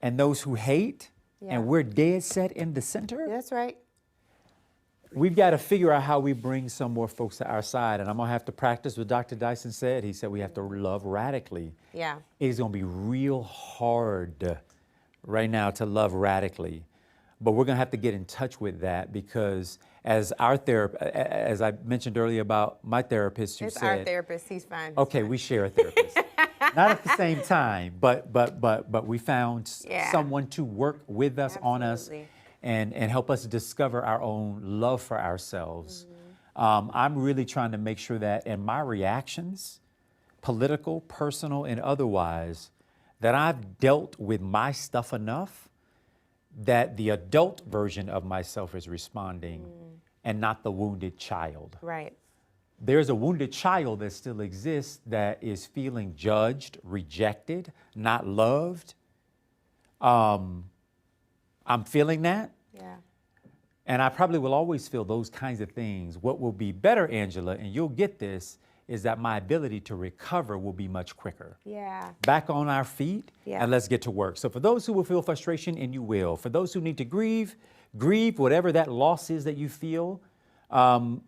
and those who hate, and we're dead set in the center. That's right. We've got to figure out how we bring some more folks to our side. And I'm going to have to practice what Dr. Dyson said. He said we have to love radically. Yeah. It's going to be real hard right now to love radically. But we're going to have to get in touch with that, because as our therapist, as I mentioned earlier about my therapist who it's said— our therapist, he's fine. Okay, we share a therapist. Not at the same time, but we found someone to work with us, on us, and help us discover our own love for ourselves. I'm really trying to make sure that in my reactions, political, personal, and otherwise, that I've dealt with my stuff enough that the adult version of myself is responding and not the wounded child. Right. There's a wounded child that still exists that is feeling judged, rejected, not loved. I'm feeling that. Yeah. And I probably will always feel those kinds of things. What will be better, Angela, and you'll get this, is that my ability to recover will be much quicker. Yeah. Back on our feet, and let's get to work. So for those who will feel frustration, and you will, for those who need to grieve whatever that loss is that you feel. Don't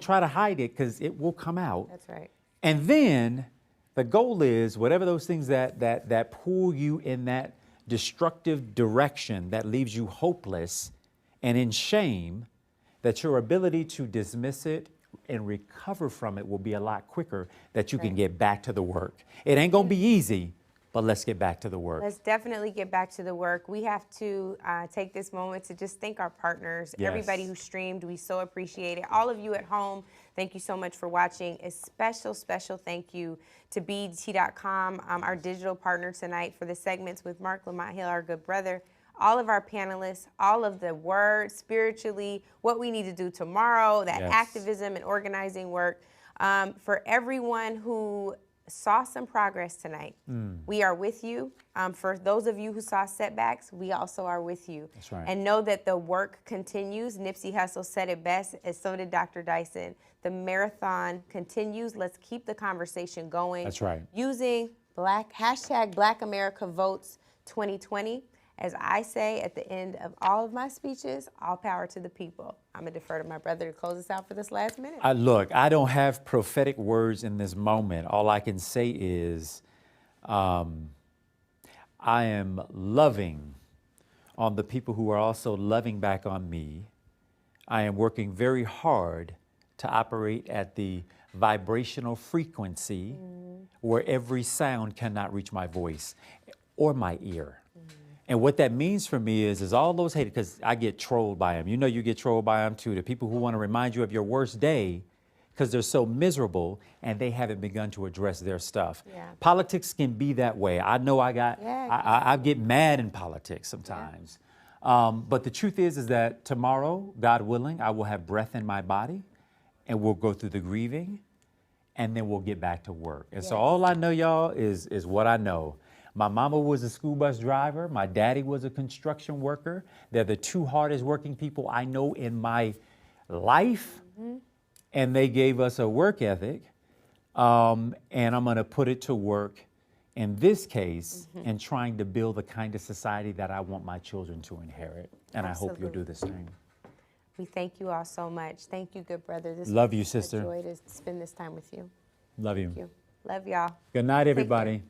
try to hide it, because it will come out. That's right. And then the goal is whatever those things that pull you in that destructive direction that leaves you hopeless and in shame, that your ability to dismiss it and recover from it will be a lot quicker, that you can get back to the work. It ain't gonna be easy, but let's get back to the work. Let's definitely get back to the work. We have to take this moment to just thank our partners, everybody who streamed. We so appreciate it. All of you at home, thank you so much for watching. A special thank you to BET.com, our digital partner tonight, for the segments with Mark Lamont Hill, our good brother. All of our panelists, all of the word, spiritually, what we need to do tomorrow, that activism and organizing work. For everyone who saw some progress tonight, we are with you. For those of you who saw setbacks, we also are with you. That's right. And know that the work continues. Nipsey Hussle said it best, and so did Dr. Dyson. The marathon continues. Let's keep the conversation going. That's right. Using #Black America Votes 2020 As I say at the end of all of my speeches, all power to the people. I'm going to defer to my brother to close us out for this last minute. Look, I don't have prophetic words in this moment. All I can say is I am loving on the people who are also loving back on me. I am working very hard to operate at the vibrational frequency where every sound cannot reach my voice or my ear. And what that means for me is all those haters, because I get trolled by them. You know you get trolled by them too. The people who want to remind you of your worst day because they're so miserable and they haven't begun to address their stuff. Yeah. Politics can be that way. I know I get mad in politics sometimes. But the truth is that tomorrow, God willing, I will have breath in my body and we'll go through the grieving and then we'll get back to work. And so all I know, y'all, is what I know. My mama was a school bus driver. My daddy was a construction worker. They're the two hardest working people I know in my life. And they gave us a work ethic. And I'm going to put it to work in this case in trying to build the kind of society that I want my children to inherit. And I hope you'll do the same. We thank you all so much. Thank you, good brother. This Love was you, sister. a joy to spend this time with you. Love you. Thank you. Love y'all. Good night, everybody.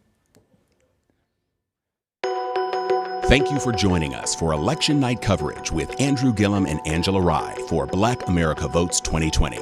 Thank you for joining us for election night coverage with Andrew Gillum and Angela Rye for Black America Votes 2020.